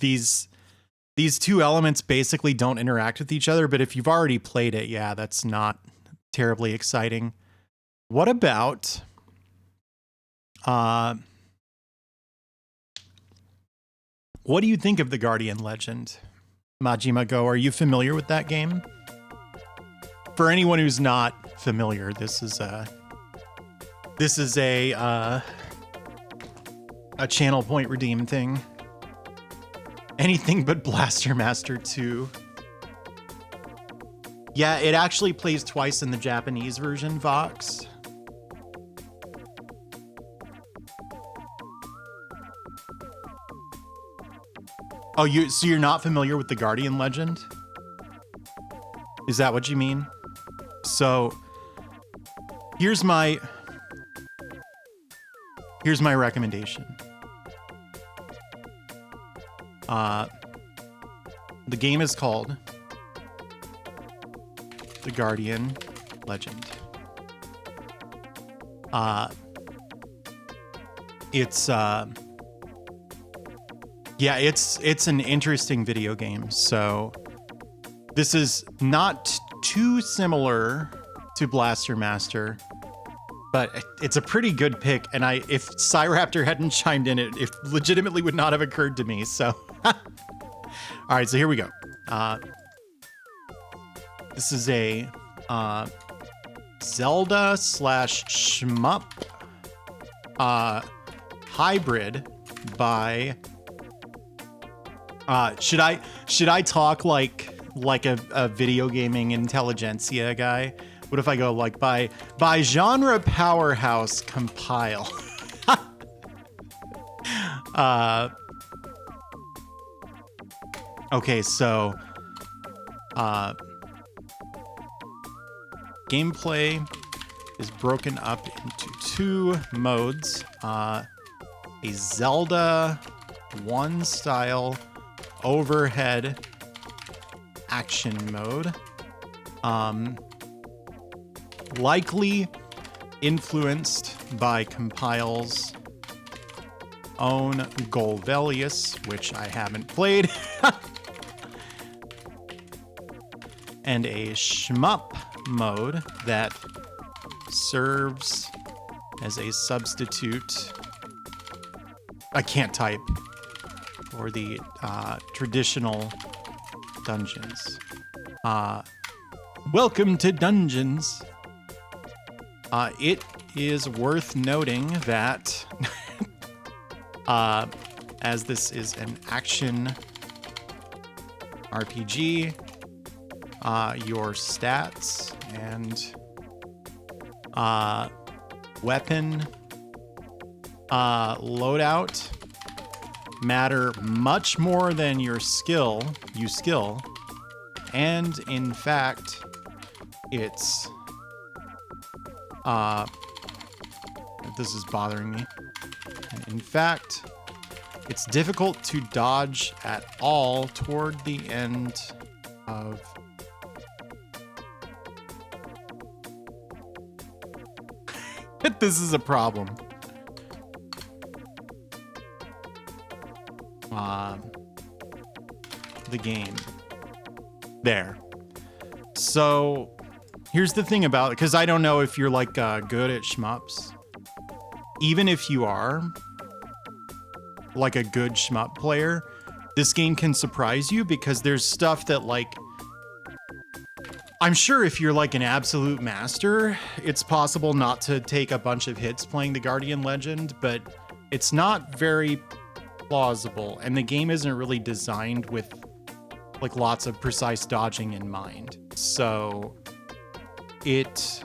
these two elements basically don't interact with each other, but if you've already played it, yeah, that's not terribly exciting. What about what do you think of the Guardian Legend? Majima Go, are you familiar with that game? For anyone who's not familiar, this is a channel point redeem thing. Anything but Blaster Master 2. Yeah, it actually plays twice in the Japanese version, Vox. Oh, so you're not familiar with the Guardian Legend? Is that what you mean? So here's my recommendation. The game is called The Guardian Legend. It's an interesting video game. So this is not too similar to Blaster Master, but it's a pretty good pick. And if Cyraptor hadn't chimed in, it legitimately would not have occurred to me. So, all right, so here we go. This is a Zelda / shmup hybrid by. Should I talk like a video gaming intelligentsia guy? What if I go like by genre powerhouse compile? Okay, so gameplay is broken up into two modes. A Zelda 1 style overhead action mode, likely influenced by Compile's own Golvelius, which I haven't played, and a shmup mode that serves as a substitute. I can't type. For the traditional dungeons. Welcome to Dungeons. It is worth noting that as this is an action RPG, your stats and weapon loadout matter much more than your skill, and in fact, it's this is bothering me. And in fact, it's difficult to dodge at all toward the end of this is a problem. The game. There. So here's the thing about it, because I don't know if you're like good at shmups. Even if you are like a good shmup player, this game can surprise you because there's stuff that like, I'm sure if you're like an absolute master, it's possible not to take a bunch of hits playing the Guardian Legend, but it's not very plausible, and the game isn't really designed with like lots of precise dodging in mind. So it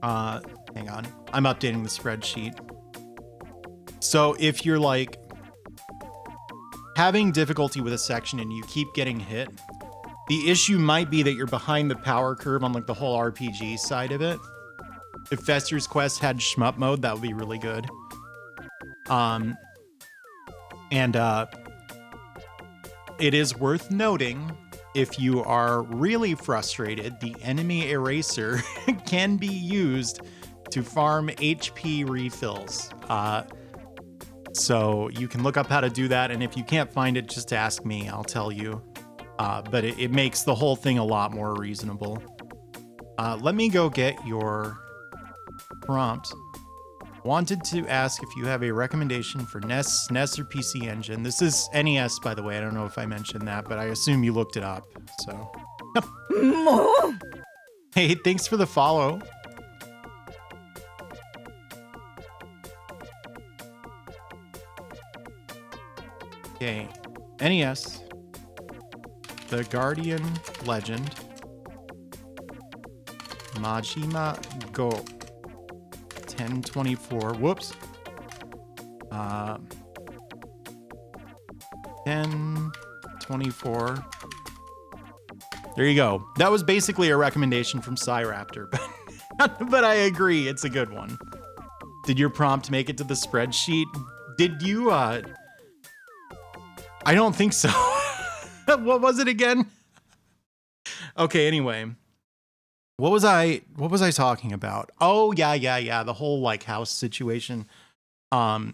hang on, I'm updating the spreadsheet. So if you're like having difficulty with a section and you keep getting hit, the issue might be that you're behind the power curve on like the whole RPG side of it. If Fester's Quest had shmup mode, that would be really good. It is worth noting, if you are really frustrated, the enemy eraser can be used to farm HP refills. So you can look up how to do that. And if you can't find it, just ask me, I'll tell you. But it makes the whole thing a lot more reasonable. Let me go get your prompt. Wanted to ask if you have a recommendation for NES, SNES, or PC Engine. This is NES, by the way. I don't know if I mentioned that, but I assume you looked it up. So, hey, thanks for the follow. Okay, NES, The Guardian Legend, Majima Go, 1024. Whoops. 1024. There you go. That was basically a recommendation from Cyraptor, but I agree, it's a good one. Did your prompt make it to the spreadsheet? Did you, I don't think so. What was it again? Okay, anyway. What was I talking about? Oh, yeah. The whole like house situation. There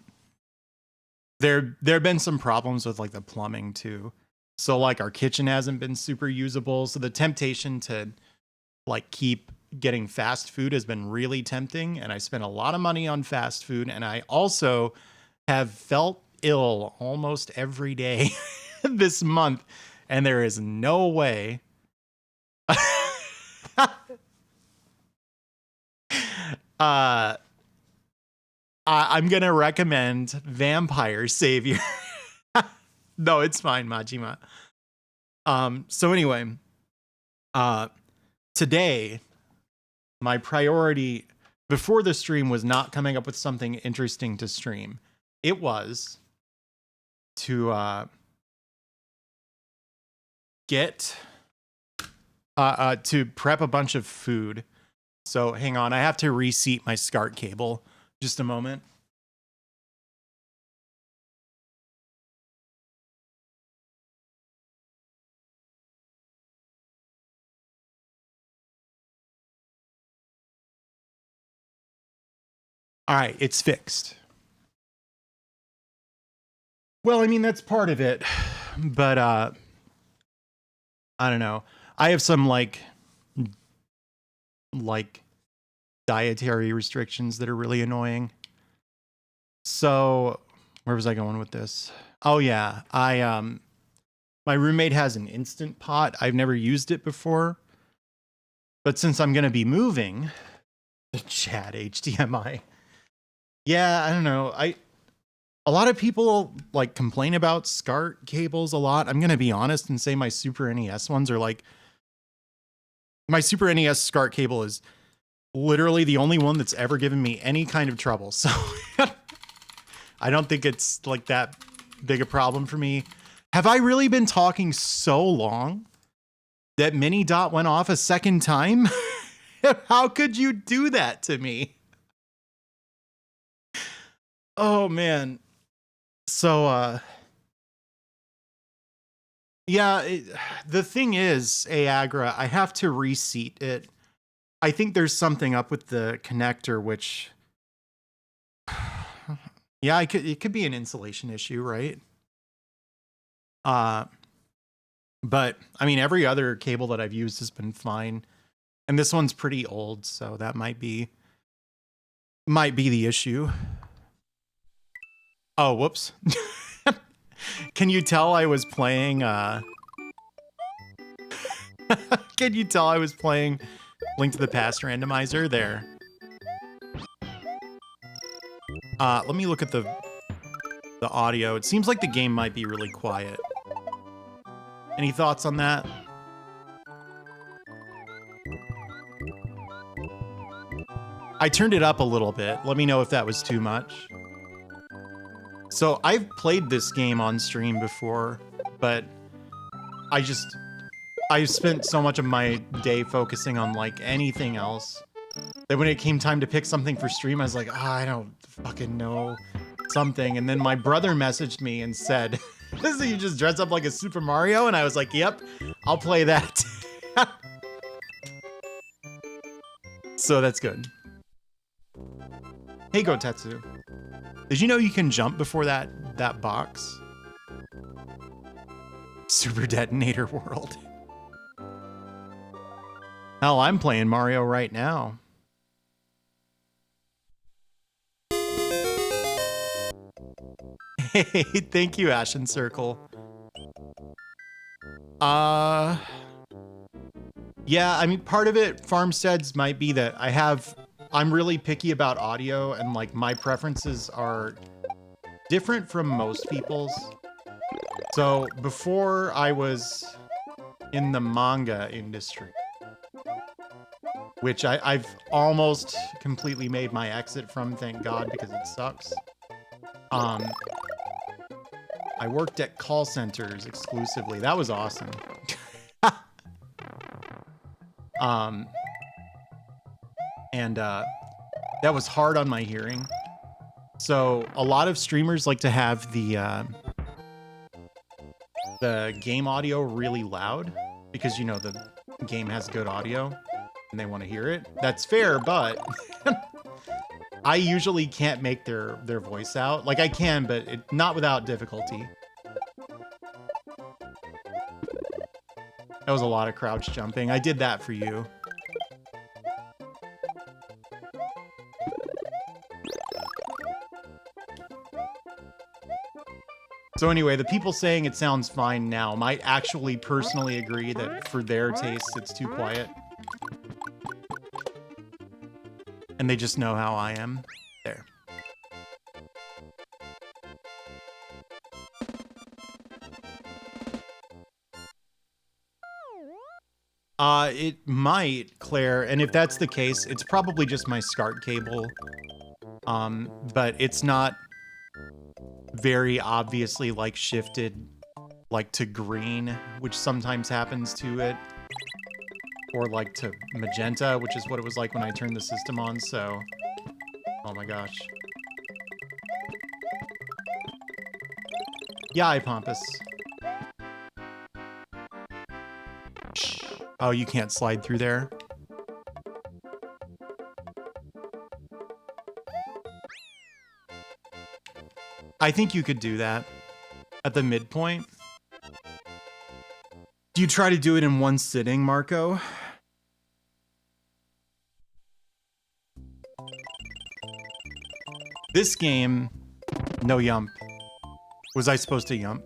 have been some problems with like the plumbing too. So like our kitchen hasn't been super usable. So the temptation to like keep getting fast food has been really tempting. And I spent a lot of money on fast food. And I also have felt ill almost every day this month. And there is no way I'm gonna recommend Vampire Savior. No, it's fine, Majima. So anyway, today my priority before the stream was not coming up with something interesting to stream. It was to get to prep a bunch of food. So hang on, I have to reseat my SCART cable. Just a moment. All right, it's fixed. Well, I mean, that's part of it, but I don't know. I have some like dietary restrictions that are really annoying. So where was I going with this? Oh yeah, my roommate has an Instant Pot. I've never used it before, but since I'm gonna be moving, chat HDMI. Yeah, I don't know. A lot of people like complain about SCART cables a lot. I'm gonna be honest and say my Super NES ones are like, my Super NES SCART cable is literally the only one that's ever given me any kind of trouble. So I don't think it's like that big a problem for me. Have I really been talking so long that Mini Dot went off a second time? How could you do that to me? Oh man. So yeah, the thing is, Agra, I have to reseat it. I think there's something up with the connector, which yeah, it could be an insulation issue, right? But I mean, every other cable that I've used has been fine. And this one's pretty old, so that might be the issue. Oh, whoops. Can you tell I was playing can you tell I was playing Link to the Past randomizer there? Let me look at the audio. It seems like the game might be really quiet. Any thoughts on that? I turned it up a little bit. Let me know if that was too much. So I've played this game on stream before, but I've spent so much of my day focusing on like anything else that when it came time to pick something for stream, I was like, I don't fucking know something. And then my brother messaged me and said, so you just dress up like a Super Mario? And I was like, yep, I'll play that. So that's good. Hey, Gotetsu. Did you know you can jump before that box? Super Detonator World. Hell, I'm playing Mario right now. Hey, thank you, Ashen Circle. Yeah, I mean, part of it, Farmsteads, might be that I'm really picky about audio, and like my preferences are different from most people's. So before I was in the manga industry, which I've almost completely made my exit from, thank God, because it sucks. I worked at call centers exclusively. That was awesome. And that was hard on my hearing. So a lot of streamers like to have the game audio really loud because, you know, the game has good audio and they want to hear it. That's fair, but I usually can't make their voice out. Like I can, but not without difficulty. That was a lot of crouch jumping. I did that for you. So anyway, the people saying it sounds fine now might actually personally agree that for their tastes, it's too quiet. And they just know how I am. There. It might, Claire, and if that's the case, it's probably just my SCART cable. But it's not very obviously like shifted like to green, which sometimes happens to it, or like to magenta, which is what it was like when I turned the system on. So, oh my gosh. Yeah, I Pompous. Oh, you can't slide through there. I think you could do that at the midpoint. Do you try to do it in one sitting, Marco? This game, no yump. Was I supposed to yump?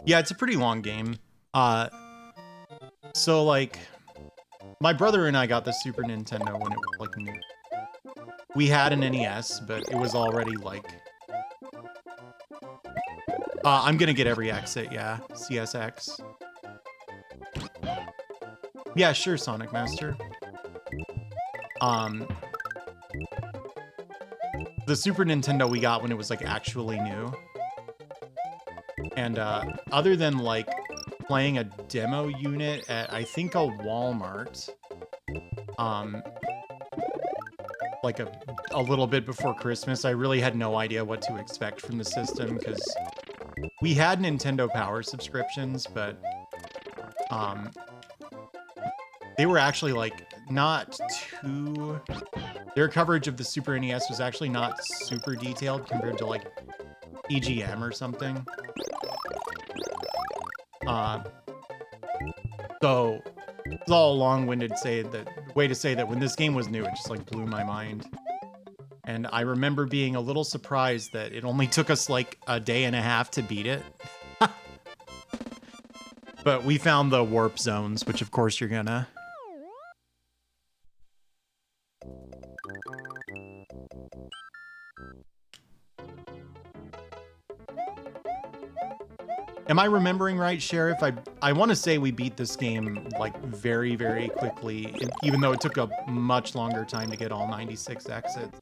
Yeah, it's a pretty long game. So like, my brother and I got the Super Nintendo when it was like new. We had an NES, but it was already like... I'm gonna get every exit, yeah. CSX. Yeah, sure, Sonic Master. The Super Nintendo we got when it was like actually new. And other than like playing a demo unit at I think a Walmart, like a little bit before Christmas, I really had no idea what to expect from the system because we had Nintendo Power subscriptions, but they were actually like not too... Their coverage of the Super NES was actually not super detailed compared to like EGM or something. So it's all a long-winded way to say that when this game was new, it just like blew my mind. And I remember being a little surprised that it only took us like a day and a half to beat it. But we found the warp zones, which of course you're gonna. Am I remembering right, Sheriff? I want to say we beat this game like very, very quickly, even though it took a much longer time to get all 96 exits.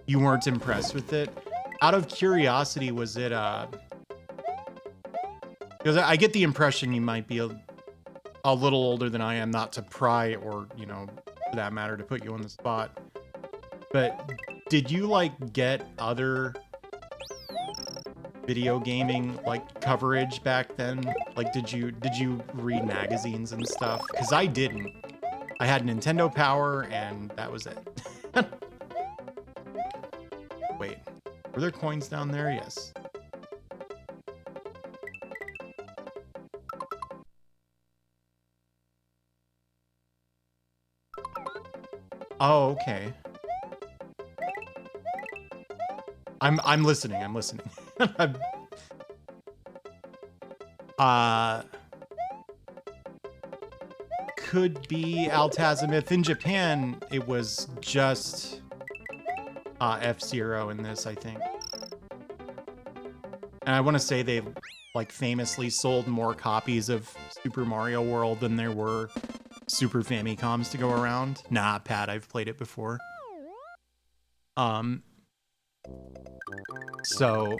You weren't impressed with it? Out of curiosity, was it because I get the impression you might be a little older than I am, not to pry or, you know, for that matter, to put you on the spot. But did you like get other video gaming like coverage back then? Like, did you read magazines and stuff? Because I didn't. I had Nintendo Power, and that was it. Wait, were there coins down there? Yes. Oh, okay. I'm listening. I'm listening. Could be Altazimuth. In Japan, it was just F-Zero in this, I think. And I want to say they like famously sold more copies of Super Mario World than there were Super Famicoms to go around. Nah, Pat, I've played it before. So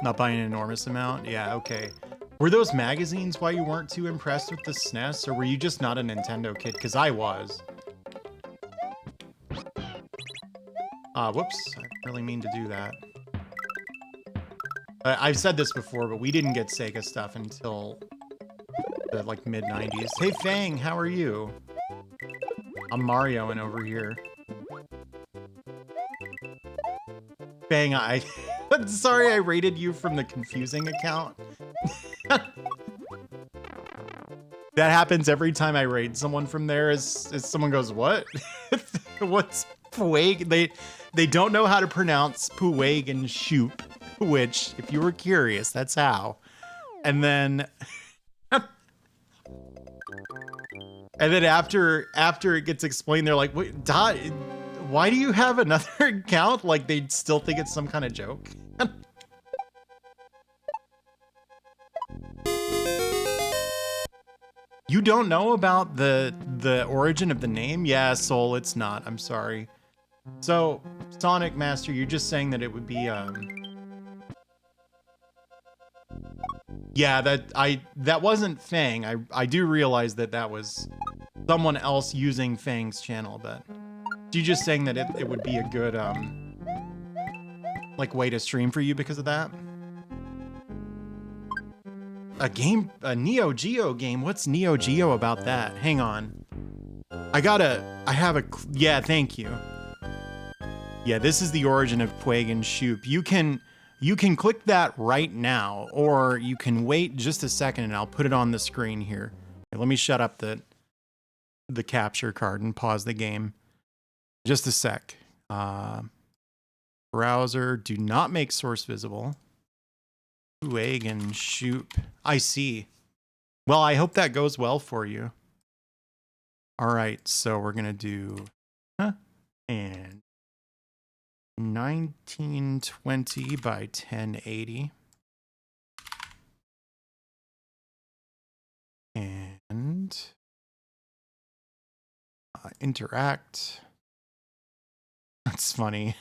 not buying an enormous amount? Yeah, okay. Were those magazines why you weren't too impressed with the SNES, or were you just not a Nintendo kid? Because I was. Whoops, I didn't really mean to do that. I've said this before, but we didn't get Sega stuff until the like mid-90s. Hey Fang, how are you? I'm Marioing over here. Fang, I'm sorry I rated you from the confusing account. That happens every time I raid someone from there. Is someone goes, what? What's Pueg? They don't know how to pronounce Pueg and Shoop, which, if you were curious, that's how. And then, and then after it gets explained, they're like, wait, Dot, why do you have another account? Like they still think it's some kind of joke. You don't know about the origin of the name? Yeah, Soul, it's not. I'm sorry. So, Sonic Master, you're just saying that it would be yeah, that wasn't Fang. I do realize that was someone else using Fang's channel, but you just saying that it would be a good like way to stream for you because of that? A Neo Geo game? What's Neo Geo about that? Hang on. Yeah, thank you. Yeah, this is the origin of Pueg and Shoop. You can click that right now, or you can wait just a second and I'll put it on the screen here. Okay, let me shut up the capture card and pause the game. Just a sec. Browser, do not make source visible. Pueg and Shoop. I see. Well, I hope that goes well for you. All right, so we're gonna do and 1920 by 1080. And interact. That's funny.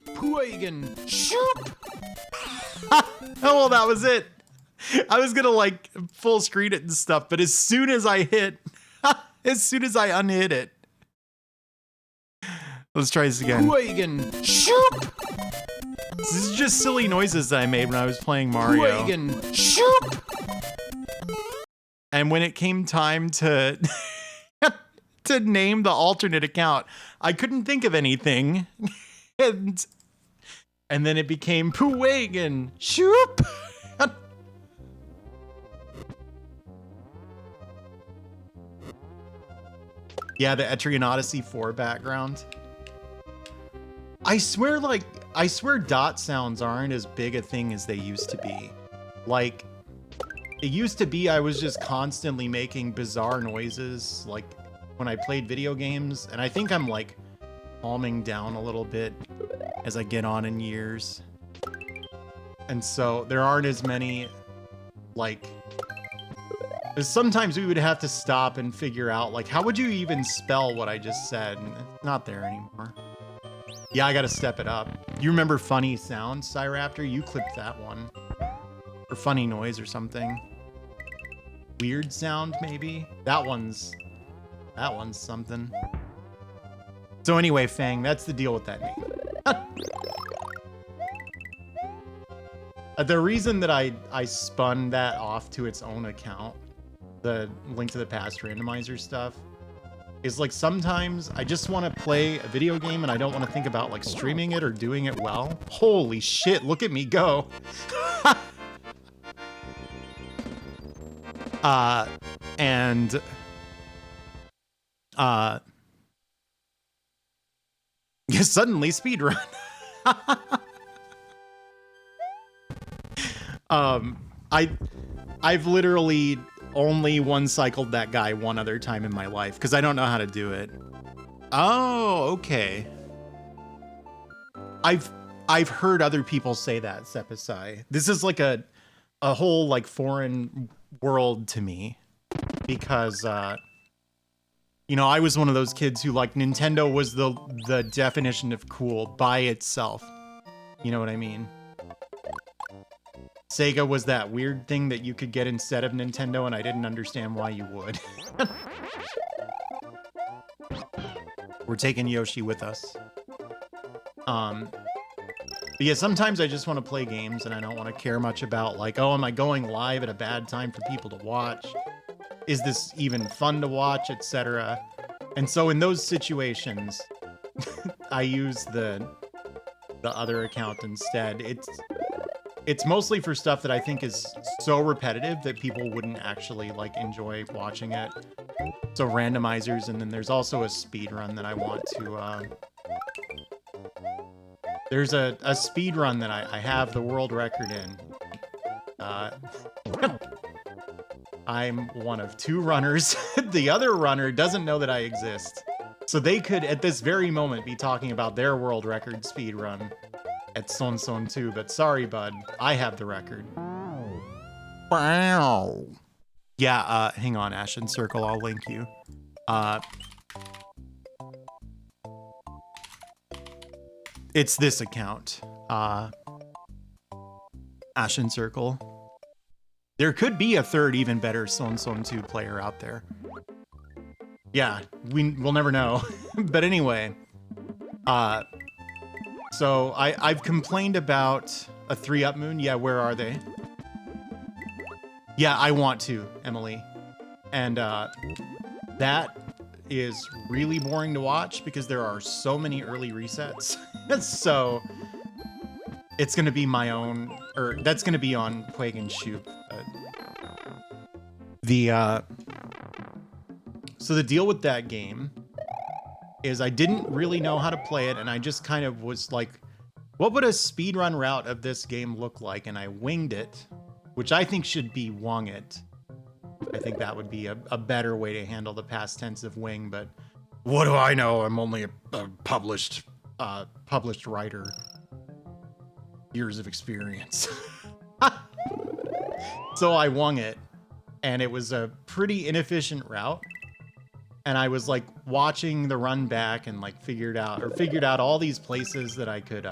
Pueg and Shoop! Oh, well, that was it. I was gonna like full screen it and stuff, but as soon as I unhit it. Let's try this again. Pueg and Shoop! This is just silly noises that I made when I was playing Mario. Pueg and Shoop! And when it came time to to name the alternate account, I couldn't think of anything. And then it became Pueg and Shoop. Yeah, the Etrian Odyssey 4 background. I swear dot sounds aren't as big a thing as they used to be. Like, it used to be I was just constantly making bizarre noises, like, when I played video games, and I think I'm, like, calming down a little bit as I get on in years. And so there aren't as many, like, sometimes we would have to stop and figure out, like, how would you even spell what I just said? And it's not there anymore. Yeah, I gotta step it up. You remember Funny Sound, Cyraptor? You clipped that one. Or Funny Noise or something. weird sound, maybe. That one's something. So anyway, Fang, that's the deal with that name. The reason that I spun that off to its own account, the Link to the Past randomizer stuff, is like sometimes I just want to play a video game and I don't want to think about like streaming it or doing it well. Holy shit, look at me go. And yeah, suddenly speedrun. I've literally only one cycled that guy one other time in my life because I don't know how to do it. Oh, okay. I've heard other people say that, Sepasai. This is like a whole like foreign world to me because you know, I was one of those kids who like Nintendo was the definition of cool by itself. You know what I mean? Sega was that weird thing that you could get instead of Nintendo, and I didn't understand why you would. We're taking Yoshi with us. But yeah, sometimes I just want to play games and I don't want to care much about like, oh, am I going live at a bad time for people to watch? Is this even fun to watch, etc. And so in those situations, I use the other account instead. It's mostly for stuff that I think is so repetitive that people wouldn't actually like enjoy watching it. So randomizers, and then there's also a speed run that I want to there's a speed run that I have the world record in. I'm one of 2 runners. The other runner doesn't know that I exist. So they could at this very moment be talking about their world record speed run at Son Son 2, but sorry, bud, I have the record. Wow. Yeah, hang on, Ashen Circle, I'll link you. It's this account, Ashen Circle. There could be a third, even better Son Son 2 player out there. Yeah, we'll never know. But anyway, so I've complained about a 3-up moon. Yeah, where are they? Yeah, I want to, Emily. And that is really boring to watch because there are so many early resets. So it's going to be my own, or that's going to be on Quake and Shoop. So the deal with that game is I didn't really know how to play it, and I just kind of was like, what would a speedrun route of this game look like? And I winged it, which I think should be wung it. I think that would be a better way to handle the past tense of wing, but what do I know? I'm only a published writer. Years of experience. So I wung it, and it was a pretty inefficient route. And I was like watching the run back and like figured out all these places that I could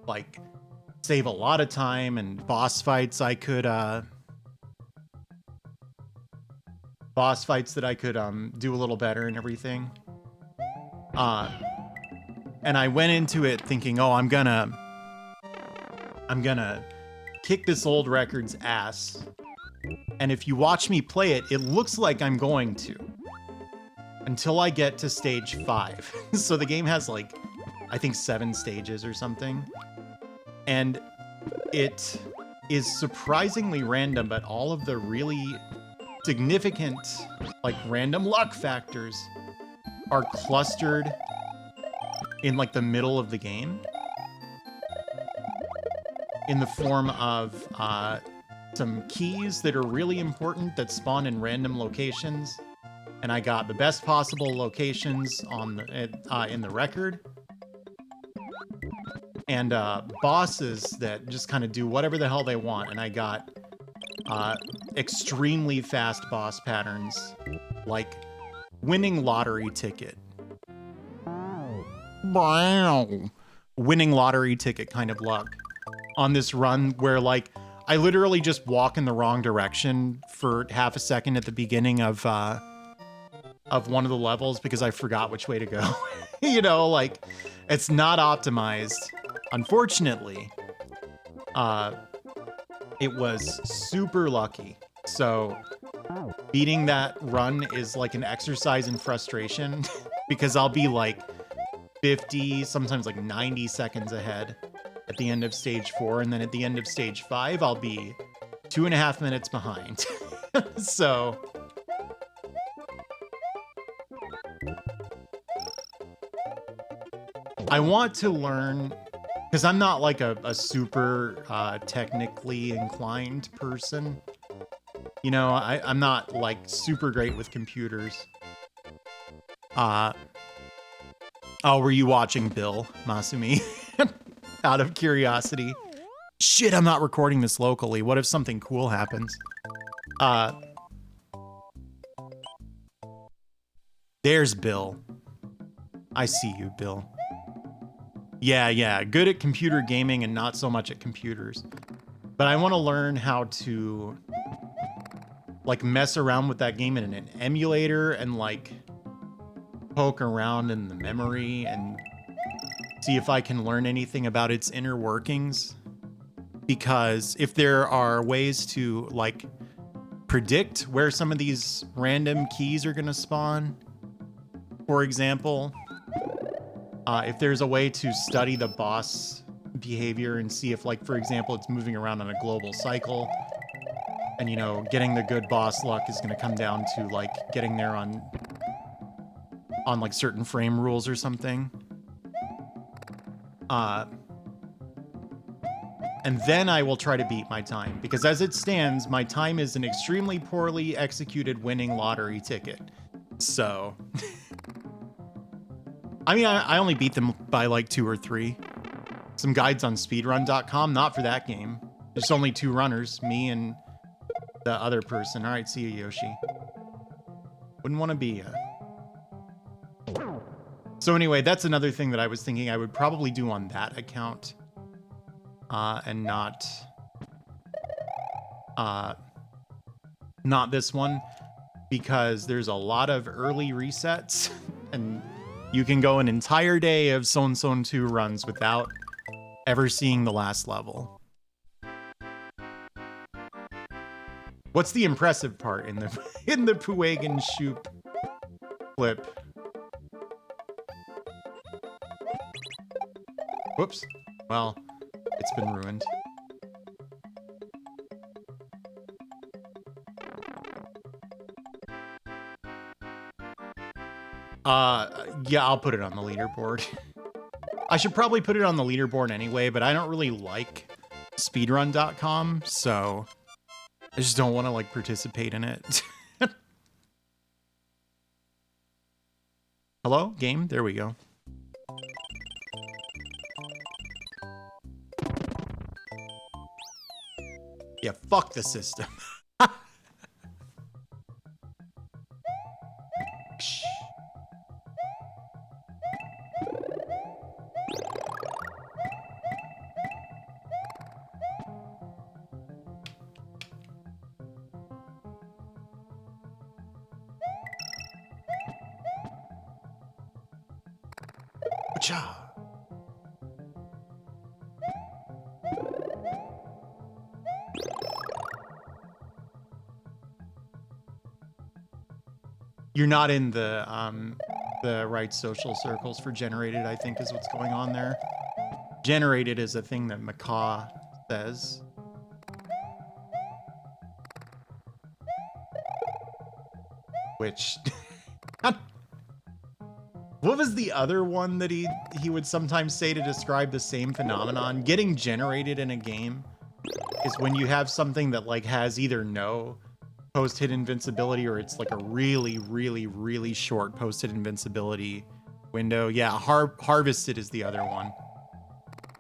like save a lot of time, and boss fights that I could do a little better and everything. And I went into it thinking, oh, I'm gonna kick this old record's ass. And if you watch me play it, it looks like I'm going to. Until I get to stage 5. So the game has like, I think 7 stages or something. And it is surprisingly random, but all of the really significant, like random luck factors are clustered in like the middle of the game. In the form of, some keys that are really important that spawn in random locations, and I got the best possible locations on the in the record, and bosses that just kind of do whatever the hell they want, and I got extremely fast boss patterns, like winning lottery ticket. Wow. Winning lottery ticket kind of luck on this run where like I literally just walk in the wrong direction for half a second at the beginning of one of the levels because I forgot which way to go. You know, like, it's not optimized. Unfortunately, it was super lucky. So beating that run is like an exercise in frustration because I'll be like 50, sometimes like 90 seconds ahead at the end of stage 4. And then at the end of stage 5, I'll be 2.5 minutes behind. So I want to learn, because I'm not like a super technically inclined person. You know, I'm not like super great with computers. Oh, were you watching Bill, Masumi? Out of curiosity. Shit, I'm not recording this locally. What if something cool happens? There's Bill. I see you, Bill. Yeah, good at computer gaming and not so much at computers. But I want to learn how to like mess around with that game in an emulator and like poke around in the memory and see if I can learn anything about its inner workings. Because if there are ways to like predict where some of these random keys are going to spawn, for example, if there's a way to study the boss behavior and see if, like, for example, it's moving around on a global cycle, and, you know, getting the good boss luck is going to come down to, like, getting there on like, certain frame rules or something. And then I will try to beat my time, because as it stands, my time is an extremely poorly executed winning lottery ticket. So... I mean, I only beat them by like 2 or 3. Some guides on speedrun.com, not for that game. There's only 2 runners, me and the other person. All right, see you, Yoshi. Wouldn't want to be So anyway, that's another thing that I was thinking I would probably do on that account. And not this one, because there's a lot of early resets and you can go an entire day of Son Son 2 runs without ever seeing the last level. What's the impressive part in the Puegan Shoop clip? Whoops. Well, it's been ruined. Yeah, I'll put it on the leaderboard. I should probably put it on the leaderboard anyway, but I don't really like speedrun.com, so I just don't want to, like, participate in it. Hello, game? There we go. Yeah, fuck the system. You're not in the right social circles for Generated, I think is what's going on there. Generated is a thing that Macaw says. Which... What was the other one that he would sometimes say to describe the same phenomenon? Getting generated in a game is when you have something that, like, has either no post-hit invincibility or it's like a really, really, really short post-hit invincibility window. Yeah, Harvested is the other one.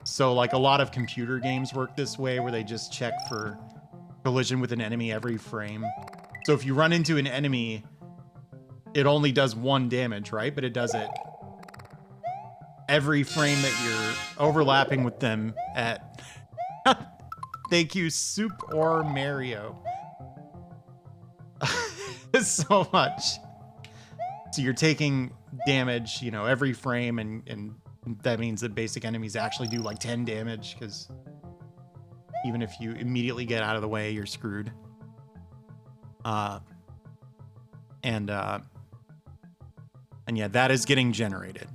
So, like, a lot of computer games work this way where they just check for collision with an enemy every frame. So if you run into an enemy, it only does 1 damage, right? But it does it every frame that you're overlapping with them at. Thank you, Soup or Mario. So much. So you're taking damage, you know, every frame, and that means that basic enemies actually do like 10 damage, because even if you immediately get out of the way, you're screwed. And yeah, that is getting generated.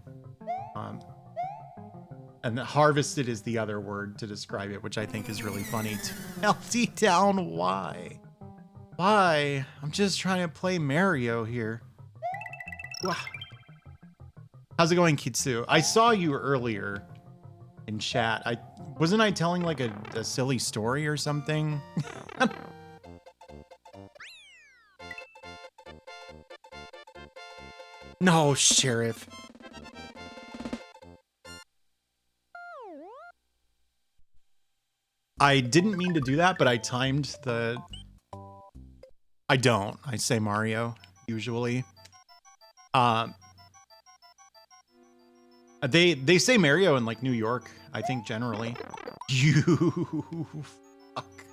And harvested is the other word to describe it, which I think is really funny. LT down, why? Why? I'm just trying to play Mario here. Wow. How's it going, Kitsu? I saw you earlier in chat. Wasn't I telling like a silly story or something? No, Sheriff. I didn't mean to do that, but I timed the... I don't. I say Mario, usually. They say Mario in, like, New York, I think, generally. You... fuck.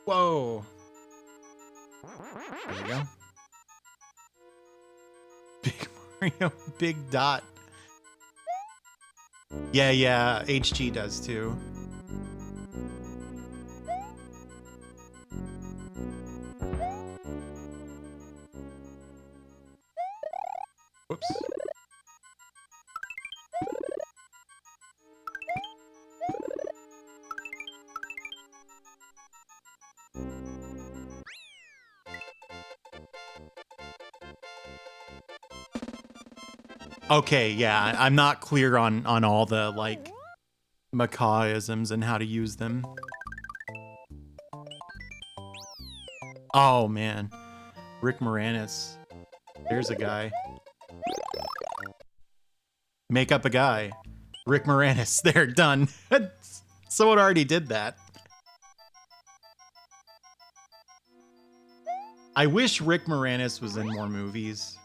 Whoa. There we go. Big Mario, big dot. Yeah, HG does too. Whoops. Okay, yeah, I'm not clear on all the, like, macaw-isms and how to use them. Oh, man. Rick Moranis. There's a guy. Make up a guy. Rick Moranis. There, done. Someone already did that. I wish Rick Moranis was in more movies.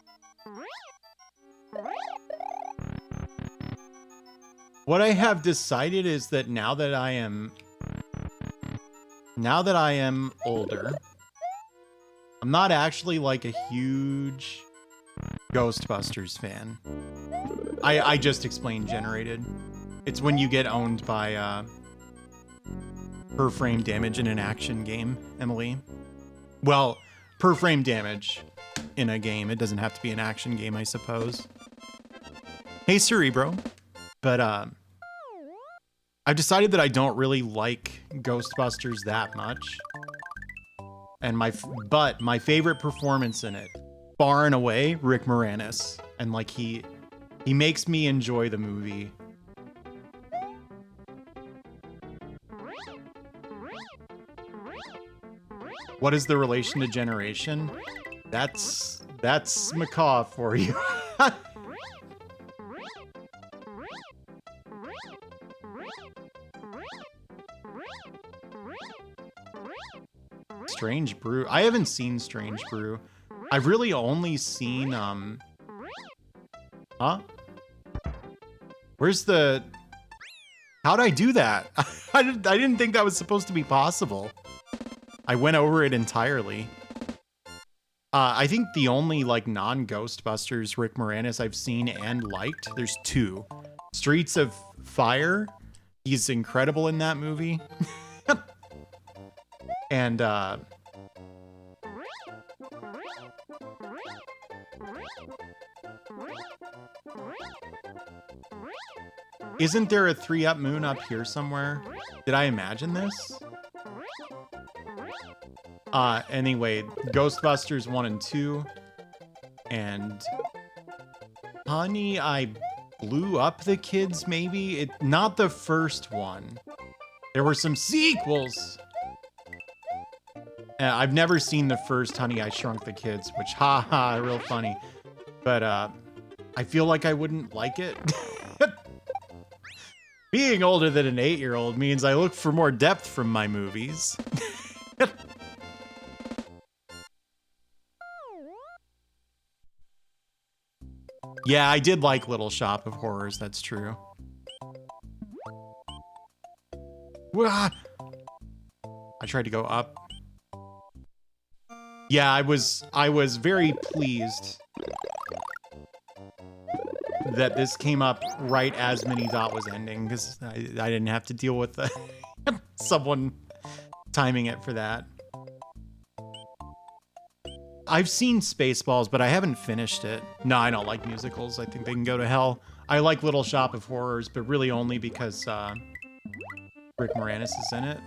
What I have decided is that now that I am older, I'm not actually like a huge Ghostbusters fan. I just explained generated. It's when you get owned by per frame damage in an action game, Emily. Well, per frame damage in a game. It doesn't have to be an action game, I suppose. Hey, Cerebro. But I've decided that I don't really like Ghostbusters that much. And my favorite performance in it, far and away, Rick Moranis. And like he makes me enjoy the movie. What is the relation to generation? That's macaw for you. Strange Brew. I haven't seen Strange Brew. I've really only seen huh? Where's the... How'd I do that? I didn't think that was supposed to be possible. I went over it entirely. I think the only like non-Ghostbusters Rick Moranis I've seen and liked, there's two. Streets of Fire. He's incredible in that movie. And isn't there a 3-Up Moon up here somewhere? Did I imagine this? Anyway, Ghostbusters 1 and 2. And Honey, I Blew Up the Kids, maybe? Not the first one. There were some sequels. I've never seen the first Honey, I Shrunk the Kids, which, haha, real funny. But I feel like I wouldn't like it. Being older than an 8-year-old means I look for more depth from my movies. Yeah, I did like Little Shop of Horrors, that's true. Wah! I tried to go up. Yeah, I was very pleased that this came up right as Mini Dot was ending, because I didn't have to deal with the someone timing it for that. I've seen Spaceballs, but I haven't finished it. No, I don't like musicals. I think they can go to hell. I like Little Shop of Horrors, but really only because Rick Moranis is in it.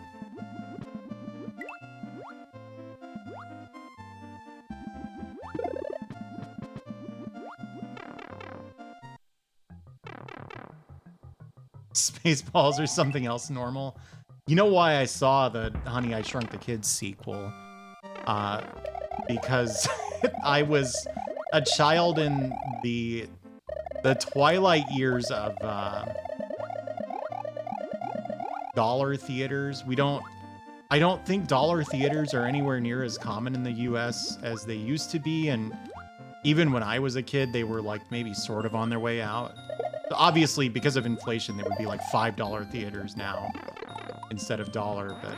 Spaceballs or something else normal. You know why I saw the Honey, I Shrunk the Kids sequel? Because I was a child in the twilight years of dollar theaters. I don't think dollar theaters are anywhere near as common in the US as they used to be, and even when I was a kid, they were like maybe sort of on their way out. Obviously, because of inflation, they would be like $5 theaters now instead of $1, but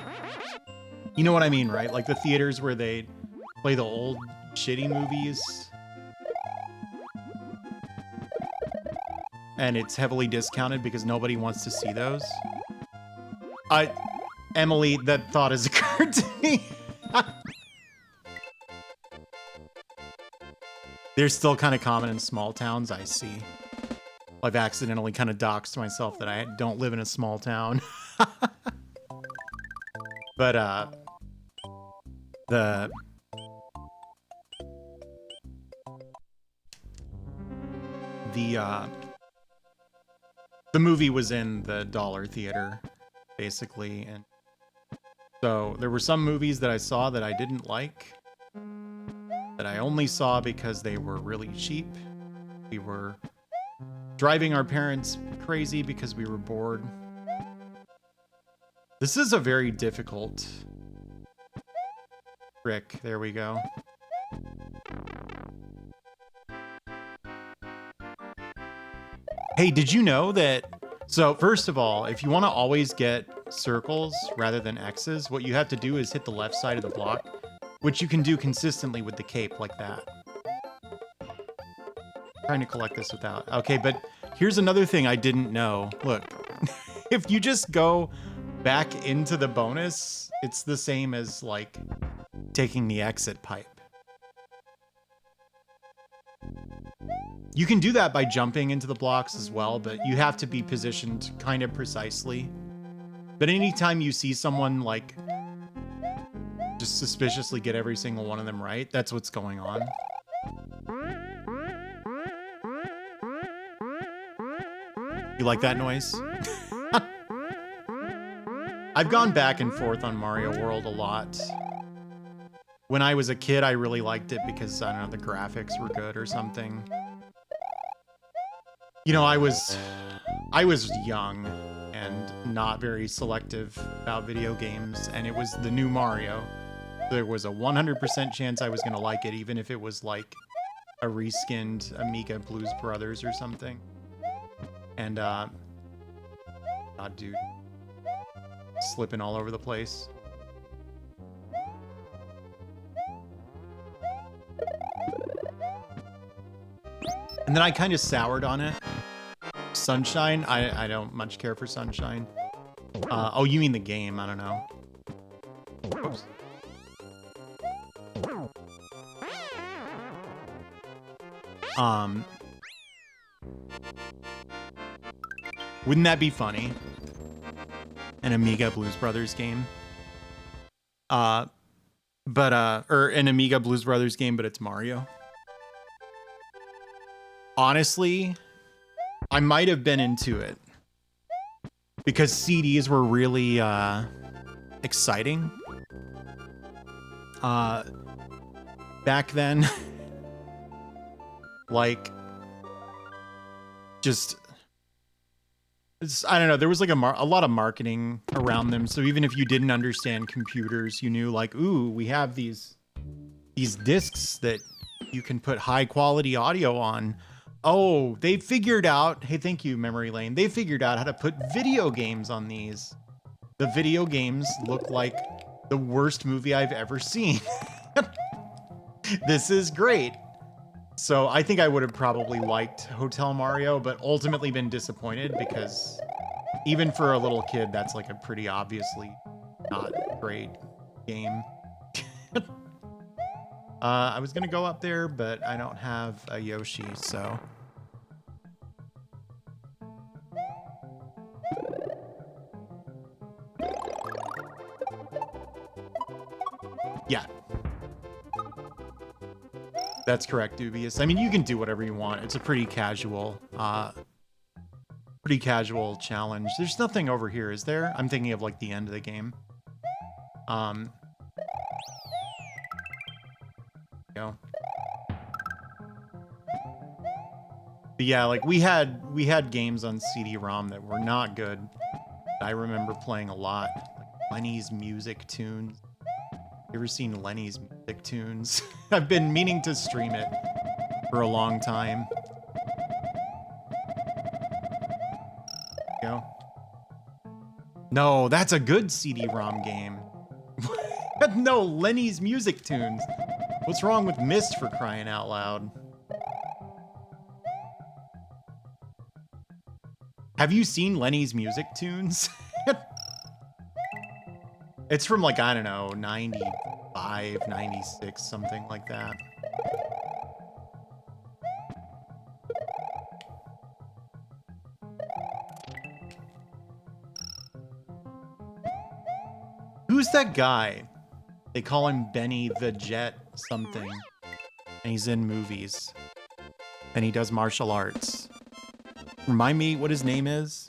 you know what I mean, right? Like the theaters where they play the old shitty movies. And it's heavily discounted because nobody wants to see those. Emily, that thought has occurred to me. They're still kind of common in small towns, I see. I've accidentally kind of doxed myself that I don't live in a small town. But, the movie was in the dollar theater, basically, and so there were some movies that I saw that I didn't like, that I only saw because they were really cheap. We were driving our parents crazy because we were bored. This is a very difficult trick. There we go. Hey, did you know that? So first of all, if you want to always get circles rather than X's, what you have to do is hit the left side of the block, which you can do consistently with the cape like that. Trying to collect this without. Okay, but here's another thing I didn't know. Look, if you just go back into the bonus, it's the same as like taking the exit pipe. You can do that by jumping into the blocks as well, but you have to be positioned kind of precisely. But anytime you see someone like just suspiciously get every single one of them right, that's what's going on. You like that noise? I've gone back and forth on Mario World a lot. When I was a kid, I really liked it because, I don't know, the graphics were good or something. You know, I was young and not very selective about video games, and it was the new Mario. There was a 100% chance I was going to like it, even if it was like a reskinned Amiga Blues Brothers or something. And, God, dude. Slipping all over the place. And then I kind of soured on it. Sunshine, I don't much care for Sunshine. Oh, you mean the game, I don't know. Oops. Wouldn't that be funny? An Amiga Blues Brothers game. Or an Amiga Blues Brothers game, but it's Mario. Honestly, I might have been into it because CDs were really exciting back then. Like, just I don't know. There was like a lot of marketing around them. So even if you didn't understand computers, you knew like, ooh, we have these discs that you can put high quality audio on. Oh, they figured out. Hey, thank you, Memory Lane. They figured out how to put video games on these. The video games look like the worst movie I've ever seen. This is great. So I think I would have probably liked Hotel Mario, but ultimately been disappointed because even for a little kid, that's like a pretty obviously not great game. I was gonna go up there, but I don't have a Yoshi, so. Yeah. That's correct, Dubious. I mean, you can do whatever you want. It's a pretty casual challenge. There's nothing over here, is there? I'm thinking of like the end of the game. Go. But yeah, like we had games on CD-ROM that were not good. I remember playing a lot. Like Lenny's Music Tunes. You ever seen Lenny's Music Tunes? I've been meaning to stream it for a long time. Go. No, that's a good CD-ROM game. No, Lenny's Music Tunes. What's wrong with Myst, for crying out loud? Have you seen Lenny's Music Tunes? It's from like, I don't know, 95, 96, something like that. Who's that guy? They call him Benny the Jet something. And he's in movies. And he does martial arts. Remind me what his name is?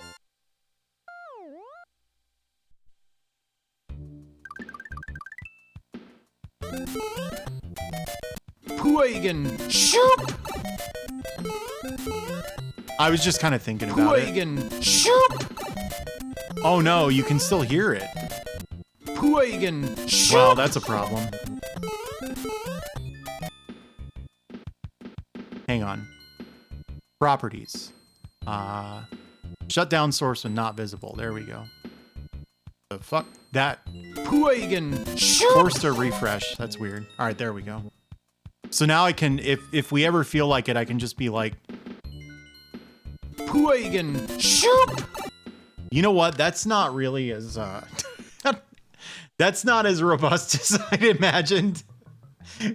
Puagen Shoop! I was just kind of thinking about it. Shoop! Oh no, you can still hear it. Puagen Shoop! Well, that's a problem. Hang on. Properties. Shut down source when not visible. There we go. The fuck? That Puagen Shoop! Forced to refresh. That's weird. All right, there we go. So now I can, if we ever feel like it, I can just be like, Puagen Shoop! You know what? That's not really as, that's not as robust as I'd imagined.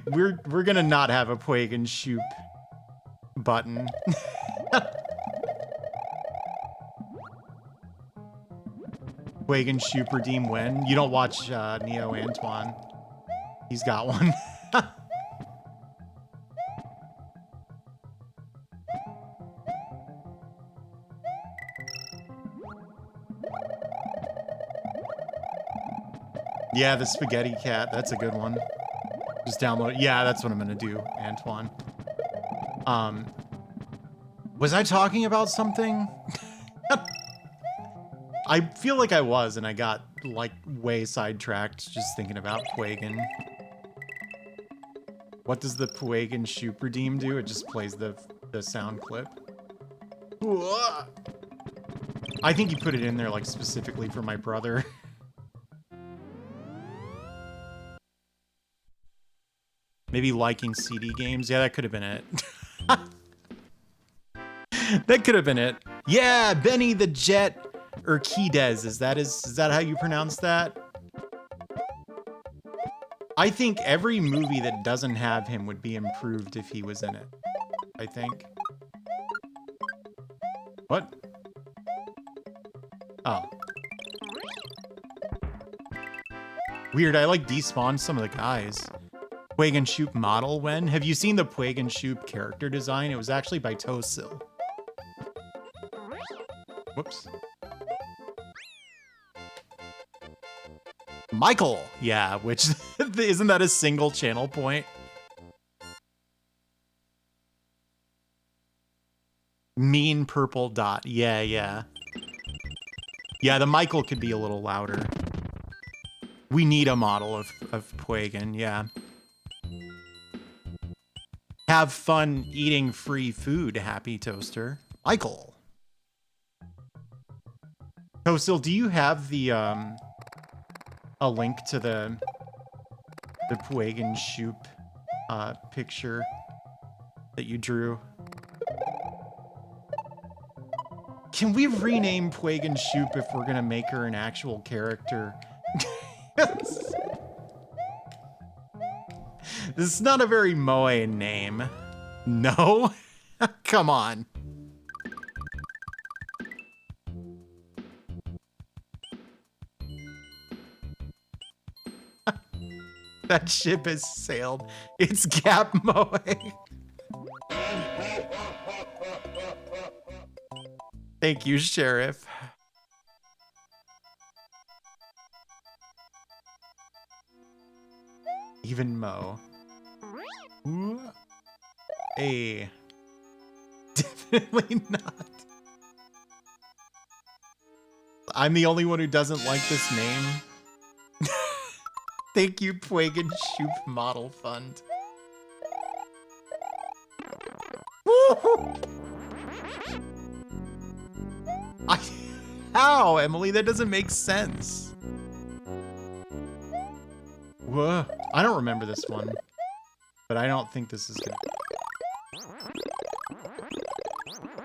We're gonna not have a Puagen Shoop button. Puagen Shoop redeem when? You don't watch Neo Antoine. He's got one. Yeah, the Spaghetti Cat. That's a good one. Just download it. Yeah, that's what I'm gonna do, Antoine. Was I talking about something? I feel like I was, and I got, like, way sidetracked just thinking about Puagen. What does the Puagen Shoop redeem do? It just plays the sound clip. I think you put it in there, like, specifically for my brother. Maybe liking CD games. Yeah, that could have been it. That could have been it. Yeah, Benny the Jet Urquidez. Is that how you pronounce that? I think every movie that doesn't have him would be improved if he was in it. I think. What? Oh. Weird, I like despawned some of the guys. Puagen Shoop model when? Have you seen the Puagen Shoop character design? It was actually by Tosil. Whoops. Michael! Yeah, which, isn't that a single channel point? Mean purple dot. Yeah, yeah. Yeah, the Michael could be a little louder. We need a model of Puagen, yeah. Have fun eating free food, Happy Toaster. Michael. Tosil, do you have the a link to the Puegan Shoop picture that you drew. Can we rename Puegan Shoop if we're gonna make her an actual character? This is not a very moe name. No? Come on. That ship has sailed. It's Gap Moe. Thank you, Sheriff. Even Mo. Ooh. Hey. Definitely not. I'm the only one who doesn't like this name. Thank you, Puegan Shoop Model Fund. How, Emily? That doesn't make sense. Whoa. I don't remember this one, but I don't think this is gonna...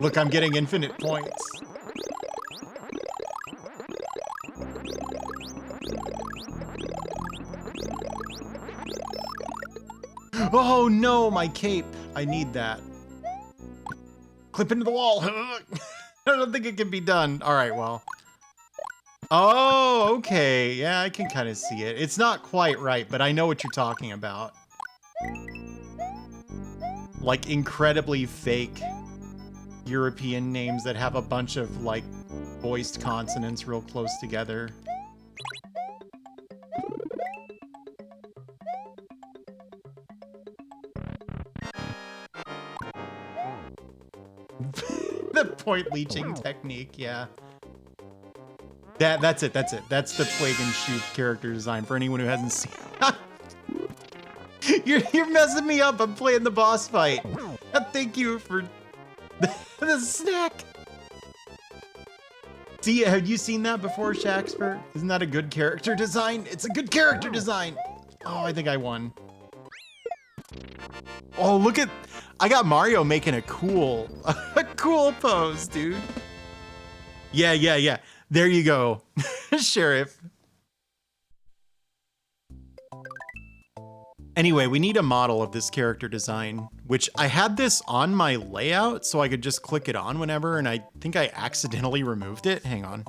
Look, I'm getting infinite points. Oh no, my cape. I need that. Clip into the wall. I don't think it can be done. All right, well. Oh, okay. Yeah, I can kind of see it. It's not quite right, but I know what you're talking about. Like incredibly fake European names that have a bunch of like voiced consonants real close together. The point leeching technique, yeah. That's it. That's the Puegan Shoop character design for anyone who hasn't seen it. You're messing me up. I'm playing the boss fight. Thank you for the snack. See, have you seen that before, Shaxper? Isn't that a good character design? It's a good character design. Oh, I think I won. Oh, look at... I got Mario making a cool pose, dude. Yeah. There you go, Sheriff. Anyway, we need a model of this character design, which I had this on my layout so I could just click it on whenever, and I think I accidentally removed it. Hang on.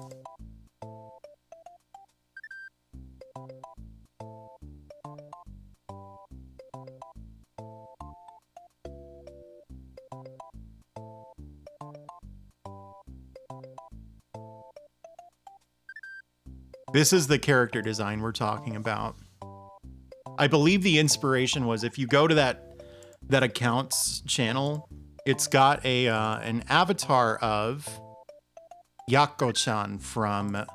This is the character design we're talking about. I believe the inspiration was if you go to that account's channel, it's got a an avatar of Yakko-chan from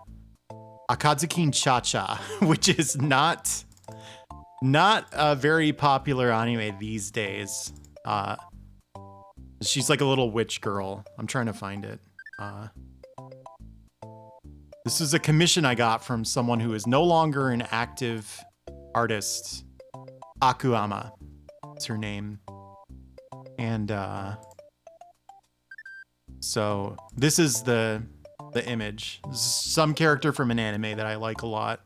Akazukin Cha-Cha, which is not a very popular anime these days. She's like a little witch girl. I'm trying to find it. This is a commission I got from someone who is no longer an active artist. Akuama is her name. And so this is the image. This is some character from an anime that I like a lot.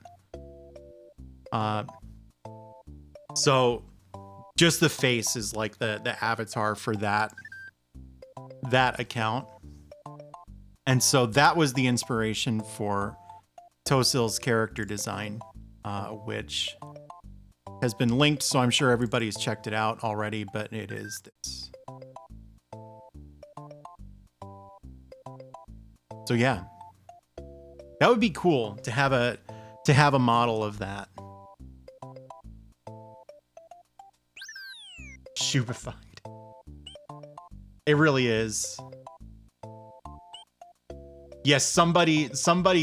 So just the face is like the avatar for that account. And so that was the inspiration for Tosil's character design, which has been linked, so I'm sure everybody's checked it out already, but it is this. So yeah, that would be cool to have a model of that. Shoopified. It really is. Yes, somebody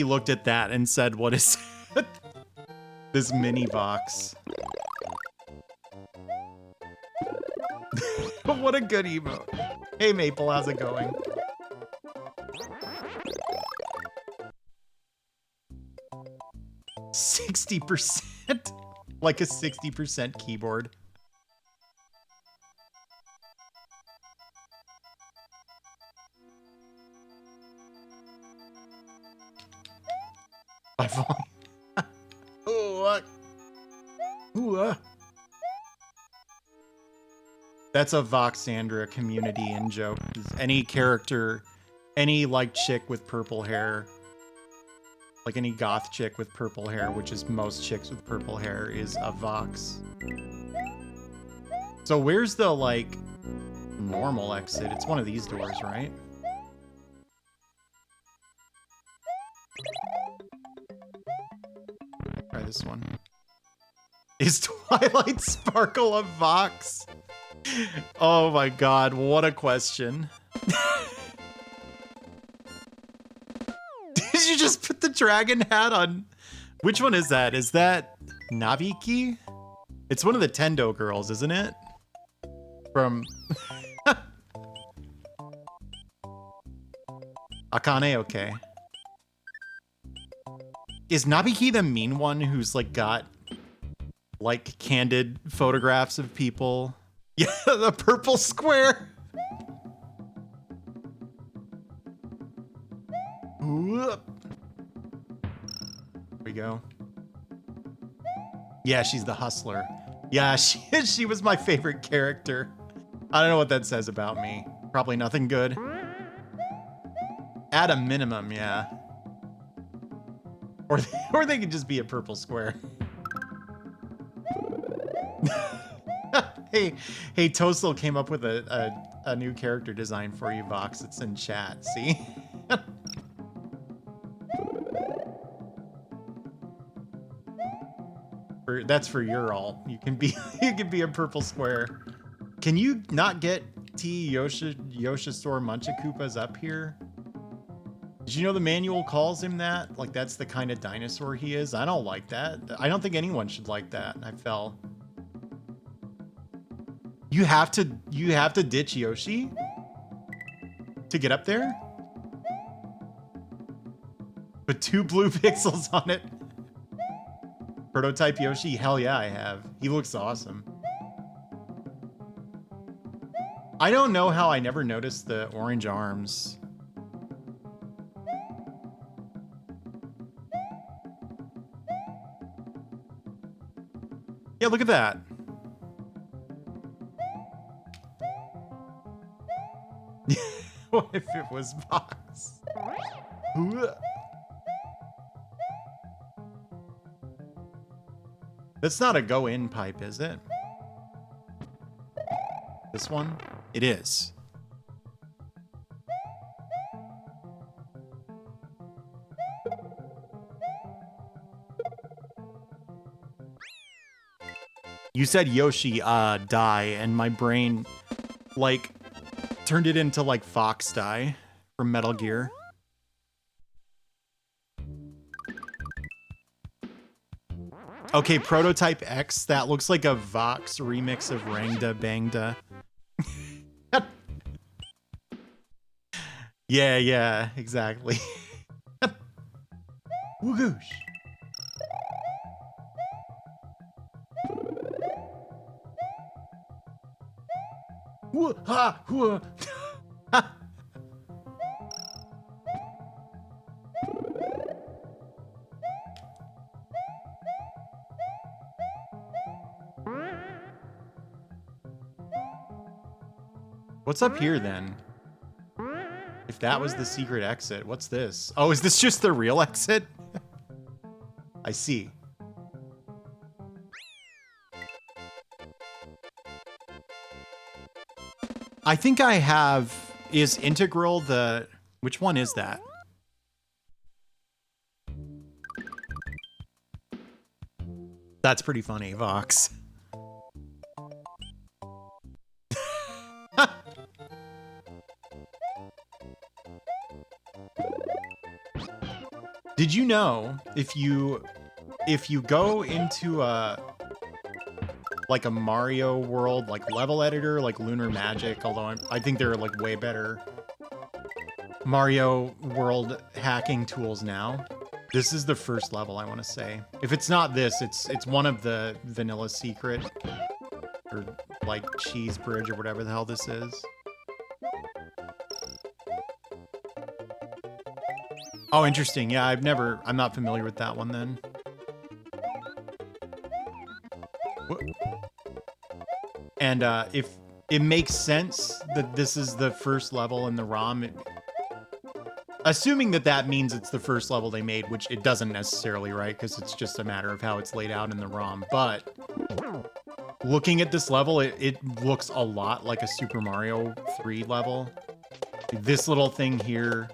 looked at that and said, what is this mini box? What a good emote. Hey Maple, how's it going? 60%. Like a 60% keyboard. By volume. That's a Voxandra community in joke. Any character, any like chick with purple hair, like any goth chick with purple hair, which is most chicks with purple hair, is a Vox. So where's the like normal exit? It's one of these doors, right? Try this one. Is Twilight Sparkle a Vox? Oh my god, what a question. Did you just put the dragon hat on? Which one is that? Is that Nabiki? It's one of the Tendo girls, isn't it? From Akane, okay. Is Nabiki the mean one who's like got like candid photographs of people? Yeah, the purple square. There we go. Yeah, she's the hustler. Yeah, she was my favorite character. I don't know what that says about me. Probably nothing good. At a minimum, yeah. Or they could just be a purple square. Hey, Toastal came up with a new character design for you, Vox. It's in chat, see? That's for your alt. You can be a purple square. Can you not get Yoshisaur Munchakoopas up here? Did you know the manual calls him that? Like that's the kind of dinosaur he is? I don't like that. I don't think anyone should like that. I fell. You have to ditch Yoshi to get up there? Put 2 blue pixels on it. Prototype Yoshi? Hell yeah, I have. He looks awesome. I don't know how I never noticed the orange arms. Yeah, look at that. What if it was Vox? That's not a go-in pipe, is it? This one? It is. You said Yoshi, die, and my brain, like, turned it into, like, Fox die from Metal Gear. Okay, Prototype X, that looks like a Vox remix of Rangda Bangda. Yeah, exactly. Whoosh. What's up here then? If that was the secret exit, what's this? Oh, is this just the real exit? I see. I think I have, is Integral the, which one is that? That's pretty funny, Vox. Did you know if you go into like a Mario world, like level editor, like Lunar Magic, although I think there are like way better Mario world hacking tools now. This is the first level, I want to say. If it's not this, it's one of the vanilla secret or like cheese bridge or whatever the hell this is. Oh, interesting. Yeah, I'm not familiar with that one then. And if it makes sense that this is the first level in the ROM, assuming that means it's the first level they made, which it doesn't necessarily, right? Because it's just a matter of how it's laid out in the ROM. But looking at this level, it looks a lot like a Super Mario 3 level. This little thing here.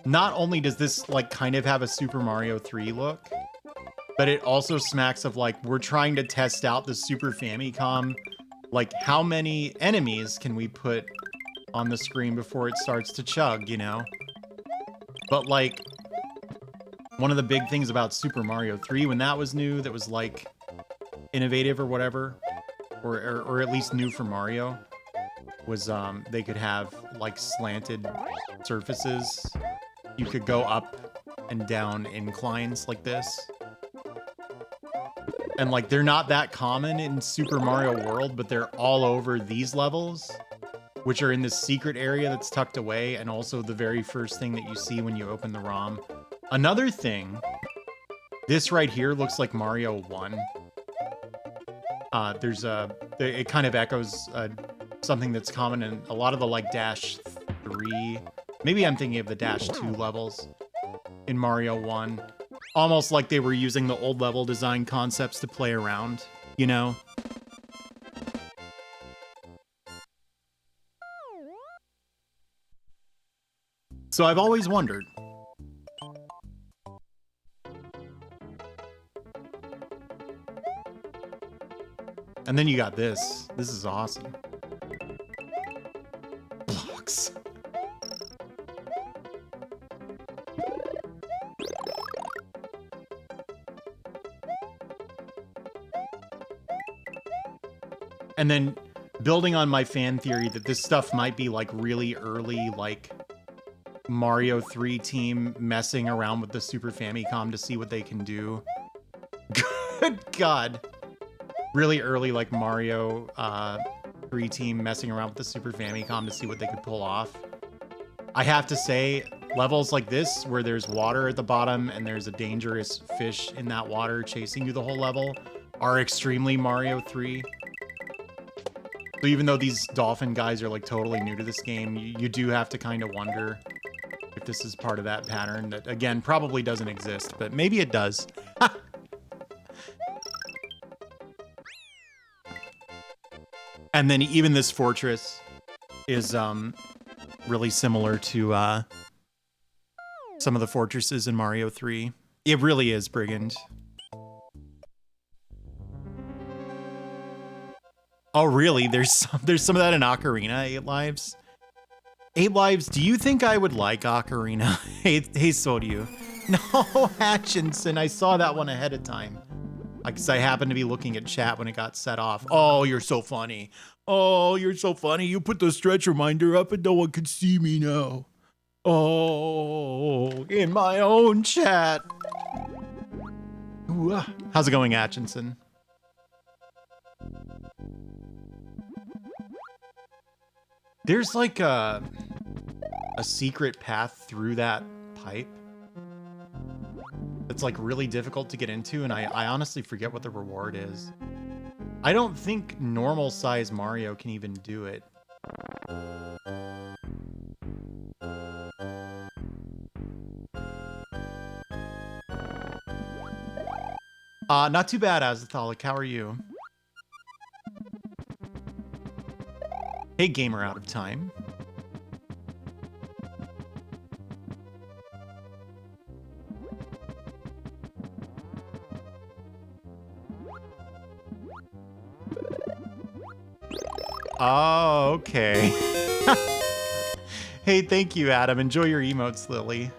Not only does this like kind of have a Super Mario 3 look, but it also smacks of like, we're trying to test out the Super Famicom. Like, how many enemies can we put on the screen before it starts to chug, you know? But like, one of the big things about Super Mario 3 when that was new, that was like innovative or whatever, or at least new for Mario, was they could have like slanted surfaces. You could go up and down inclines like this. And like, they're not that common in Super Mario World, but they're all over these levels, which are in this secret area that's tucked away, and also the very first thing that you see when you open the ROM. Another thing, this right here looks like Mario 1. It kind of echoes something that's common in a lot of the like Dash 3, maybe I'm thinking of the Dash 2 levels in Mario 1. Almost like they were using the old level design concepts to play around, you know? So I've always wondered. And then you got this. This is awesome. Blocks. And then building on my fan theory that this stuff might be like really early, like Mario 3 team messing around with the Super Famicom to see what they can do. Good God. Really early, like Mario 3 team messing around with the Super Famicom to see what they could pull off. I have to say, levels like this, where there's water at the bottom and there's a dangerous fish in that water chasing you the whole level, are extremely Mario 3. So even though these dolphin guys are like totally new to this game, you do have to kind of wonder if this is part of that pattern that, again, probably doesn't exist, but maybe it does. And then even this fortress is really similar to some of the fortresses in Mario 3. It really is, Brigand. Oh, really? There's some of that in Ocarina, 8 Lives? 8 Lives, do you think I would like Ocarina? Hey, so do you. No, Hutchinson, I saw that one ahead of time. Because I happened to be looking at chat when it got set off. Oh, you're so funny. Oh, you're so funny. You put the stretch reminder up and no one can see me now. Oh, in my own chat. Ooh, how's it going, Hutchinson? There's like a secret path through that pipe. It's like really difficult to get into, and I honestly forget what the reward is. I don't think normal size Mario can even do it. Not too bad, Azathalic. How are you? Hey, gamer out of time. Oh, okay. Hey, thank you, Adam. Enjoy your emotes, Lily.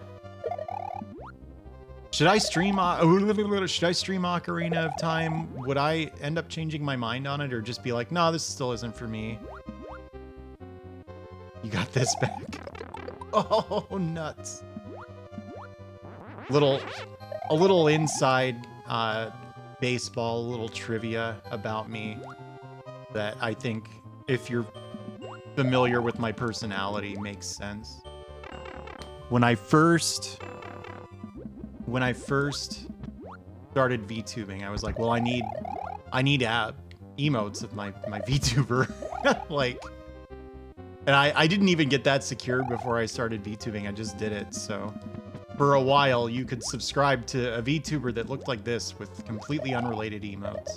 Should I stream Ocarina of Time? Would I end up changing my mind on it, or just be like, no, this still isn't for me? You got this back. Oh, nuts. little a little inside baseball, a little trivia about me that I think, if you're familiar with my personality, makes sense. When I first started VTubing, I was like, well, I need emotes of my VTuber. Like, and I didn't even get that secured before I started VTubing. I just did it. So for a while, you could subscribe to a VTuber that looked like this with completely unrelated emotes.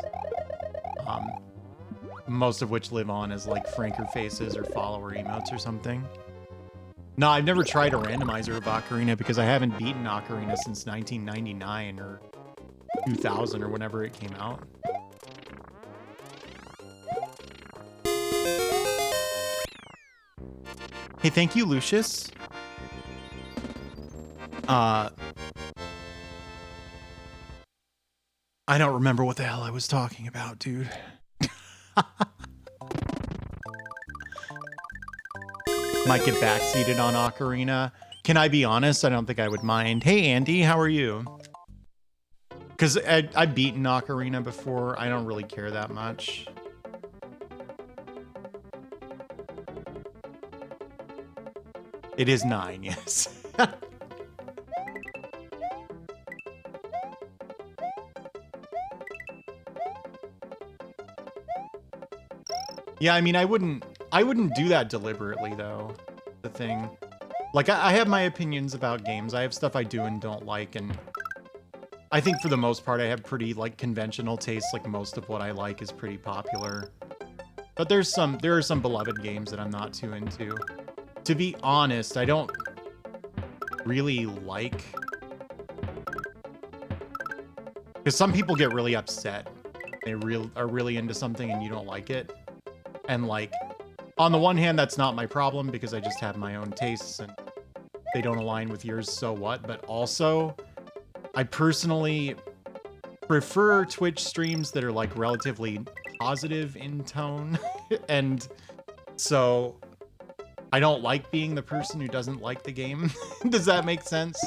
Most of which live on as like Franker faces or follower emotes or something. No, I've never tried a randomizer of Ocarina because I haven't beaten Ocarina since 1999 or 2000 or whenever it came out. Hey, thank you, Lucius. I don't remember what the hell I was talking about, dude. Might get backseated on Ocarina. Can I be honest? I don't think I would mind. Hey, Andy, how are you? Because I've beaten Ocarina before. I don't really care that much. It is 9, yes. Yeah, I mean, I wouldn't do that deliberately, though. The thing. Like, I have my opinions about games. I have stuff I do and don't like, and I think for the most part I have pretty, like, conventional tastes. Like, most of what I like is pretty popular. But there are some beloved games that I'm not too into. To be honest, I don't really like... Because some people get really upset. They are really into something and you don't like it. And, like, on the one hand, that's not my problem because I just have my own tastes and they don't align with yours, so what? But also, I personally prefer Twitch streams that are, like, relatively positive in tone. And so I don't like being the person who doesn't like the game. Does that make sense?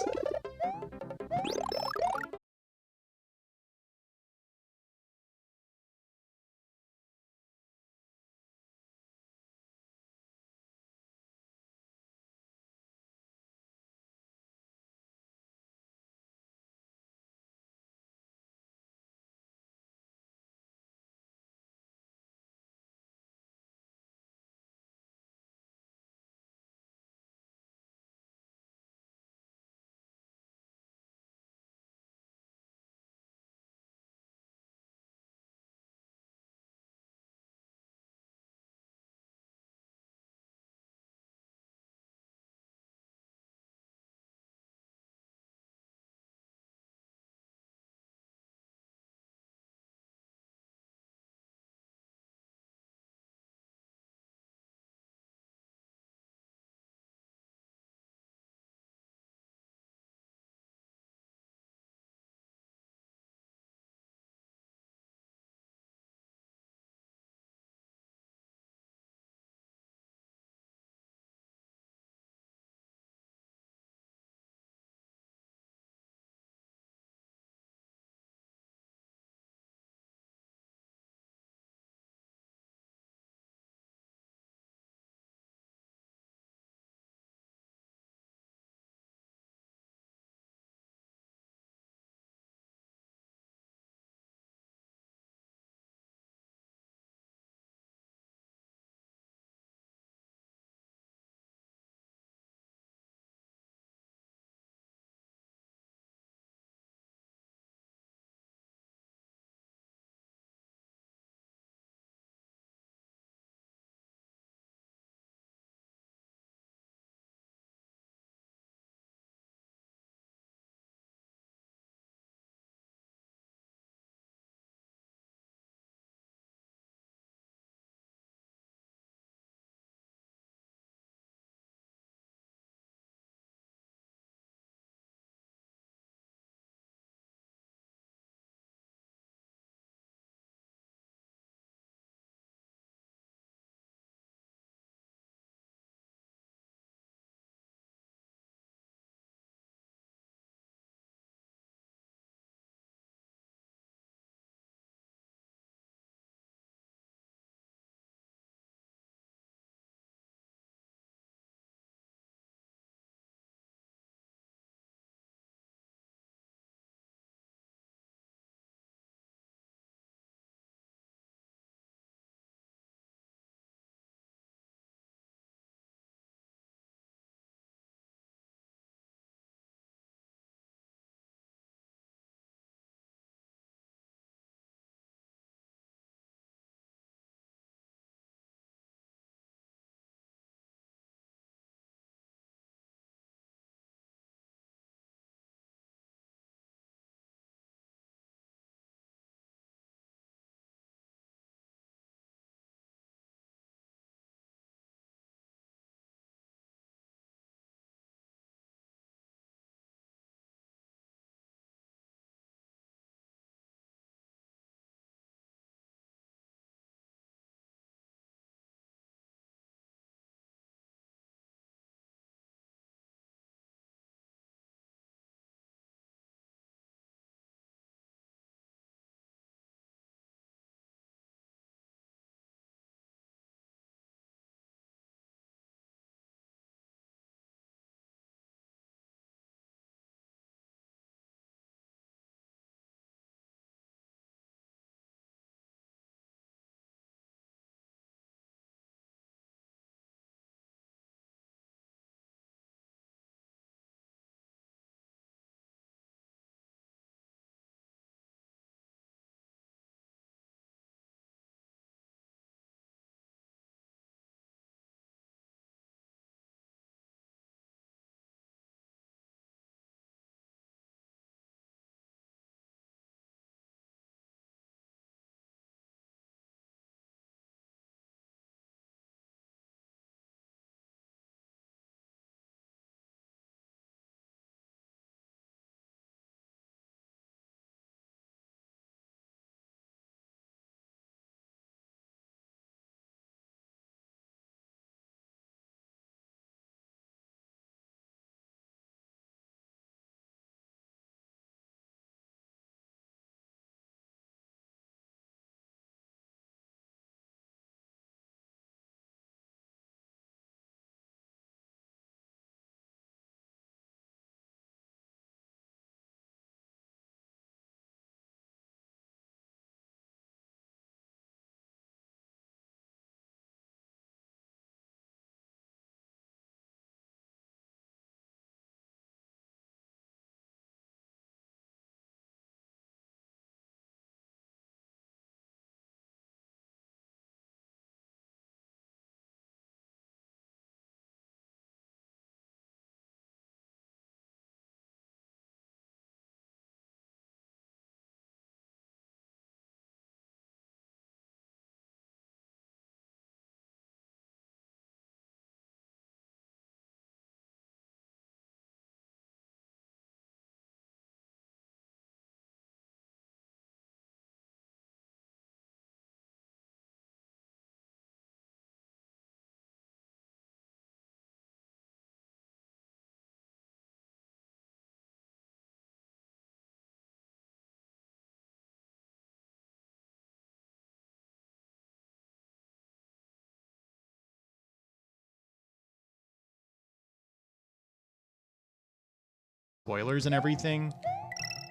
spoilers and everything,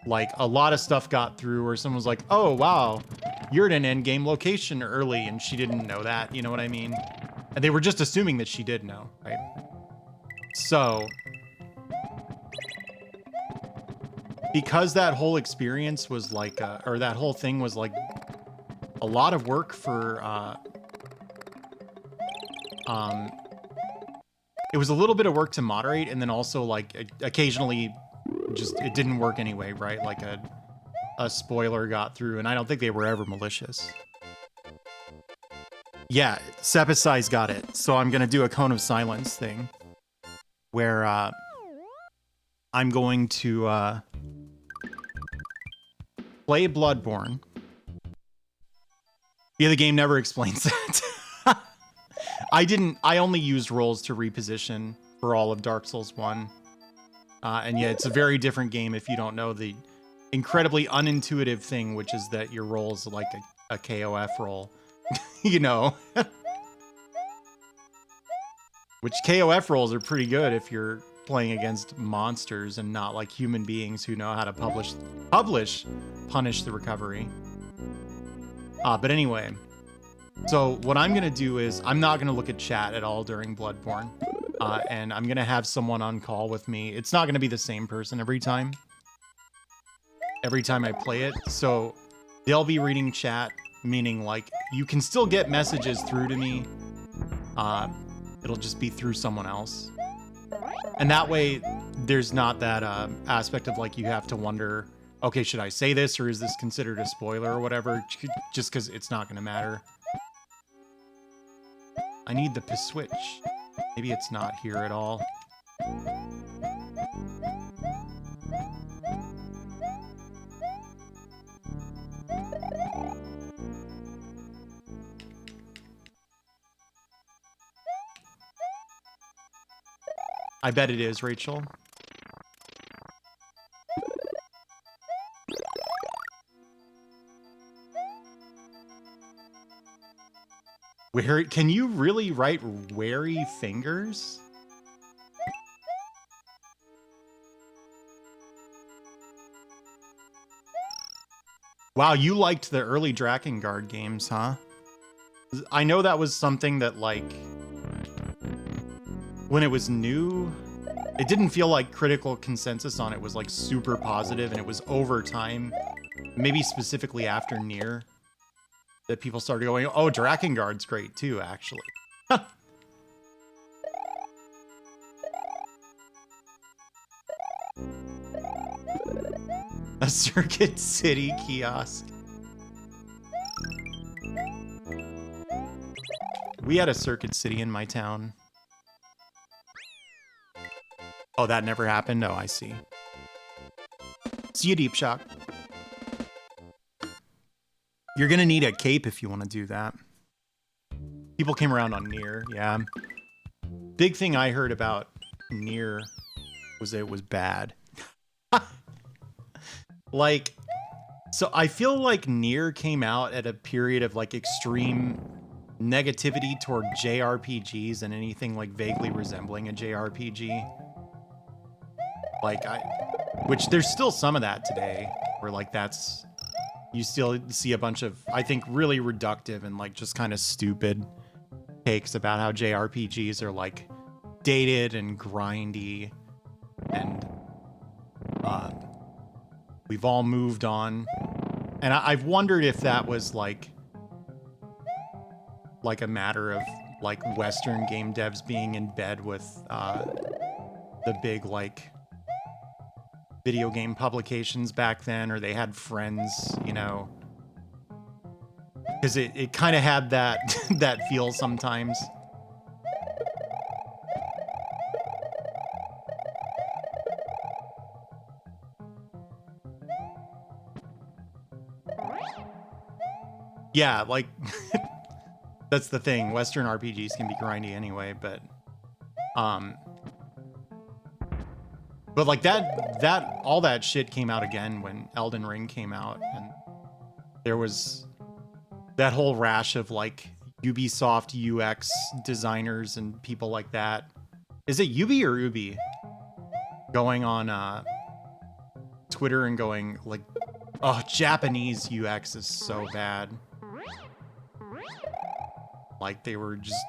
like a lot of stuff got through where someone was like, oh, wow, you're at an end game location early. And she didn't know that. You know what I mean? And they were just assuming that she did know, right? So because that whole experience was like, or that whole thing was like a lot of work for, it was a little bit of work to moderate, and then also like occasionally just it didn't work anyway, right? Like a spoiler got through, and I don't think they were ever malicious. Yeah, Sepisize got it. So I'm gonna do a Cone of Silence thing where I'm going to play Bloodborne. Yeah, the game never explains that. I only used rolls to reposition for all of Dark Souls 1. And yeah, it's a very different game if you don't know the incredibly unintuitive thing, which is that your roll is like a KOF roll, you know? Which KOF rolls are pretty good if you're playing against monsters and not like human beings who know how to punish the recovery. But anyway, so what I'm gonna do is I'm not gonna look at chat at all during Bloodborne, and I'm gonna have someone on call with me. It's not gonna be the same person every time I play it. So they'll be reading chat, meaning like you can still get messages through to me. It'll just be through someone else. And that way there's not that aspect of like you have to wonder, okay, should I say this or is this considered a spoiler or whatever? Just because it's not going to matter. I need the P-switch. Maybe it's not here at all. I bet it is, Rachel. Where can you really write wary fingers? Wow, you liked the early Drakengard games, huh? I know that was something that, like, when it was new, it didn't feel like critical consensus on it was, like, super positive, and it was over time, maybe specifically after Nier, that people started going, oh, Drakengard's great too, actually. A Circuit City kiosk. We had a Circuit City in my town. Oh, that never happened? Oh, I see. See you, Deep Shock. You're gonna need a cape if you want to do that. People came around on Nier, yeah. Big thing I heard about Nier was that it was bad. Like, so I feel like Nier came out at a period of like extreme negativity toward JRPGs and anything like vaguely resembling a JRPG. Like, which there's still some of that today, where like that's, you still see a bunch of, I think, really reductive and like just kind of stupid takes about how JRPGs are like dated and grindy, and we've all moved on. And I've wondered if that was like a matter of like Western game devs being in bed with the big like video game publications back then, or they had friends, you know, because it kind of had that that feel sometimes. Yeah, like that's the thing. Western RPGs can be grindy anyway, but like that all that shit came out again when Elden Ring came out, and there was that whole rash of like Ubisoft UX designers and people like that. Is it Ubi or Ubi? Going on Twitter and going like, oh, Japanese UX is so bad. Like they were just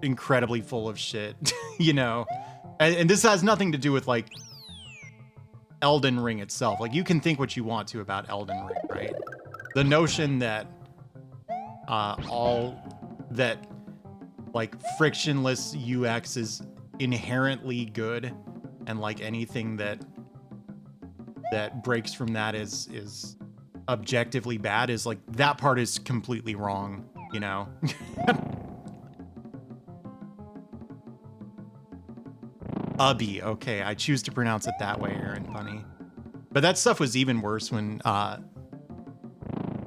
incredibly full of shit, you know? And this has nothing to do with like Elden Ring itself. Like you can think what you want to about Elden Ring, right? The notion that like frictionless UX is inherently good, and like anything that breaks from that is objectively bad is like that part is completely wrong, you know? Ubby, okay, I choose to pronounce it that way, Aaron Bunny. But that stuff was even worse when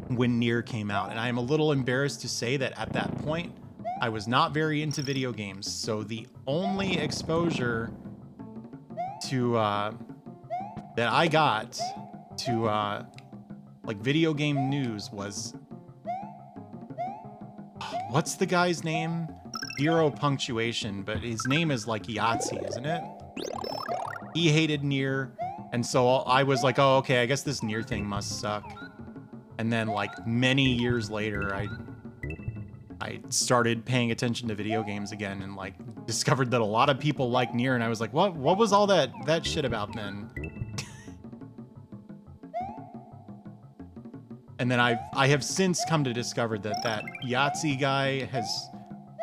Nier came out, and I am a little embarrassed to say that at that point, I was not very into video games, so the only exposure to that I got to like video game news was what's the guy's name? Zero punctuation, but his name is like Yahtzee, isn't it? He hated Nier, and so I was like, oh, okay, I guess this Nier thing must suck. And then like many years later, I started paying attention to video games again and like discovered that a lot of people like Nier, and I was like, what was all that shit about then? And then I have since come to discover that Yahtzee guy has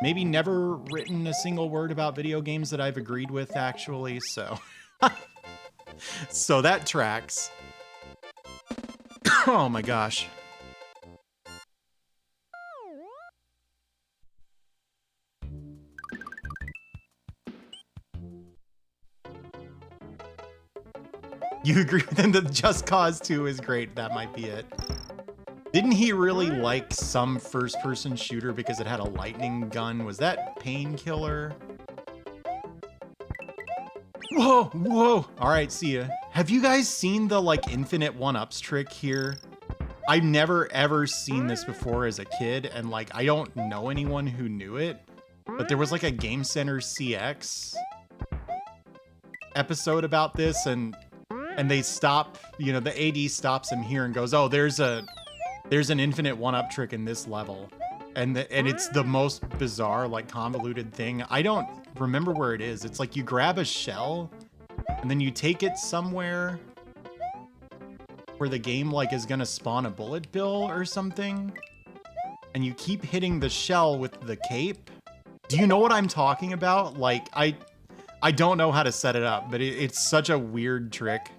maybe never written a single word about video games that I've agreed with, actually, so so that tracks. Oh my gosh. You agree with him that Just Cause 2 is great. That might be it. Didn't he really like some first-person shooter because it had a lightning gun? Was that Painkiller? Whoa, whoa. All right, see ya. Have you guys seen the like infinite one-ups trick here? I've never ever seen this before as a kid, and like I don't know anyone who knew it, but there was like a Game Center CX episode about this, and they stop, you know, the AD stops him here and goes, oh, there's an infinite one-up trick in this level. And it's the most bizarre, like convoluted thing. I don't remember where it is. It's like you grab a shell and then you take it somewhere where the game like is gonna spawn a bullet bill or something. And you keep hitting the shell with the cape. Do you know what I'm talking about? Like, I don't know how to set it up, but it's such a weird trick.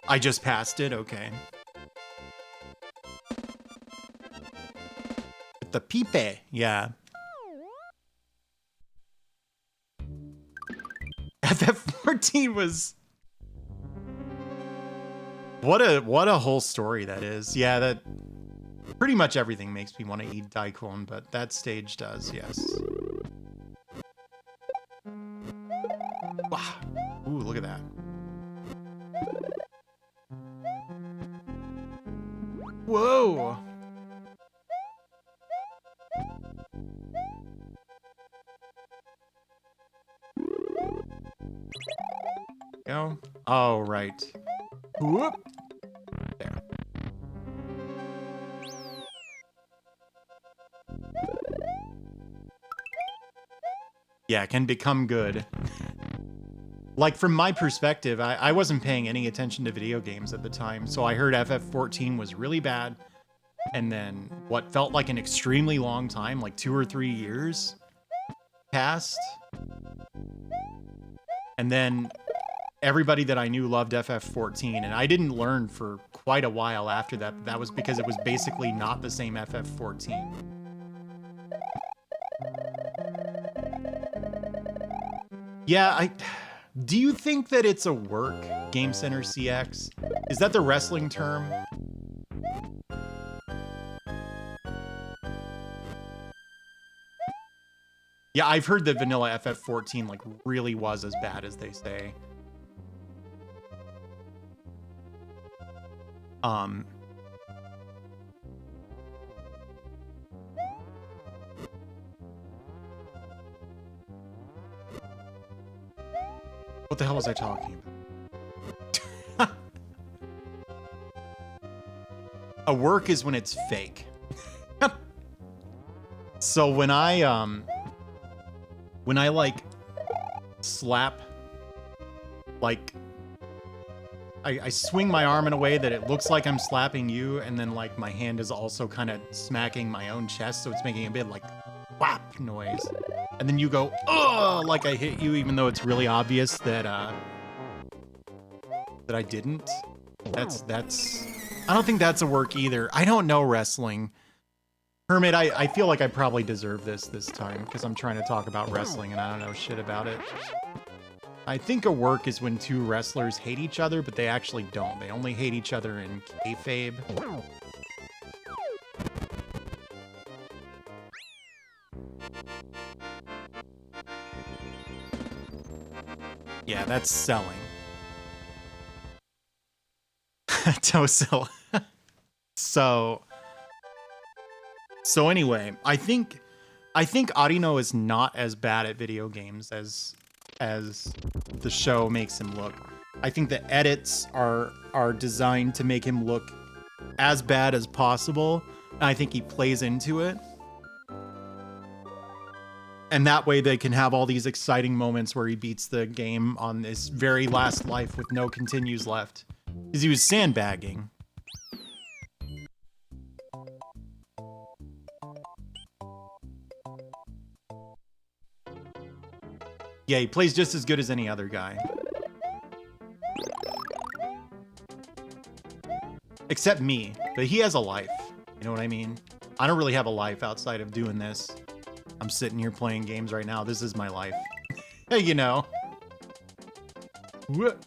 I just passed it, okay. The pipe, yeah. FF14 was... What a whole story that is. Yeah, that... Pretty much everything makes me want to eat daikon, but that stage does, yes. Wow. Ooh, look at that. Whoa! Go. Oh, right. Whoop. There. Yeah, it can become good. Like, from my perspective, I wasn't paying any attention to video games at the time, so I heard FF14 was really bad, and then what felt like an extremely long time, like 2 or 3 years, passed. And then everybody that I knew loved FF14, and I didn't learn for quite a while after that. That was because it was basically not the same FF14. Yeah, do you think that it's a work, Game Center CX? Is that the wrestling term? Yeah, I've heard that vanilla FF14 like really was as bad as they say. What the hell was I talking about? A work is when it's fake. So when I like slap, like I swing my arm in a way that it looks like I'm slapping you, and then like my hand is also kind of smacking my own chest, so it's making a bit like whap noise. And then you go, ugh, like I hit you, even though it's really obvious that that I didn't. That's I don't think that's a work either. I don't know wrestling. Hermit, I feel like I probably deserve this time because I'm trying to talk about wrestling and I don't know shit about it. I think a work is when two wrestlers hate each other, but they actually don't. They only hate each other in kayfabe. Yeah, that's selling. Tosil. So anyway, I think Arino is not as bad at video games as the show makes him look. I think the edits are designed to make him look as bad as possible, and I think he plays into it. And that way they can have all these exciting moments where he beats the game on this very last life with no continues left. Because he was sandbagging. Yeah, he plays just as good as any other guy. Except me, but he has a life. You know what I mean? I don't really have a life outside of doing this. I'm sitting here playing games right now. This is my life. You know. What?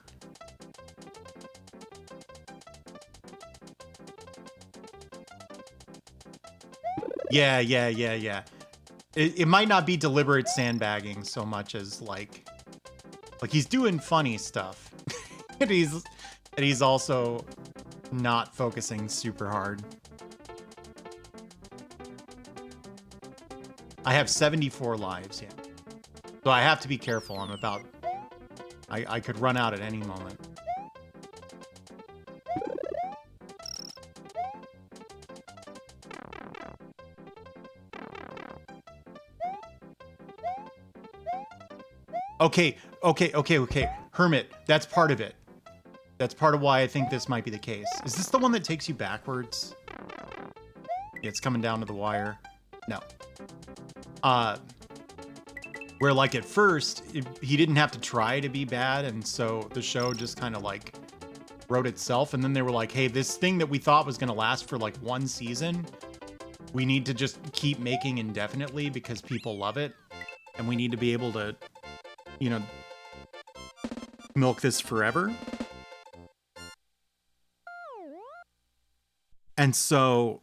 Yeah. It might not be deliberate sandbagging so much as like he's doing funny stuff. and he's also not focusing super hard. I have 74 lives, yeah. So I have to be careful. I could run out at any moment. Okay. Hermit, that's part of it. That's part of why I think this might be the case. Is this the one that takes you backwards? Yeah, it's coming down to the wire. No. Where like at first, he didn't have to try to be bad, and so the show just kind of like wrote itself, and then they were like, hey, this thing that we thought was going to last for like one season, we need to just keep making indefinitely because people love it, and we need to be able to, you know, milk this forever. And so,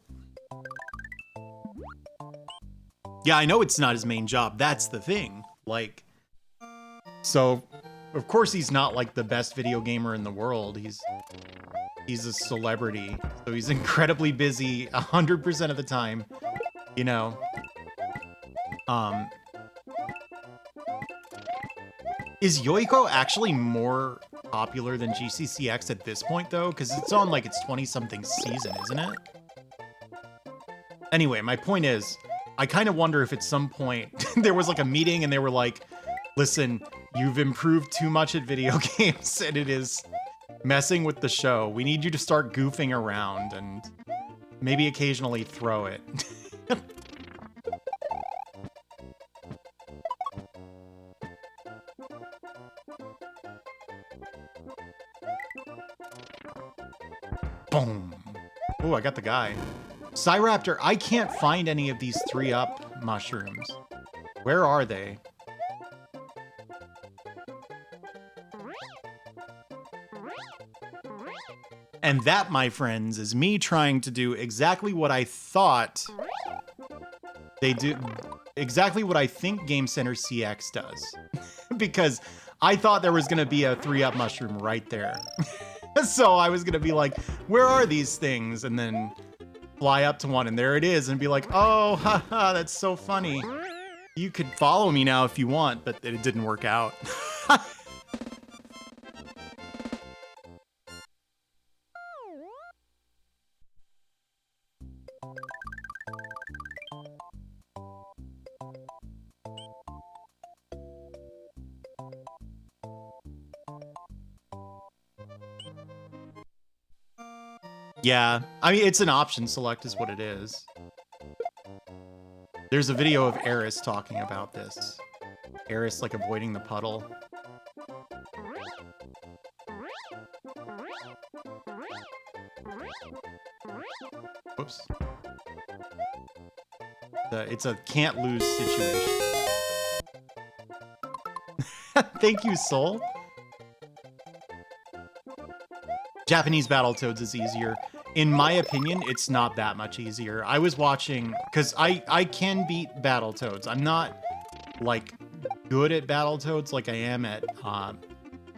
yeah, I know it's not his main job. That's the thing. Like, so of course he's not like the best video gamer in the world. He's a celebrity. So he's incredibly busy 100% of the time, you know. Is Yoiko actually more popular than GCCX at this point, though? Because it's on, like, its 20-something season, isn't it? Anyway, my point is, I kind of wonder if at some point there was, like, a meeting and they were like, listen, you've improved too much at video games and it is messing with the show. We need you to start goofing around and maybe occasionally throw it. Boom. Oh, I got the guy. Cyraptor, I can't find any of these 3-up mushrooms. Where are they? And that, my friends, is me trying to do exactly what I thought they do. Exactly what I think Game Center CX does. Because I thought there was going to be a 3-up mushroom right there. So I was going to be like, where are these things? And then fly up to one and there it is and be like, oh, haha, that's so funny. You could follow me now if you want, but it didn't work out. Yeah, I mean, it's an option select is what it is. There's a video of Eris talking about this. Eris, like, avoiding the puddle. Whoops. It's a can't lose situation. Thank you, Soul. Japanese Battletoads is easier. In my opinion, it's not that much easier. I was watching, because I can beat Battletoads. I'm not, like, good at Battletoads like I am at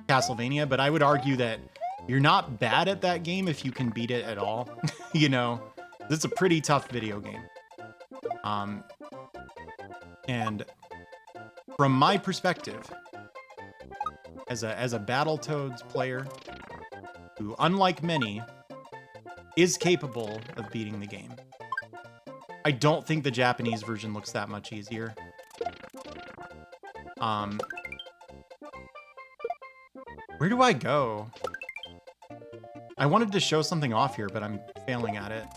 Castlevania, but I would argue that you're not bad at that game if you can beat it at all. You know, this is a pretty tough video game. And from my perspective, as a Battletoads player, who, unlike many, is capable of beating the game, I don't think the Japanese version looks that much easier. Where do I go? I wanted to show something off here, but I'm failing at it.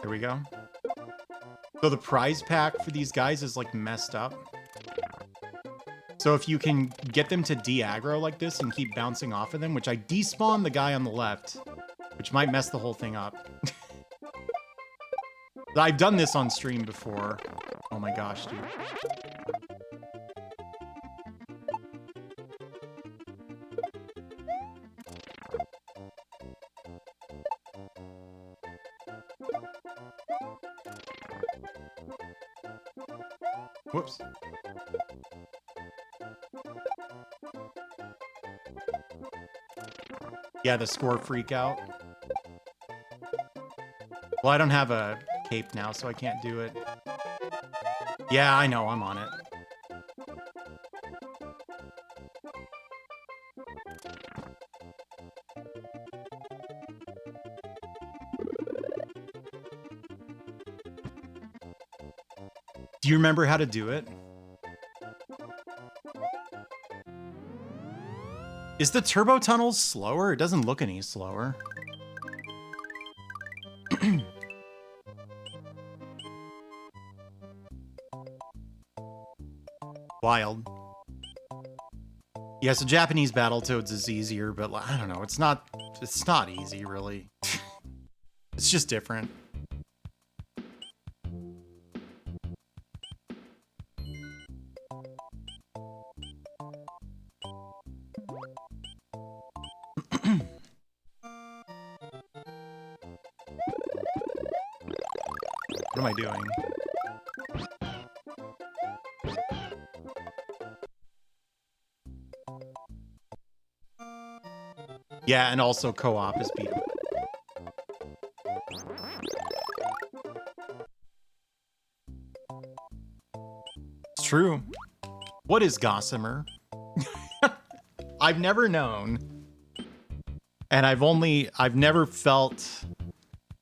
There we go. So the prize pack for these guys is like messed up. So if you can get them to de-aggro like this and keep bouncing off of them, which I despawned the guy on the left, which might mess the whole thing up. I've done this on stream before. Oh my gosh, dude. Whoops. Yeah, the score freak out. Well, I don't have a cape now, so I can't do it. Yeah, I know, I'm on it. Do you remember how to do it? Is the turbo tunnel slower? It doesn't look any slower. Wild. Yeah, so Japanese Battletoads is easier, but I don't know, it's not easy, really. It's just different. What am I doing? Yeah, and also co-op is beatable. It's true. What is Gossamer? I've never known. And I've never felt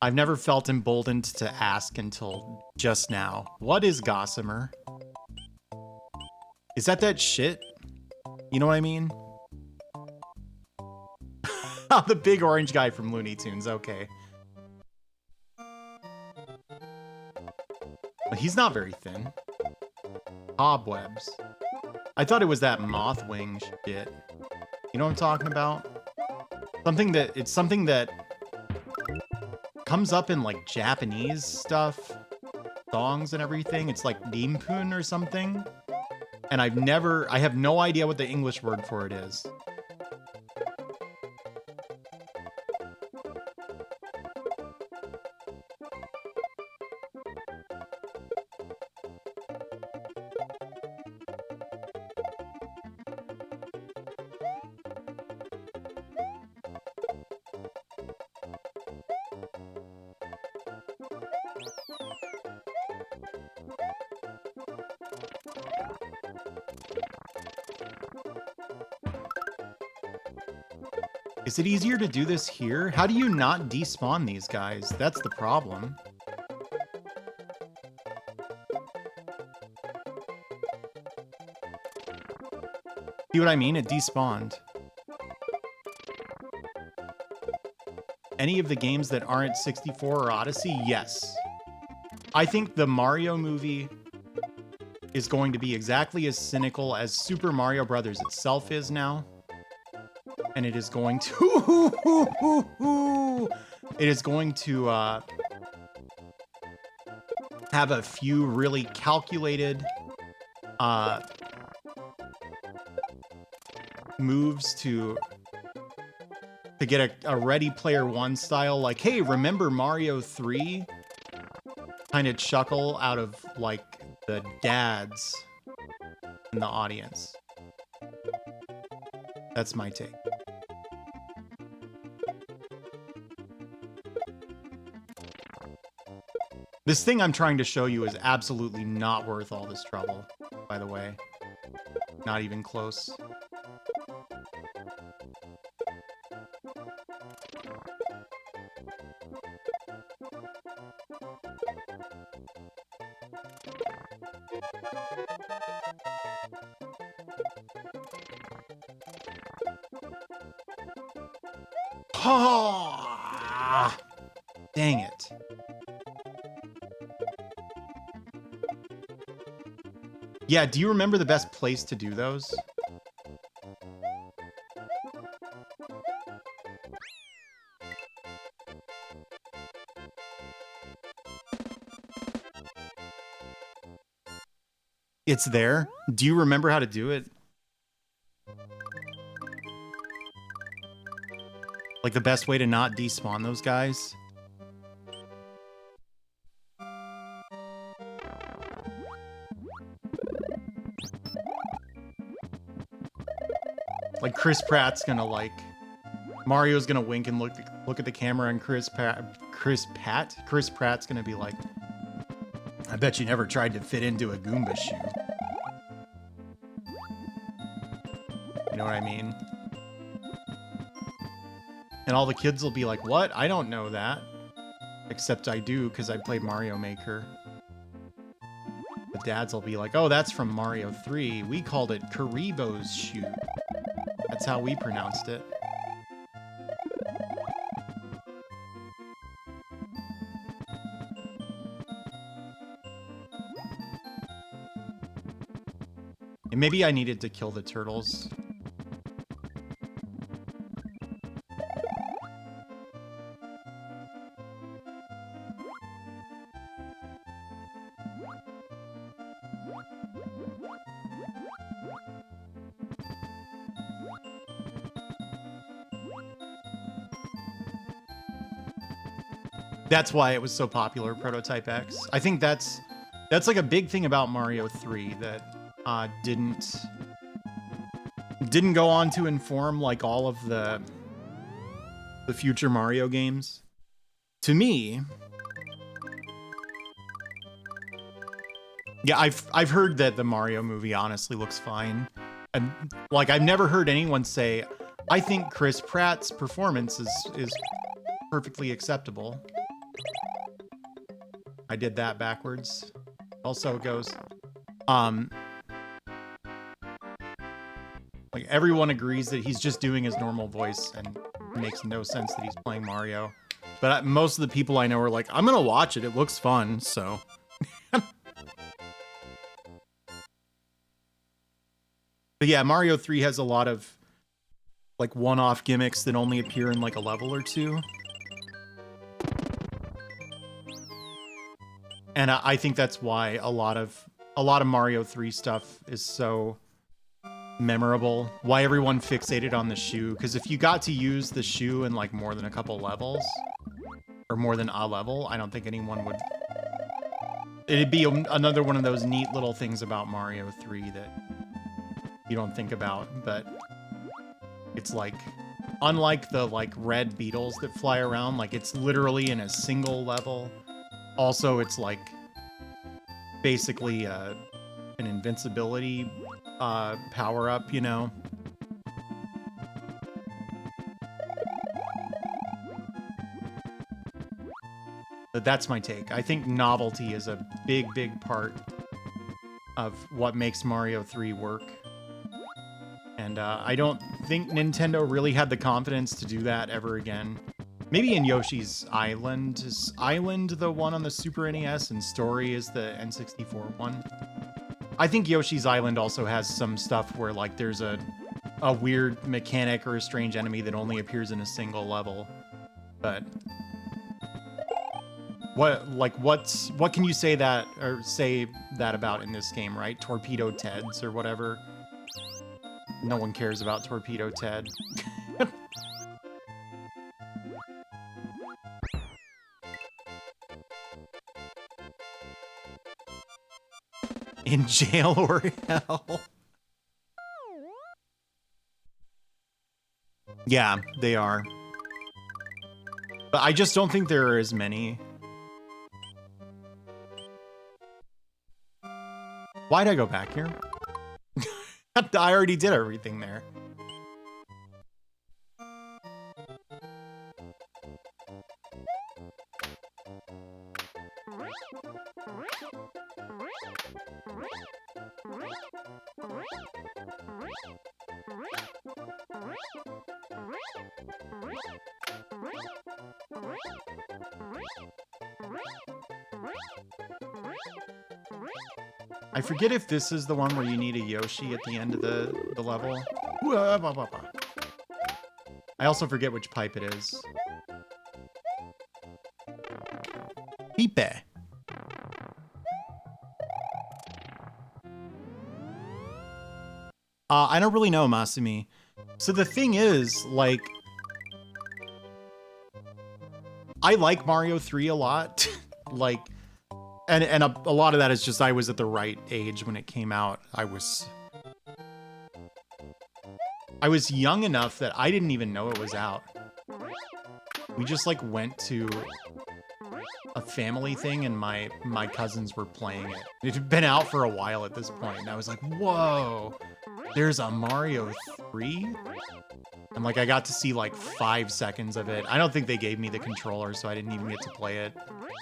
emboldened to ask until just now. What is Gossamer? Is that shit? You know what I mean? The big orange guy from Looney Tunes, okay. But he's not very thin. Cobwebs. I thought it was that moth wing shit. You know what I'm talking about? It's something that comes up in like Japanese stuff, songs and everything. It's like Nimpun or something. And I have no idea what the English word for it is. Is it easier to do this here? How do you not despawn these guys? That's the problem. See what I mean? It despawned. Any of the games that aren't 64 or Odyssey? Yes. I think the Mario movie is going to be exactly as cynical as Super Mario Brothers itself is now. And it is going to... it is going to have a few really calculated moves to get a Ready Player One style, like, hey, remember Mario 3? Kind of chuckle out of, like, the dads in the audience. That's my take. This thing I'm trying to show you is absolutely not worth all this trouble, by the way. Not even close. Oh, dang it. Yeah, do you remember the best place to do those? It's there. Do you remember how to do it? Like the best way to not despawn those guys? Like Chris Pratt's gonna like... Mario's gonna wink and look at the camera, and Chris Pratt's gonna be like, I bet you never tried to fit into a Goomba shoe. You know what I mean? And all the kids will be like, what? I don't know that. Except I do, because I played Mario Maker. The dads will be like, oh, that's from Mario 3. We called it Karibo's shoe. That's how we pronounced it. And maybe I needed to kill the turtles. That's why it was so popular, Prototype X. I think that's like a big thing about Mario 3 that didn't go on to inform like all of the future Mario games. To me, yeah, I've heard that the Mario movie honestly looks fine. And like I've never heard anyone say, I think Chris Pratt's performance is perfectly acceptable. I did that backwards. Also it goes. Like everyone agrees that he's just doing his normal voice and it makes no sense that he's playing Mario. But most of the people I know are like, I'm gonna watch it. It looks fun, so. But yeah, Mario 3 has a lot of like one-off gimmicks that only appear in like a level or two. And I think that's why a lot of Mario 3 stuff is so memorable. Why everyone fixated on the shoe, because if you got to use the shoe in like more than a couple levels, or more than a level, I don't think anyone would. It'd be another one of those neat little things about Mario 3 that you don't think about, but it's like, unlike the like red beetles that fly around, like it's literally in a single level. Also, it's like basically an invincibility power-up, you know? But that's my take. I think novelty is a big, big part of what makes Mario 3 work. And I don't think Nintendo really had the confidence to do that ever again. Maybe in Yoshi's Island. Is Island the one on the Super NES and Story is the N64 one? I think Yoshi's Island also has some stuff where like there's a weird mechanic or a strange enemy that only appears in a single level. But what can you say that about in this game, right? Torpedo Teds or whatever. No one cares about Torpedo Ted. In jail or hell. Yeah, they are. But I just don't think there are as many. Why'd I go back here? I already did everything there. I forget if this is the one where you need a Yoshi at the end of the level. I also forget which pipe it is. Pipe. I don't really know, Masumi. So the thing is, like, I like Mario 3 a lot. Like, and a lot of that is just I was at the right age when it came out. I was young enough that I didn't even know it was out. We just like went to a family thing and my cousins were playing it. It had been out for a while at this point, and I was like, whoa, there's a Mario 3? And like I got to see like 5 seconds of it. I don't think they gave me the controller, so I didn't even get to play it.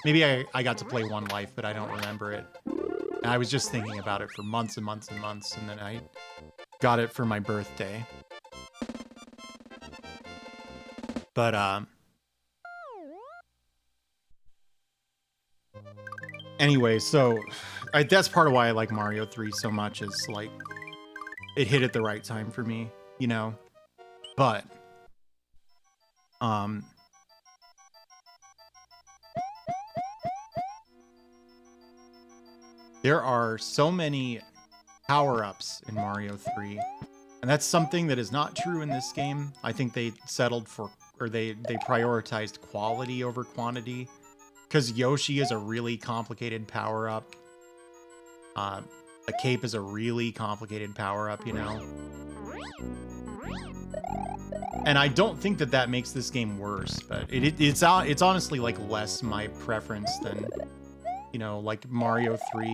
Maybe I got to play One Life, but I don't remember it. And I was just thinking about it for months and months and months, and then I got it for my birthday. But anyway, so that's part of why I like Mario 3 so much, is like it hit at the right time for me, you know. But there are so many power-ups in Mario 3, and that's something that is not true in this game. I think they settled for, or they prioritized quality over quantity, because Yoshi is a really complicated power-up. The cape is a really complicated power-up, you know? And I don't think that makes this game worse, but it's honestly like less my preference than, you know, like Mario 3.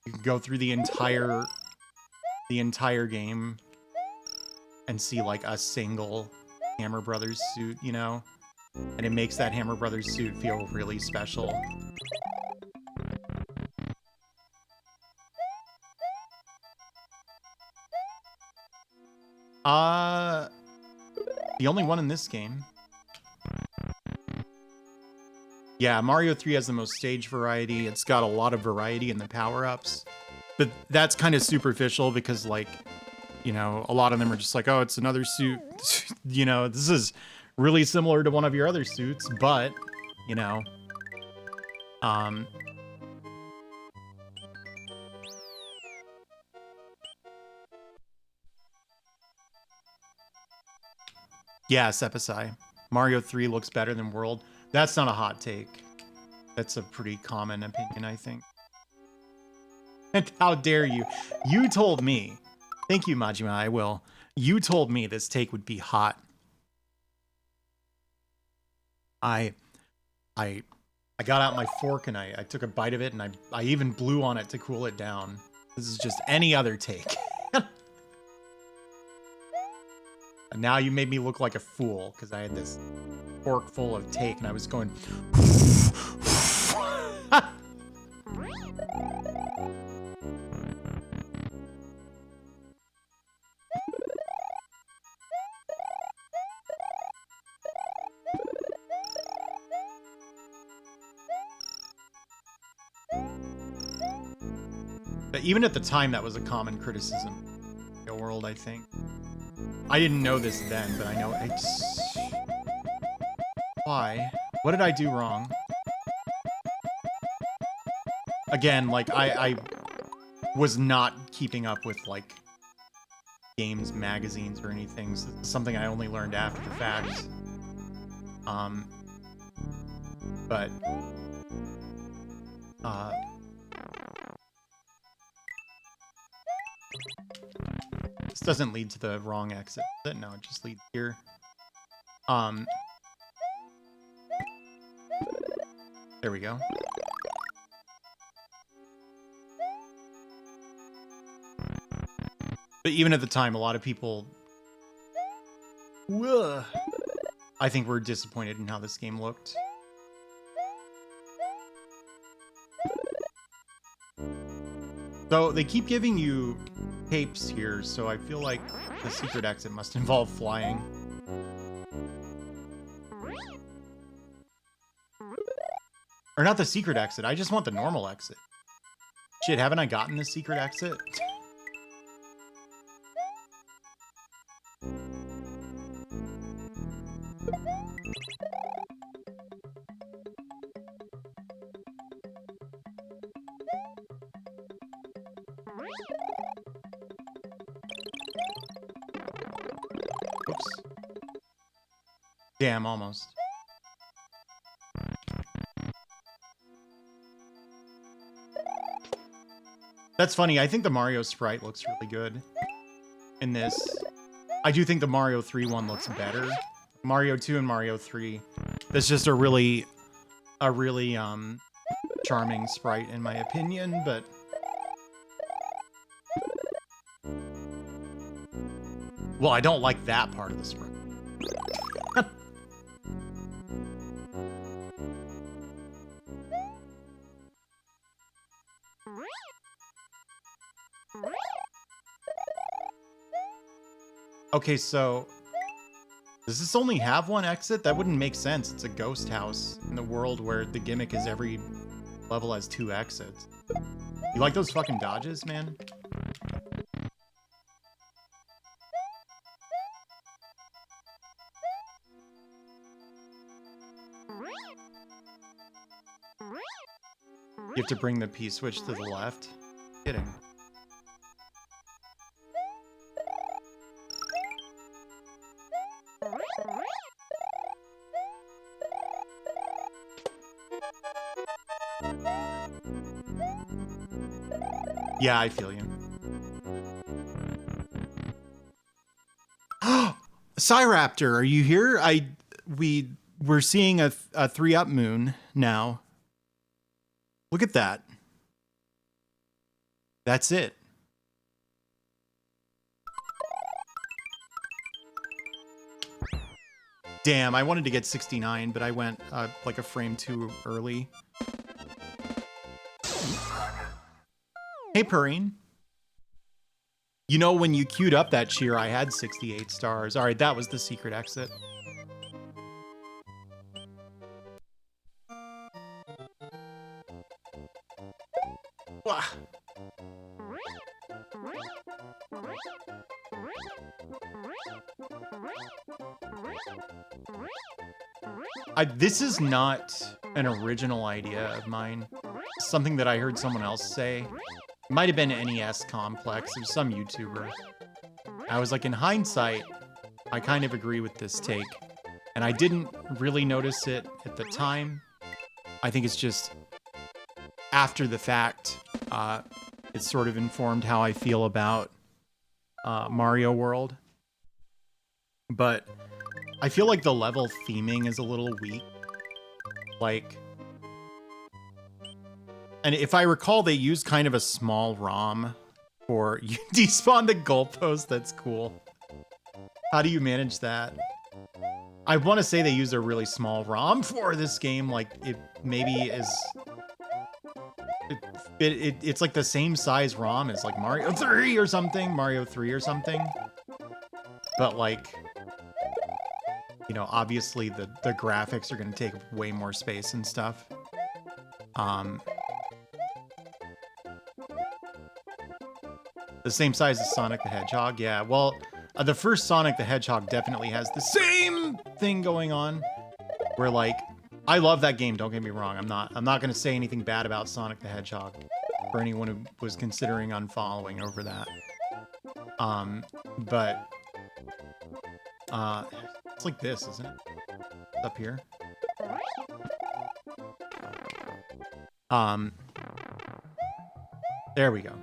You can go through the entire game and see like a single Hammer Brothers suit, you know? And it makes that Hammer Brothers suit feel really special. The only one in this game. Yeah, Mario 3 has the most stage variety. It's got a lot of variety in the power-ups. But that's kind of superficial because, like, you know, a lot of them are just like, oh, it's another suit. You know, this is really similar to one of your other suits, but, you know, yeah, Seppisai. Mario 3 looks better than World. That's not a hot take. That's a pretty common opinion, I think. And how dare you? You told me. Thank you, Majima, I will. You told me this take would be hot. I got out my fork and I took a bite of it and I even blew on it to cool it down. This is just any other take. And now you made me look like a fool because I had this fork full of take and I was going But even at the time, that was a common criticism in the world, I think. I didn't know this then, but I know it's... Why? What did I do wrong? Again, like, I was not keeping up with, like, games, magazines, or anything. So this is something I only learned after the fact. But... this doesn't lead to the wrong exit. No, it just leads here. There we go. But even at the time, a lot of people, I think, were disappointed in how this game looked. So they keep giving you capes here, so I feel like the secret exit must involve flying. Or not the secret exit, I just want the normal exit. Shit, haven't I gotten the secret exit? Oops. Damn, almost. That's funny. I think the Mario sprite looks really good in this. I do think the Mario 3 one looks better. Mario 2 and Mario 3. That's just a really charming sprite in my opinion, but well, I don't like that part of the sprite. Okay, so does this only have one exit? That wouldn't make sense. It's a ghost house in the world where the gimmick is every level has 2 exits. You like those fucking dodges, man? You have to bring the P-switch to the left? Kidding. Yeah, I feel you. Cyraptor, are you here? We're seeing a 3-up moon now. Look at that. That's it. Damn, I wanted to get 69, but I went like a frame too early. Hey, Purine. You know, when you queued up that cheer, I had 68 stars. All right, that was the secret exit. Wah. This is not an original idea of mine. Something that I heard someone else say. It might have been NES Complex. It was some YouTuber. I was like, in hindsight, I kind of agree with this take. And I didn't really notice it at the time. I think it's just after the fact, it sort of informed how I feel about Mario World. But I feel like the level theming is a little weak. Like, and if I recall, they used kind of a small ROM for you despawn the goalpost. That's cool. How do you manage that? I want to say they used a really small ROM for this game. Like, it maybe is... It's like the same size ROM as like Mario 3 or something. Mario 3 or something. But like... you know, obviously the graphics are going to take way more space and stuff. The same size as Sonic the Hedgehog. Yeah, well, the first Sonic the Hedgehog definitely has the same thing going on. Where like, I love that game. Don't get me wrong. I'm not gonna say anything bad about Sonic the Hedgehog for anyone who was considering unfollowing over that. But it's like this, isn't it? It's up here. There we go.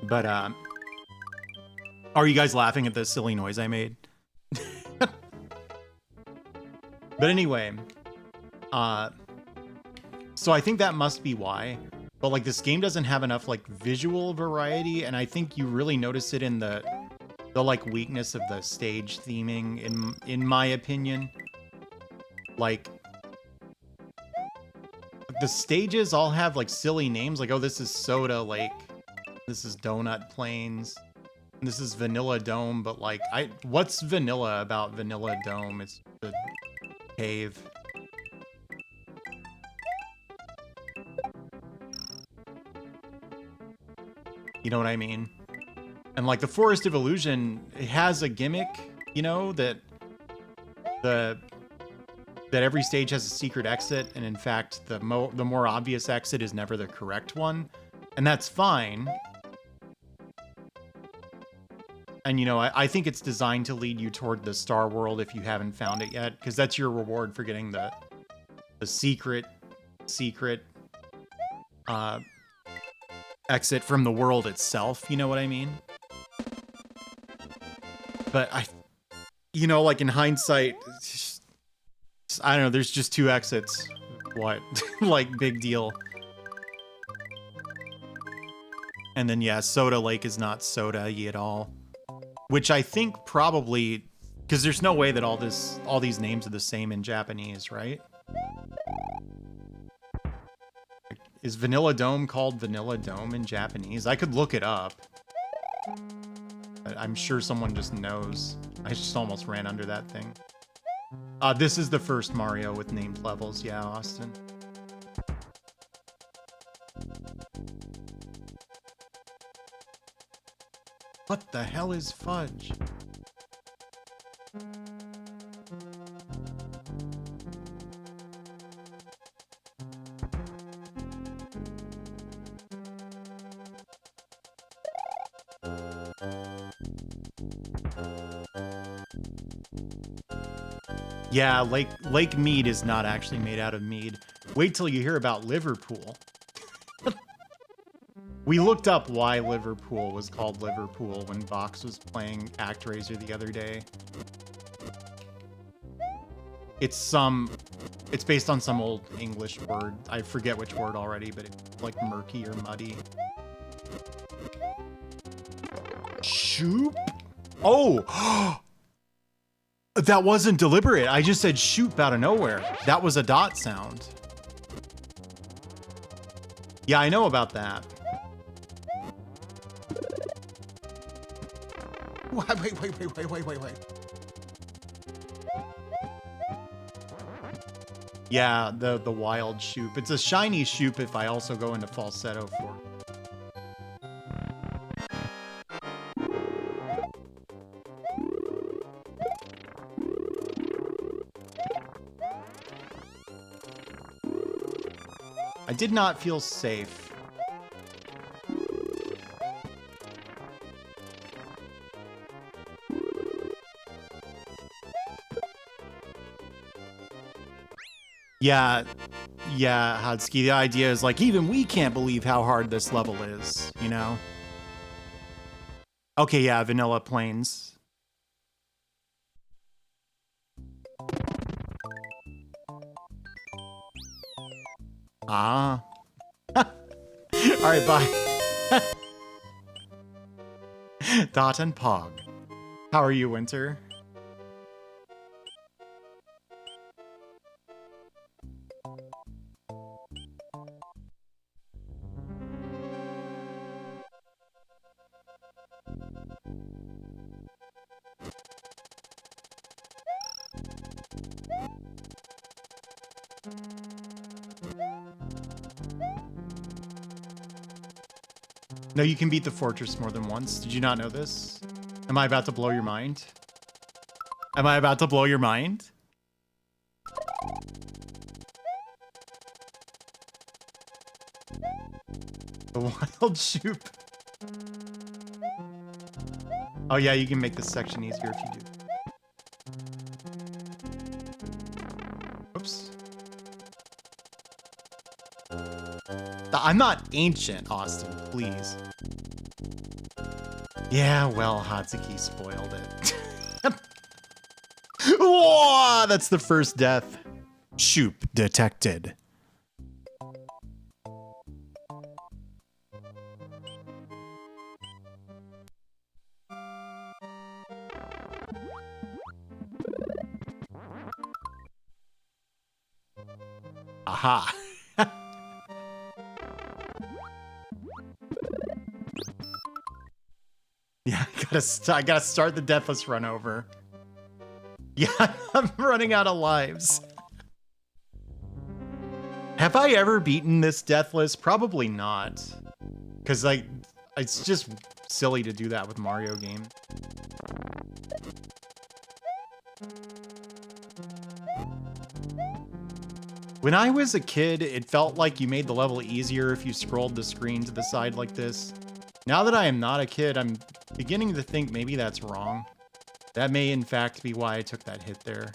But are you guys laughing at the silly noise I made? But anyway, so I think that must be why. But like this game doesn't have enough like visual variety, and I think you really notice it in the like weakness of the stage theming in my opinion. Like the stages all have like silly names, like, oh, this is Soda Lake, this is Donut Plains, this is Vanilla Dome, but like what's vanilla about Vanilla Dome? It's the cave. You know what I mean? And like the Forest of Illusion, it has a gimmick, you know, that every stage has a secret exit, and in fact, the more obvious exit is never the correct one, and that's fine. And you know, I think it's designed to lead you toward the Star World if you haven't found it yet, because that's your reward for getting the secret exit from the world itself. You know what I mean? But you know, like in hindsight, I don't know, there's just 2 exits. What? Like, big deal. And then, yeah, Soda Lake is not soda-y at all. Which I think probably... Because there's no way that all these names are the same in Japanese, right? Is Vanilla Dome called Vanilla Dome in Japanese? I could look it up. I'm sure someone just knows. I just almost ran under that thing. This is the first Mario with named levels. Yeah, Austin. What the hell is fudge? Yeah, Lake Mead is not actually made out of mead. Wait till you hear about Liverpool. We looked up why Liverpool was called Liverpool when Vox was playing ActRaiser the other day. It's based on some old English word. I forget which word already, but it's like murky or muddy. Shoop? Oh! That wasn't deliberate. I just said shoop out of nowhere. That was a dot sound. Yeah, I know about that. Wait. Yeah, the wild shoop. It's a shiny shoop if I also go into falsetto for it. I did not feel safe. Yeah, Hadsky, the idea is like, even we can't believe how hard this level is, you know? Okay, yeah, Vanilla Plains. Ah. Alright, bye. Dot and Pog. How are you, Winter? No, you can beat the fortress more than once. Did you not know this? Am I about to blow your mind? Am I about to blow your mind? The wild shoop. Oh yeah, you can make this section easier if you do. Oops. I'm not ancient, Austin, please. Yeah, well, Hatsuki spoiled it. Whoa, that's the first death. Shoop detected. Aha. Yeah, I gotta start the Deathless run over. Yeah, I'm running out of lives. Have I ever beaten this Deathless? Probably not. Because, like, it's just silly to do that with Mario games. When I was a kid, it felt like you made the level easier if you scrolled the screen to the side like this. Now that I am not a kid, I'm beginning to think maybe that's wrong. That may in fact be why I took that hit there.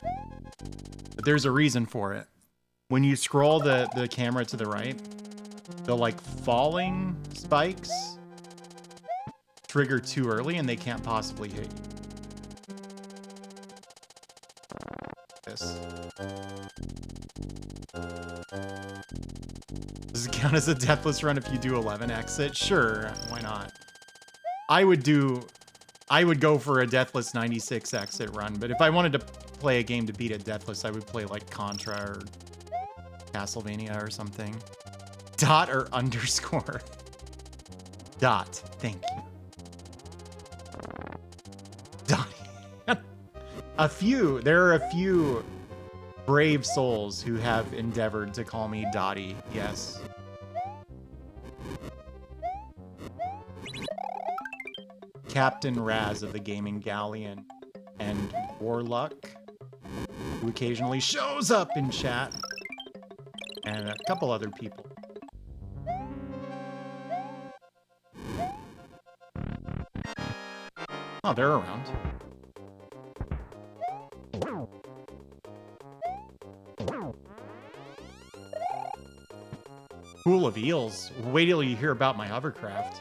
But there's a reason for it. When you scroll the camera to the right, the like falling spikes trigger too early and they can't possibly hit you. This. Does it count as a Deathless run if you do 11 exit? Sure, why not? I would go for a Deathless 96 exit run, but if I wanted to play a game to beat a Deathless, I would play like Contra or Castlevania or something. Dot or underscore? Dot, thank you. Dot. There are a few brave souls who have endeavored to call me Dottie, yes. Captain Raz of the Gaming Galleon and Warluck, who occasionally shows up in chat, and a couple other people. Oh, they're around. Pool of eels. Wait till you hear about my hovercraft.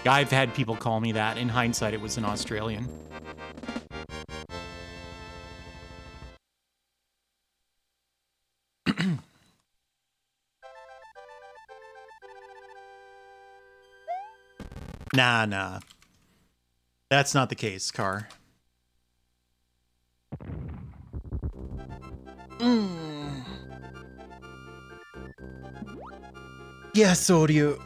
I've had people call me that. In hindsight, it was an Australian. Nah. That's not the case, Car. Yes, audio.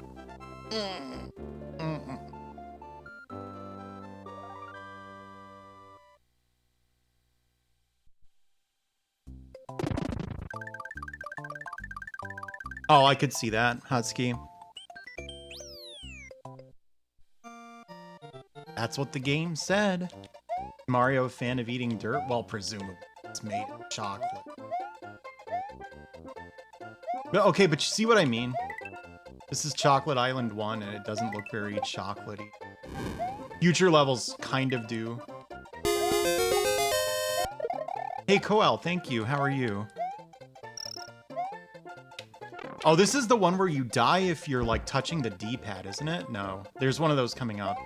Oh, I could see that, Husky. That's what the game said. Mario a fan of eating dirt? Well, presumably it's made of chocolate. But, okay, but you see what I mean? This is Chocolate Island 1, and it doesn't look very chocolatey. Future levels kind of do. Hey, Koel, thank you. How are you? Oh, this is the one where you die if you're, like, touching the D-pad, isn't it? No. There's one of those coming up.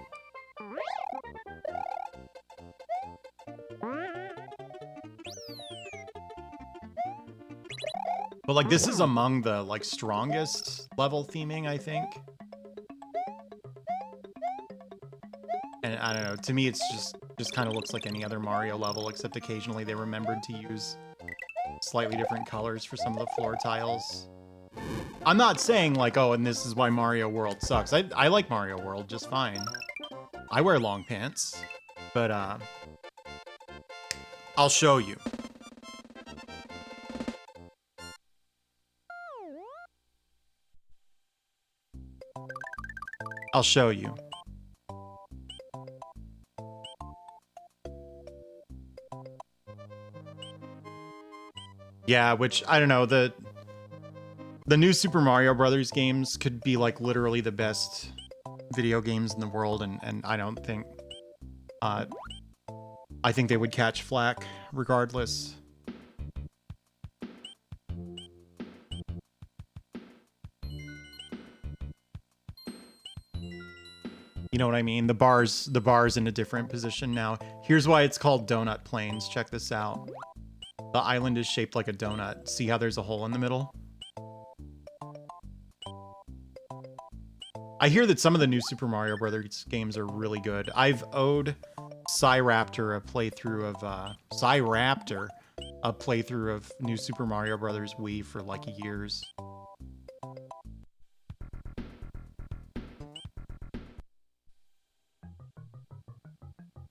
But, like, this is among the, like, strongest level theming, I think. And I don't know, to me it's just kind of looks like any other Mario level, except occasionally they remembered to use slightly different colors for some of the floor tiles. I'm not saying, like, oh, and this is why Mario World sucks. I like Mario World just fine. I wear long pants, but, I'll show you. I'll show you. Yeah, which I don't know, the new Super Mario Brothers games could be like literally the best video games in the world, and I don't think I think they would catch flack regardless. You know what I mean? The bar's in a different position now. Here's why it's called Donut Plains. Check this out. The island is shaped like a donut. See how there's a hole in the middle? I hear that some of the new Super Mario Brothers games are really good. I've owed Cyraptor a playthrough of new Super Mario Brothers Wii for like years.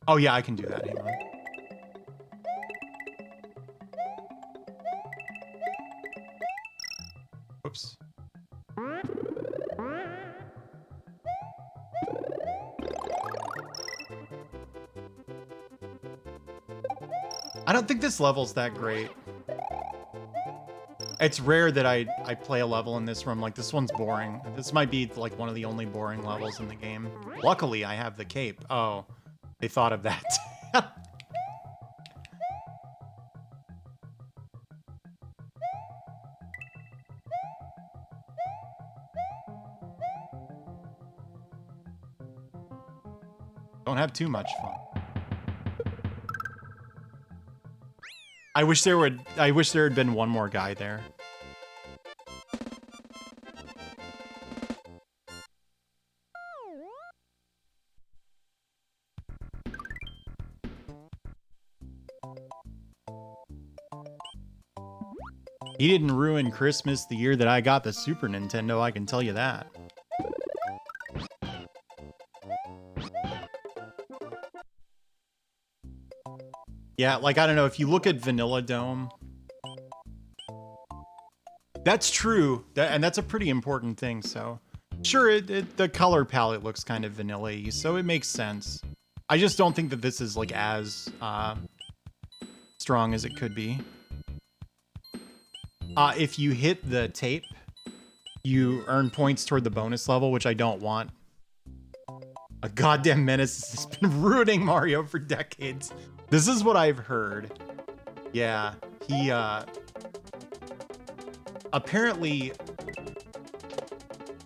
Oh yeah, I can do that. Hang on. Oops. I don't think this level's that great. It's rare that I play a level in this room. Like, this one's boring. This might be like one of the only boring levels in the game. Luckily, I have the cape. Oh, they thought of that. Don't have too much fun. I wish there had been one more guy there. He didn't ruin Christmas the year that I got the Super Nintendo, I can tell you that. Yeah, like, I don't know, if you look at Vanilla Dome... That's true, and that's a pretty important thing, so... Sure, the color palette looks kind of vanilla-y, so it makes sense. I just don't think that this is, like, as strong as it could be. If you hit the tape, you earn points toward the bonus level, which I don't want. A goddamn menace has been ruining Mario for decades. This is what I've heard. Yeah, he apparently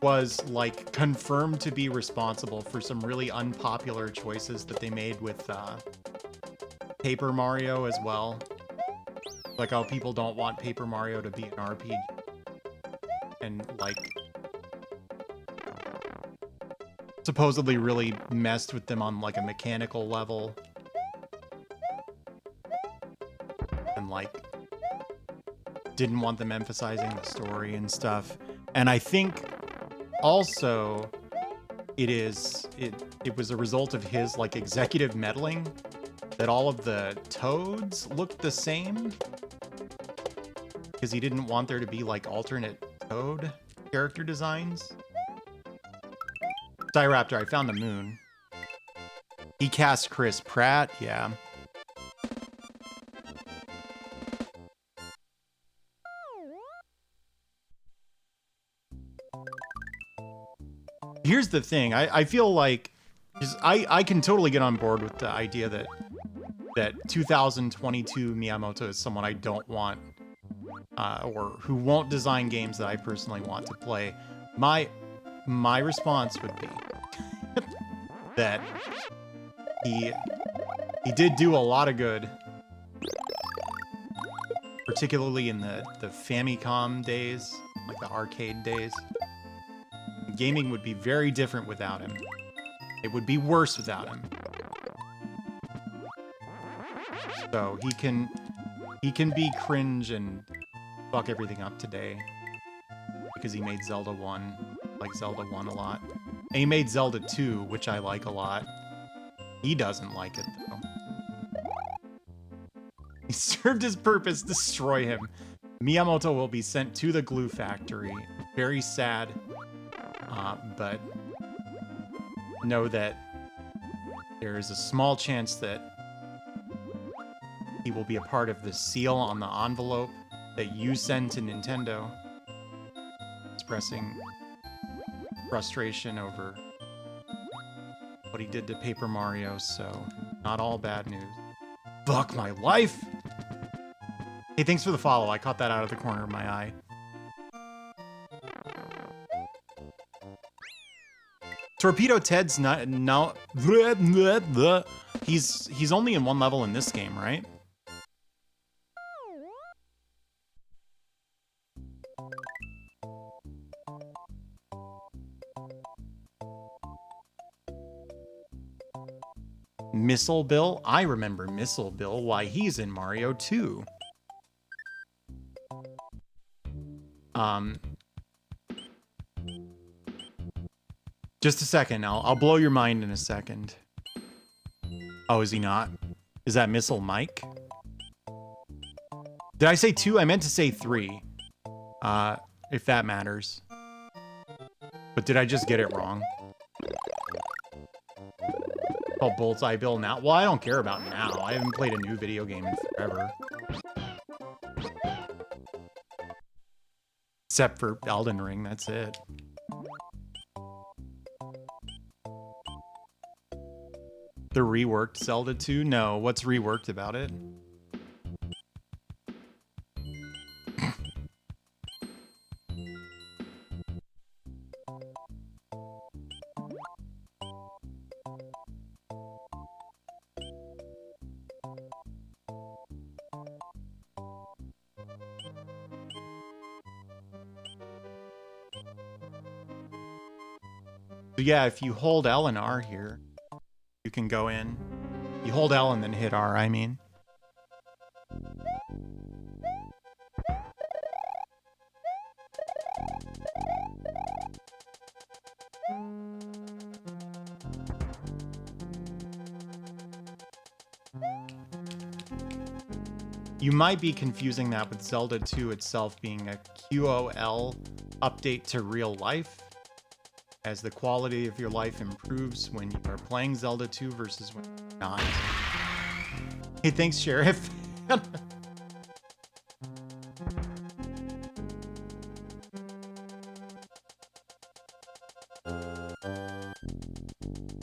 was like confirmed to be responsible for some really unpopular choices that they made with Paper Mario as well. Like how people don't want Paper Mario to be an RPG. And like supposedly really messed with them on like a mechanical level. And like didn't want them emphasizing the story and stuff. And I think also it was a result of his like executive meddling that all of the Toads looked the same. Because he didn't want there to be like alternate Toad character designs. Cyraptor, I found the moon. He cast Chris Pratt, yeah. Here's the thing, I feel like I can totally get on board with the idea that 2022 Miyamoto is someone I don't want or who won't design games that I personally want to play. My response would be that he did do a lot of good, particularly in the Famicom days, like the arcade days. Gaming would be very different without him. It would be worse without him. So he can be cringe and fuck everything up today because he made Zelda 1, like Zelda 1 a lot. And he made Zelda 2, which I like a lot. He doesn't like it though. He served his purpose, destroy him. Miyamoto will be sent to the glue factory. Very sad. But know that there is a small chance that he will be a part of the seal on the envelope that you send to Nintendo, expressing frustration over what he did to Paper Mario, so not all bad news. Fuck my life! Hey, thanks for the follow. I caught that out of the corner of my eye. Torpedo Ted's not no. He's only in one level in this game, right? Missile Bill? I remember Missile Bill. Why, he's in Mario 2. Just a second. I'll blow your mind in a second. Oh, is he not? Is that Missile Mike? Did I say 2? I meant to say 3. If that matters. But did I just get it wrong? Oh, Bullseye Bill now? Well, I don't care about now. I haven't played a new video game in forever. Except for Elden Ring, that's it. The reworked Zelda 2? No, what's reworked about it? So yeah, if you hold L and R here, you can go in. You hold L and then hit R, I mean. You might be confusing that with Zelda 2 itself being a QOL update to real life, as the quality of your life improves when you are playing Zelda 2 versus when you're not. Hey, thanks, Sheriff.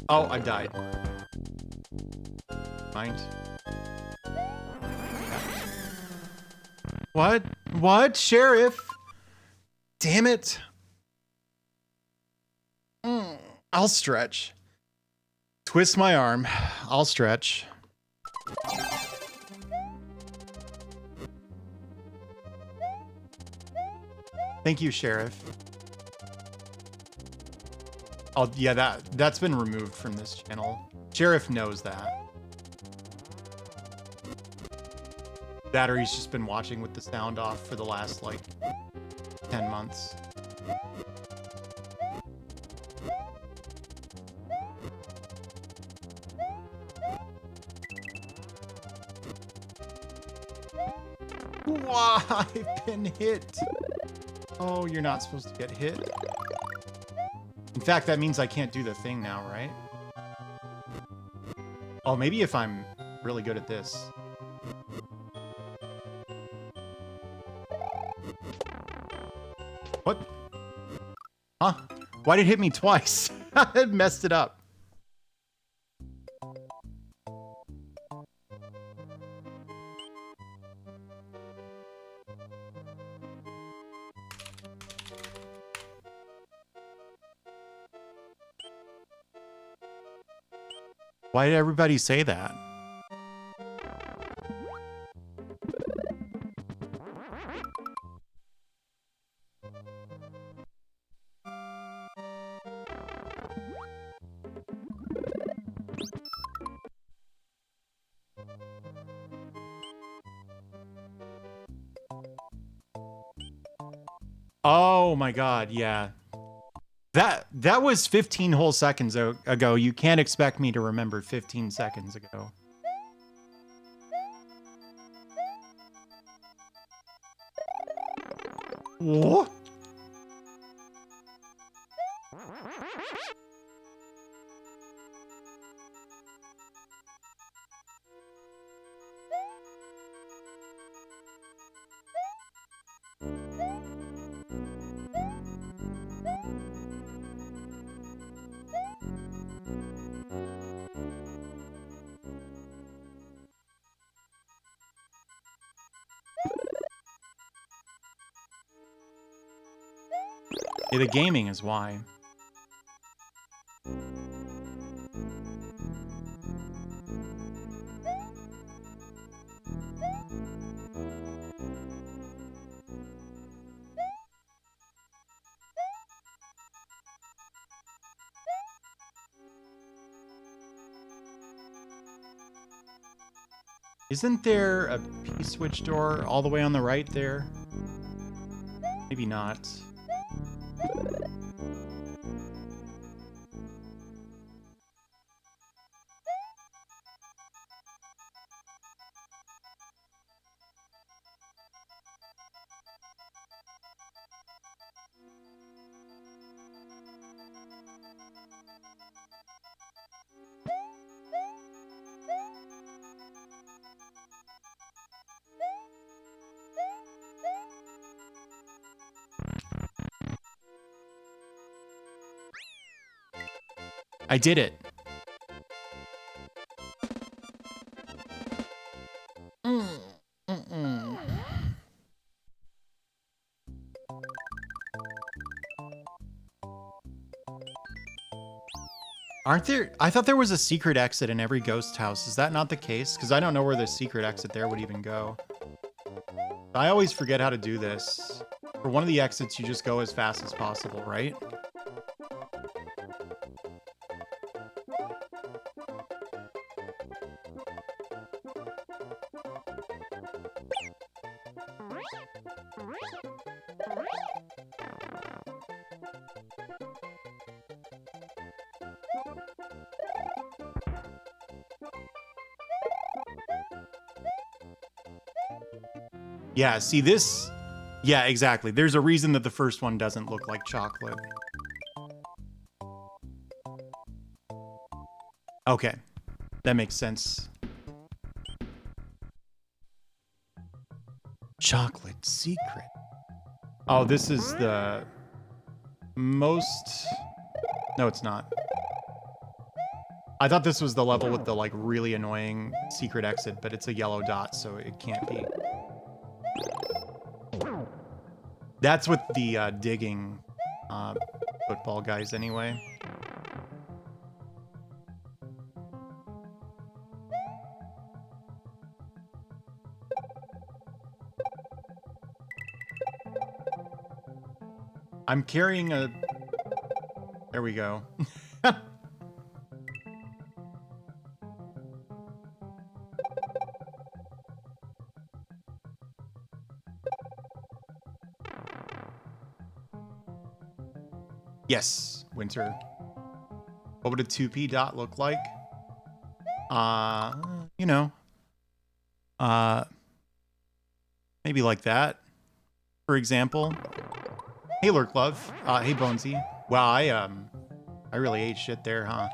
Oh, I died. Mind. What? What? Sheriff? Damn it. I'll stretch. Twist my arm. I'll stretch. Thank you, Sheriff. Oh, yeah, that's been removed from this channel. Sheriff knows that. That or he's just been watching with the sound off for the last, like, 10 months. Why? I've been hit. Oh, you're not supposed to get hit. In fact, that means I can't do the thing now, right? Oh, maybe if I'm really good at this. What? Huh? Why did it hit me twice? It messed it up. Why did everybody say that? Oh my god, yeah. That was 15 whole seconds ago. You can't expect me to remember 15 seconds ago. What? Yeah, the gaming is why. Isn't there a P-switch door all the way on the right there? Maybe not. I did it. Aren't there? I thought there was a secret exit in every ghost house. Is that not the case? Because I don't know where the secret exit there would even go. I always forget how to do this. For one of the exits, you just go as fast as possible, right? Yeah, see this? Yeah, exactly. There's a reason that the first one doesn't look like chocolate. Okay, that makes sense. Chocolate secret. Oh, this is the most... No, it's not. I thought this was the level with the, like, really annoying secret exit, but it's a yellow dot, so it can't be. That's with the digging football guys anyway. I'm carrying a... There we go. Yes, Winter. What would a 2P dot look like? You know. Maybe like that, for example. Hey, Lurklove. Hey, Bonesy. Wow, I really ate shit there, huh?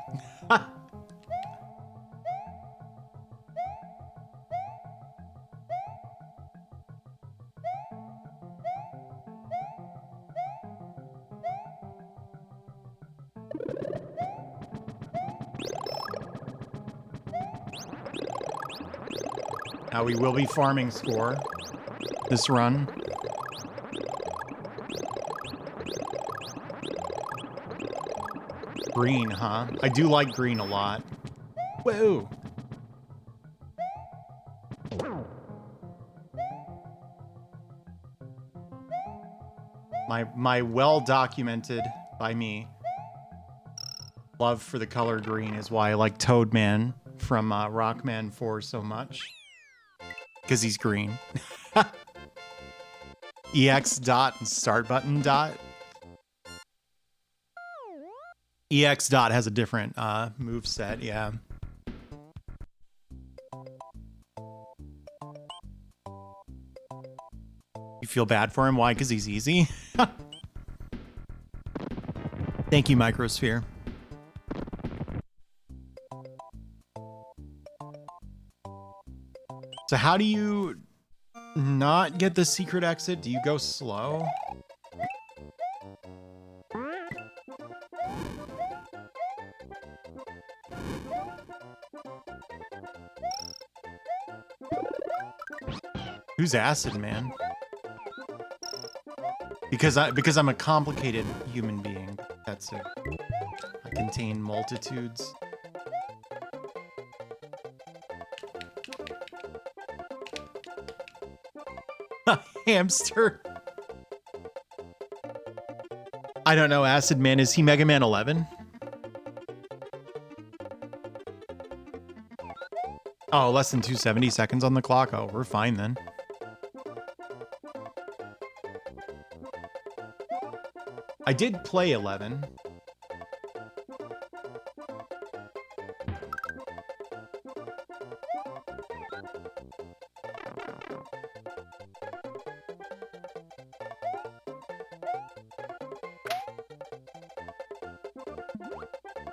Now we will be farming score this run. Green, huh? I do like green a lot. Whoa. My well-documented by me love for the color green is why I like Toadman from Rockman 4 so much. Because he's green. EX dot and start button dot. EX dot has a different move set, yeah. You feel bad for him? Why? Because he's easy? Thank you, Microsphere. So how do you not get the secret exit? Do you go slow? Who's Acid Man? Because I'm a complicated human being. That's it. I contain multitudes. Hamster. I don't know, Acid Man. Is he Mega Man 11? Oh, less than 270 seconds on the clock. Oh, we're fine then. I did play 11.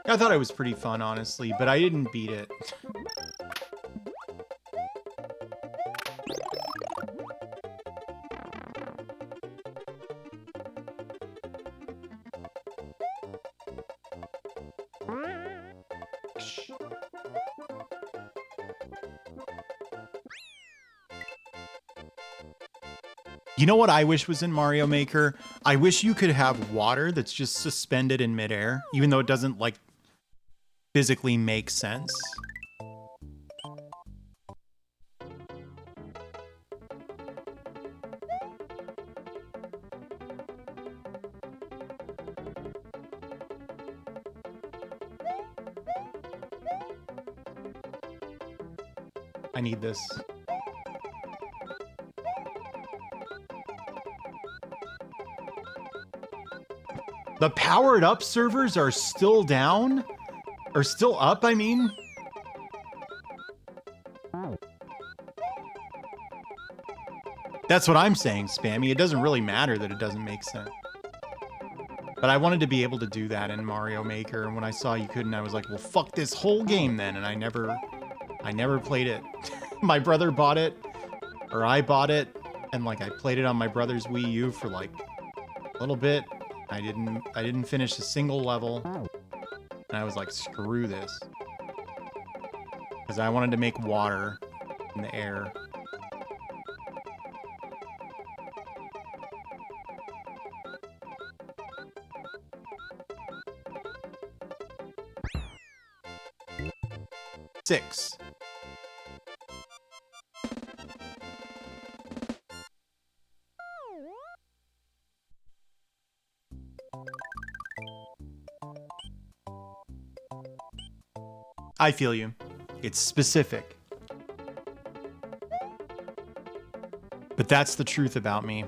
I thought it was pretty fun, honestly, but I didn't beat it. You know what I wish was in Mario Maker? I wish you could have water that's just suspended in midair, even though it doesn't, like, physically make sense. I need this. The powered up servers are still down? Or still up, I mean? That's what I'm saying, Spammy. It doesn't really matter that it doesn't make sense. But I wanted to be able to do that in Mario Maker, and when I saw you couldn't, I was like, well, fuck this whole game then, and I never played it. My brother bought it, or I bought it, and like I played it on my brother's Wii U for like a little bit. I didn't finish a single level, and I was like, screw this. Because I wanted to make water in the air. Six. I feel you. It's specific. But that's the truth about me.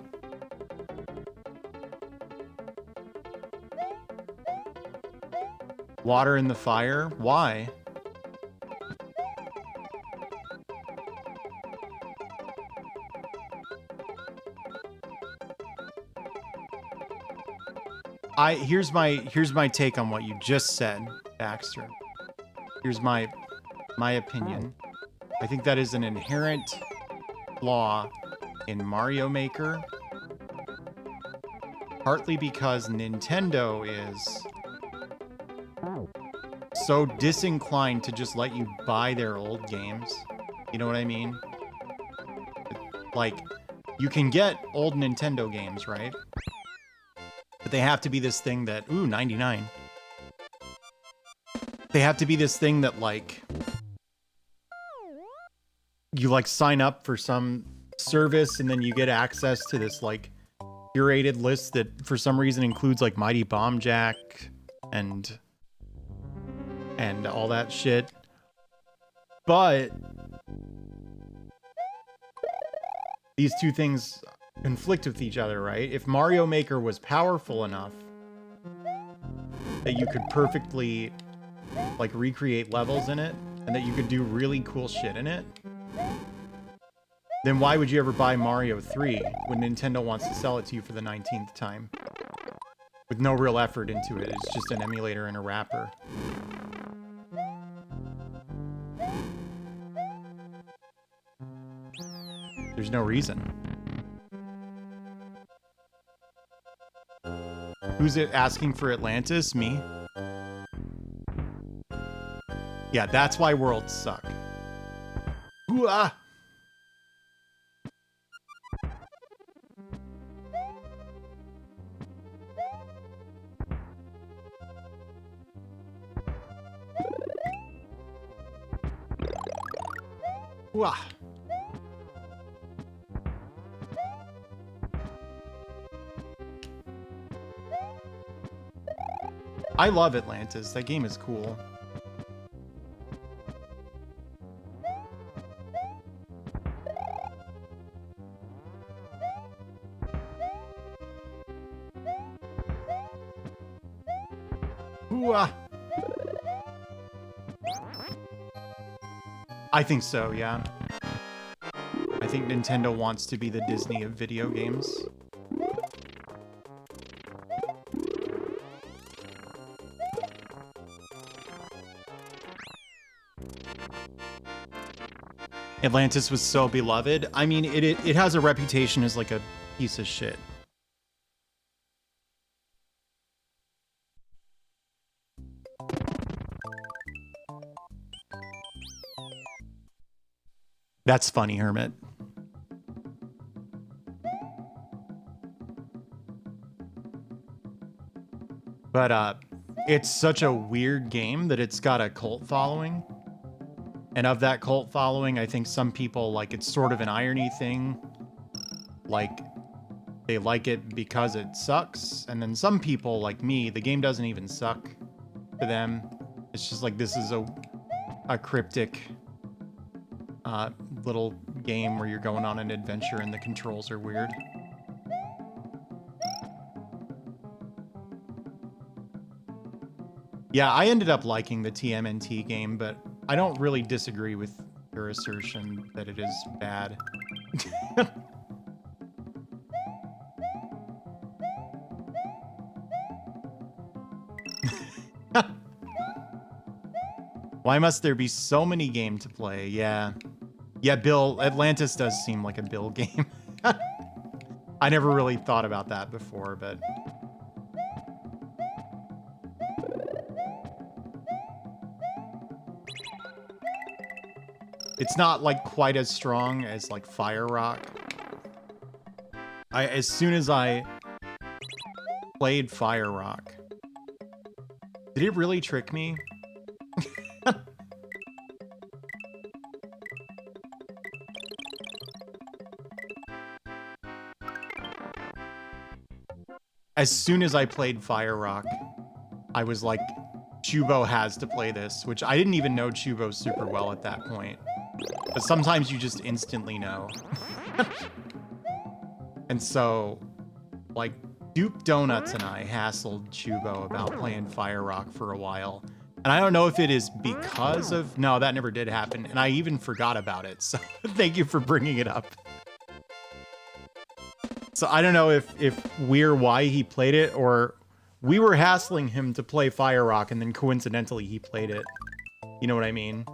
Water in the fire? Why? Here's my take on what you just said, Baxter. Here's my opinion. I think that is an inherent flaw in Mario Maker. Partly because Nintendo is so disinclined to just let you buy their old games. You know what I mean? Like, you can get old Nintendo games, right? But they have to be this thing that, ooh, 99. They have to be this thing that, like, you, like, sign up for some service and then you get access to this, like, curated list that for some reason includes, like, Mighty Bomb Jack and all that shit. But these two things conflict with each other, right? If Mario Maker was powerful enough that you could perfectly, like, recreate levels in it, and that you could do really cool shit in it, then why would you ever buy Mario 3 when Nintendo wants to sell it to you for the 19th time? With no real effort into it. It's just an emulator and a wrapper. There's no reason. Who's it asking for Atlantis? Me? Yeah, that's why worlds suck. Ooh-ah! Wah. I love Atlantis. That game is cool. Ooh-ah. I think so, yeah. I think Nintendo wants to be the Disney of video games. Atlantis was so beloved. I mean, it has a reputation as like a piece of shit. That's funny, Hermit. But it's such a weird game that it's got a cult following. And of that cult following, I think some people, like, it's sort of an irony thing. Like, they like it because it sucks. And then some people, like me, the game doesn't even suck to them. It's just like, this is a cryptic little game where you're going on an adventure and the controls are weird. Yeah, I ended up liking the TMNT game, but I don't really disagree with your assertion that it is bad. Why must there be so many games to play? Yeah. Yeah, Bill, Atlantis does seem like a Bill game. I never really thought about that before, but... It's not, like, quite as strong as, like, Fire Rock. As soon as I played Fire Rock... Did it really trick me? As soon as I played Fire Rock, I was like, Chubo has to play this, which I didn't even know Chubo super well at that point. But sometimes you just instantly know. And so, like, Duke Donuts and I hassled Chubo about playing Fire Rock for a while. And I don't know if it is because of... No, that never did happen. And I even forgot about it. So thank you for bringing it up. So I don't know if we're why he played it, or we were hassling him to play Fire Rock and then coincidentally he played it. You know what I mean?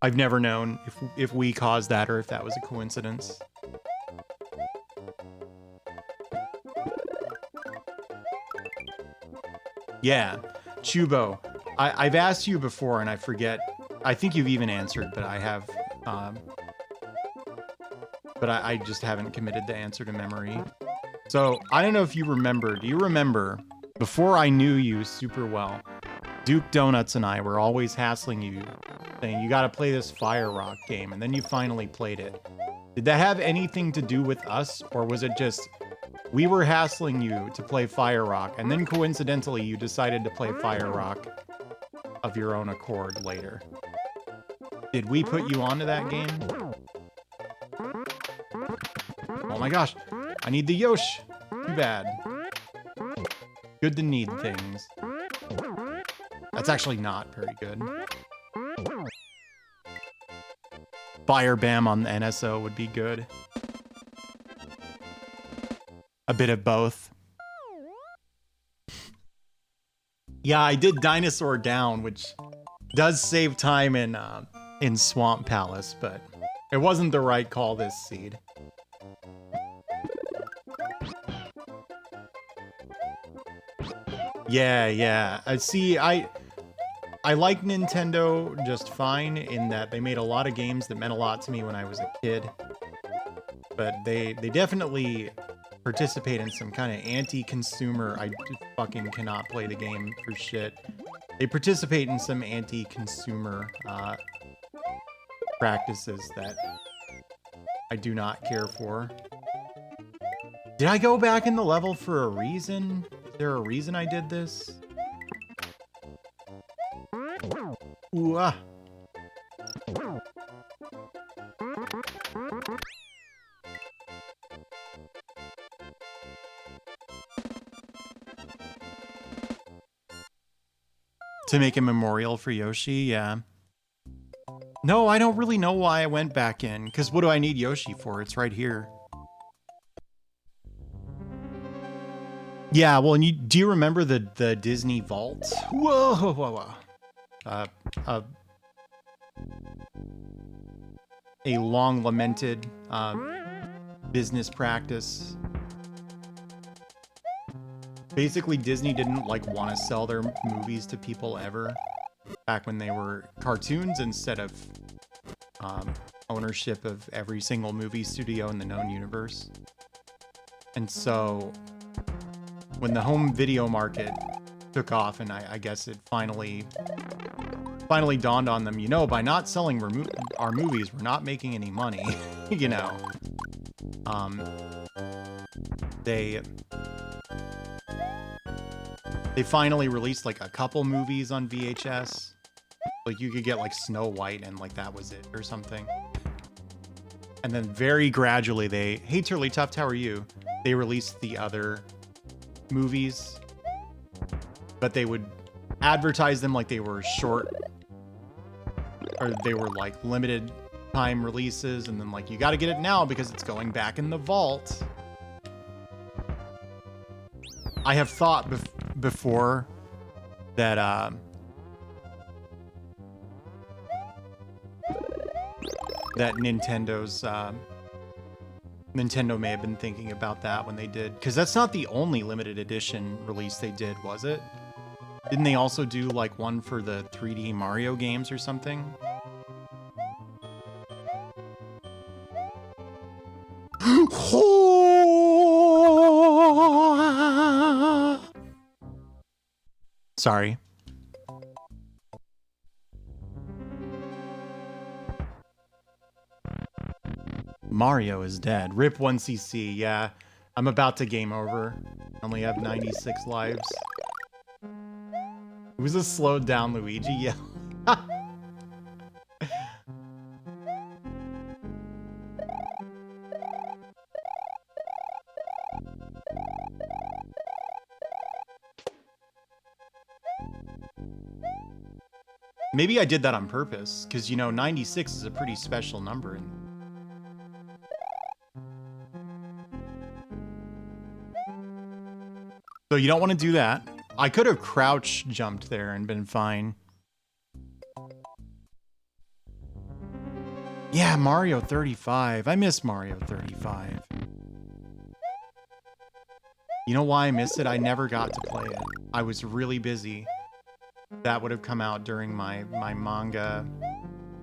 I've never known if we caused that or if that was a coincidence. Yeah, Chubo. I've asked you before and I forget. I think you've even answered, but I have... but I just haven't committed the answer to memory. So, I don't know if you remember. Do you remember, before I knew you super well, Duke Donuts and I were always hassling you, saying, you gotta play this Fire Rock game, and then you finally played it. Did that have anything to do with us, or was it just, we were hassling you to play Fire Rock, and then coincidentally you decided to play Fire Rock of your own accord later? Did we put you onto that game? Oh my gosh, I need the Yosh. Too bad. Good to need things. That's actually not very good. Fire Bam on the NSO would be good. A bit of both. Yeah, I did Dinosaur Down, which does save time in Swamp Palace, but it wasn't the right call this seed. Yeah. I like Nintendo just fine in that they made a lot of games that meant a lot to me when I was a kid. But they definitely participate in some kind of anti-consumer, I fucking cannot play the game for shit. They participate in some anti-consumer practices that I do not care for. Did I go back in the level for a reason? Is there a reason I did this? Ooh, ah. To make a memorial for Yoshi, yeah. No, I don't really know why I went back in, because what do I need Yoshi for? It's right here. Yeah, well, and do you remember the Disney Vault? Whoa, whoa, whoa. A long lamented business practice. Basically, Disney didn't want to sell their movies to people ever, back when they were cartoons instead of ownership of every single movie studio in the known universe. And so when the home video market took off, and I guess it finally dawned on them, by not selling our movies, we're not making any money, They finally released a couple movies on VHS. You could get Snow White and that was it or something. And then very gradually hey Turley Tuft, how are you? They released the other movies, but they would advertise them like they were short, or they were limited time releases, and then you got to get it now because it's going back in the vault. I have thought before that that Nintendo may have been thinking about that when they did, because that's not the only limited edition release they did, was it? Didn't they also do one for the 3D Mario games or something? Sorry. Mario is dead. Rip 1cc. Yeah, I'm about to game over. I only have 96 lives. It was a slowed down Luigi. Yeah. Maybe I did that on purpose, because 96 is a pretty special number. So you don't want to do that. I could have crouch jumped there and been fine. Yeah, Mario 35. I miss Mario 35. You know why I miss it? I never got to play it. I was really busy. That would have come out during my manga,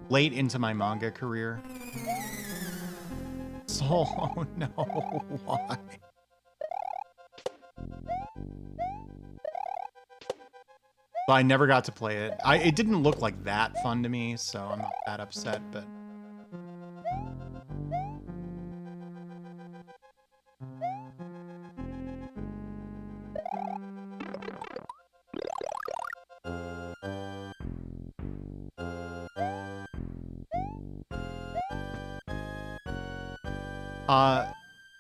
late into my manga career. So, oh no, why? But I never got to play it. It didn't look like that fun to me, so I'm not that upset, but...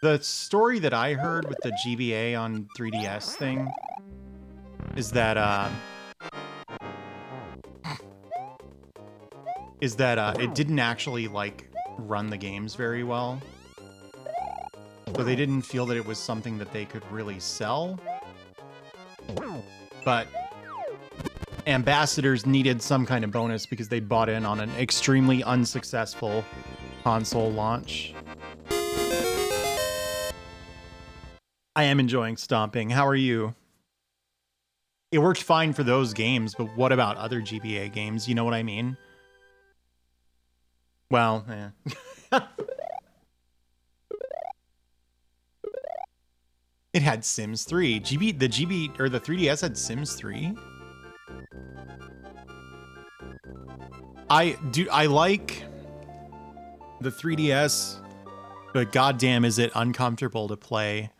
The story that I heard with the GBA on 3DS thing is that it didn't actually run the games very well. So they didn't feel that it was something that they could really sell. But ambassadors needed some kind of bonus because they bought in on an extremely unsuccessful console launch. I am enjoying stomping. How are you? It worked fine for those games, but what about other GBA games? You know what I mean? Well, yeah. It had Sims 3. The 3DS had Sims 3. I the 3DS, but goddamn is it uncomfortable to play.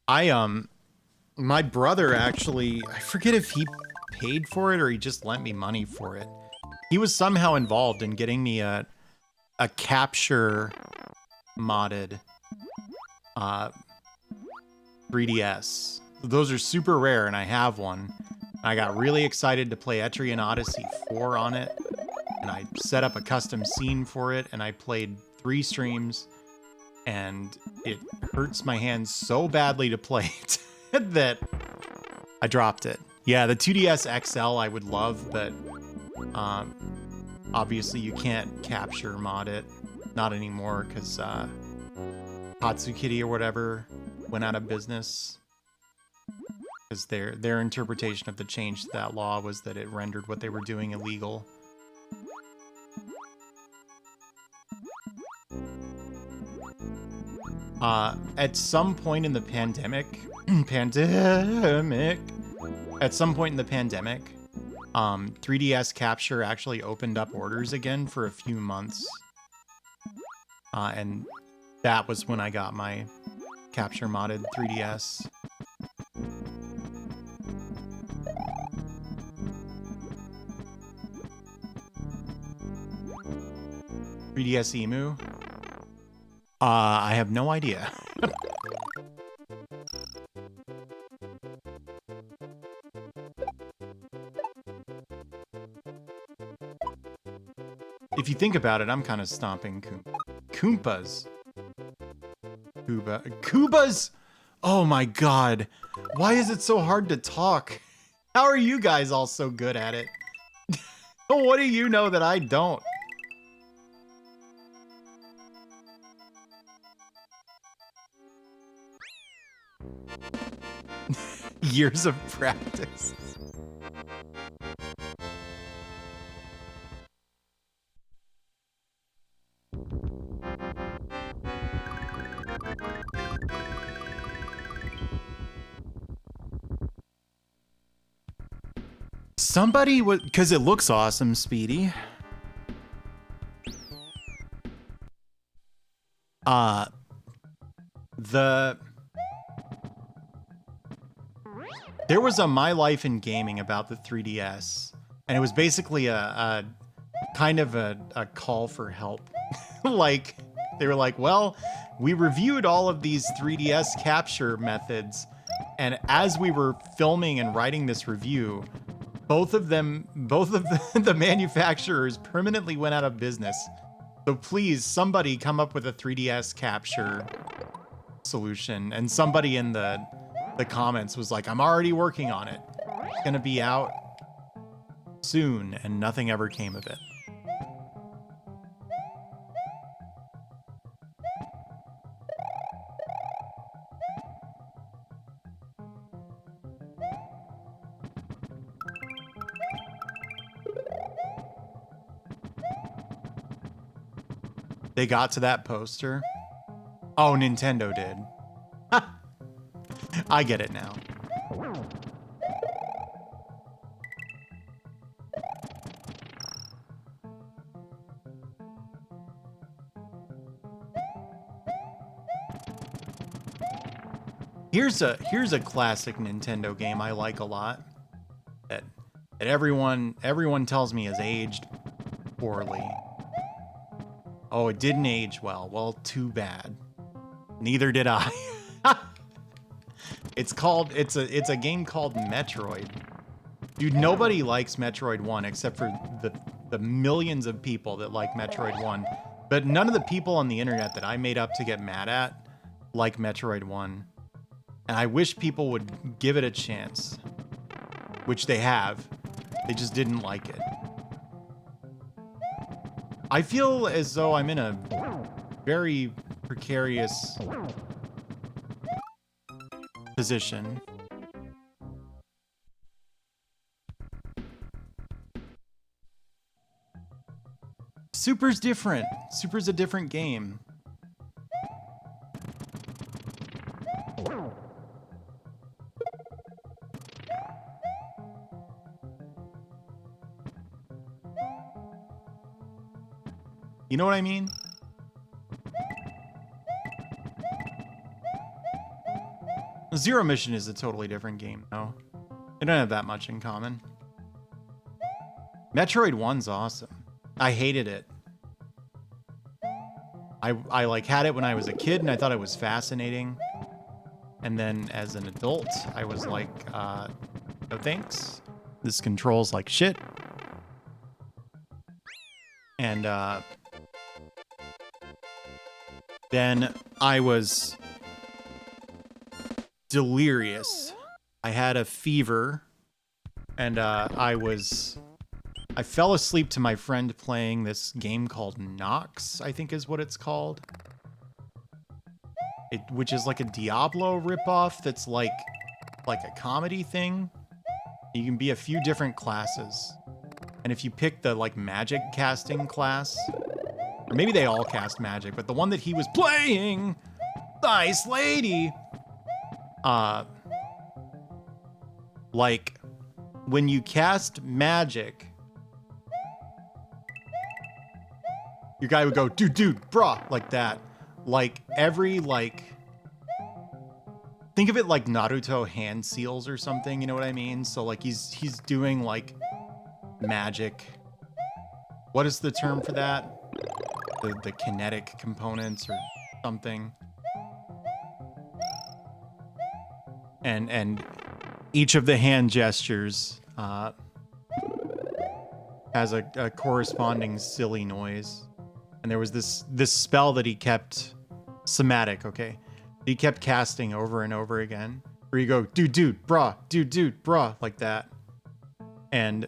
My brother actually, I forget if he paid for it or he just lent me money for it. He was somehow involved in getting me a capture modded 3DS. Those are super rare and I have one. I got really excited to play Etrian Odyssey 4 on it, and I set up a custom scene for it, and I played 3 streams, and it hurts my hands so badly to play it that I dropped it. Yeah, the 2DS XL I would love, but obviously you can't capture mod it. Not anymore, because Hatsukity or whatever went out of business. Because their interpretation of the change to that law was that it rendered what they were doing illegal. At some point in the pandemic, at some point in the pandemic, 3DS Capture actually opened up orders again for a few months. And that was when I got my Capture modded 3DS. ds Emu? I have no idea. If you think about it, I'm kind of stomping Koopas. Kubas? Oh my god. Why is it so hard to talk? How are you guys all so good at it? What do you know that I don't? Years of practice. Somebody would, because it looks awesome, Speedy. There was a My Life in Gaming about the 3DS, and it was basically a kind of a call for help. Like, they were like, well, we reviewed all of these 3DS capture methods, and as we were filming and writing this review, both of the manufacturers permanently went out of business. So please, somebody come up with a 3DS capture solution. And somebody in the comments was like, I'm already working on it. It's gonna be out soon, and nothing ever came of it. They got to that poster. Oh, Nintendo did. I get it now. Here's a classic Nintendo game I like a lot that everyone tells me has aged poorly. Oh, it didn't age well. Well, too bad. Neither did I. It's a game called Metroid. Dude, nobody likes Metroid 1 except for the millions of people that like Metroid 1. But none of the people on the internet that I made up to get mad at like Metroid 1. And I wish people would give it a chance. Which they have. They just didn't like it. I feel as though I'm in a very precarious position. Super's different. Super's a different game. You know what I mean? Zero Mission is a totally different game, though. They don't have that much in common. Metroid 1's awesome. I hated it. I like had it when I was a kid and I thought it was fascinating. And then as an adult, I was like, no thanks. This controls like shit. And then I was delirious. I had a fever and I fell asleep to my friend playing this game called Nox, I think is what it's called. Which is like a Diablo ripoff that's like a comedy thing. You can be a few different classes. And if you pick the like magic casting class, or maybe they all cast magic, but the one that he was playing, nice lady, like when you cast magic, your guy would go, dude, brah, like that. Like every think of it like Naruto hand seals or something, you know what I mean? So like he's doing like magic. What is the term for that? The kinetic components or something. And each of the hand gestures has a corresponding silly noise. And there was this spell that he kept, somatic, okay? He kept casting over and over again. Where you go, dude, brah, dude, brah, like that. And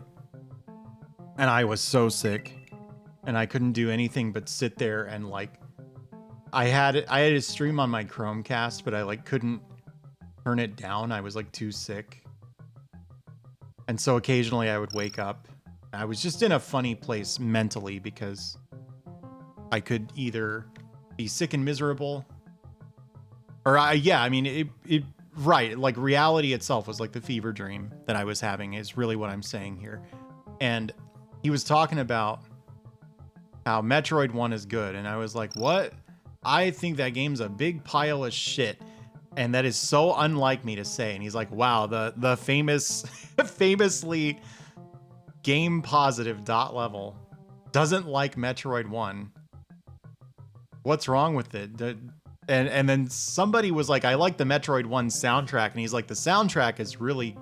I was so sick. And I couldn't do anything but sit there and like, I had a stream on my Chromecast, but I like couldn't turn it down. I was like too sick. And so occasionally I would wake up. I was just in a funny place mentally because I could either be sick and miserable, or right, like reality itself was like the fever dream that I was having is really what I'm saying here. And he was talking about how Metroid 1 is good, and I was like, what? I think that game's a big pile of shit, and that is so unlike me to say. And he's like, wow, the famously game positive dot level doesn't like Metroid 1. What's wrong with it? And then somebody was like, I like the Metroid 1 soundtrack. And he's like, the soundtrack is really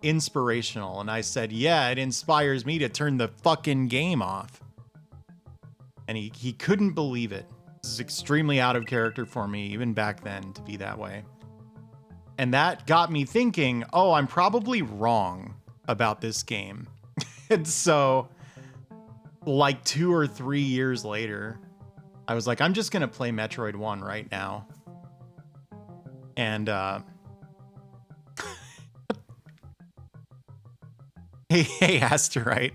inspirational. And I said, yeah, it inspires me to turn the fucking game off. And he couldn't believe it. This is extremely out of character for me, even back then, to be that way. And that got me thinking, oh, I'm probably wrong about this game. And so, like 2 or 3 years later, I was like, I'm just going to play Metroid 1 right now. And, hey, Asterite.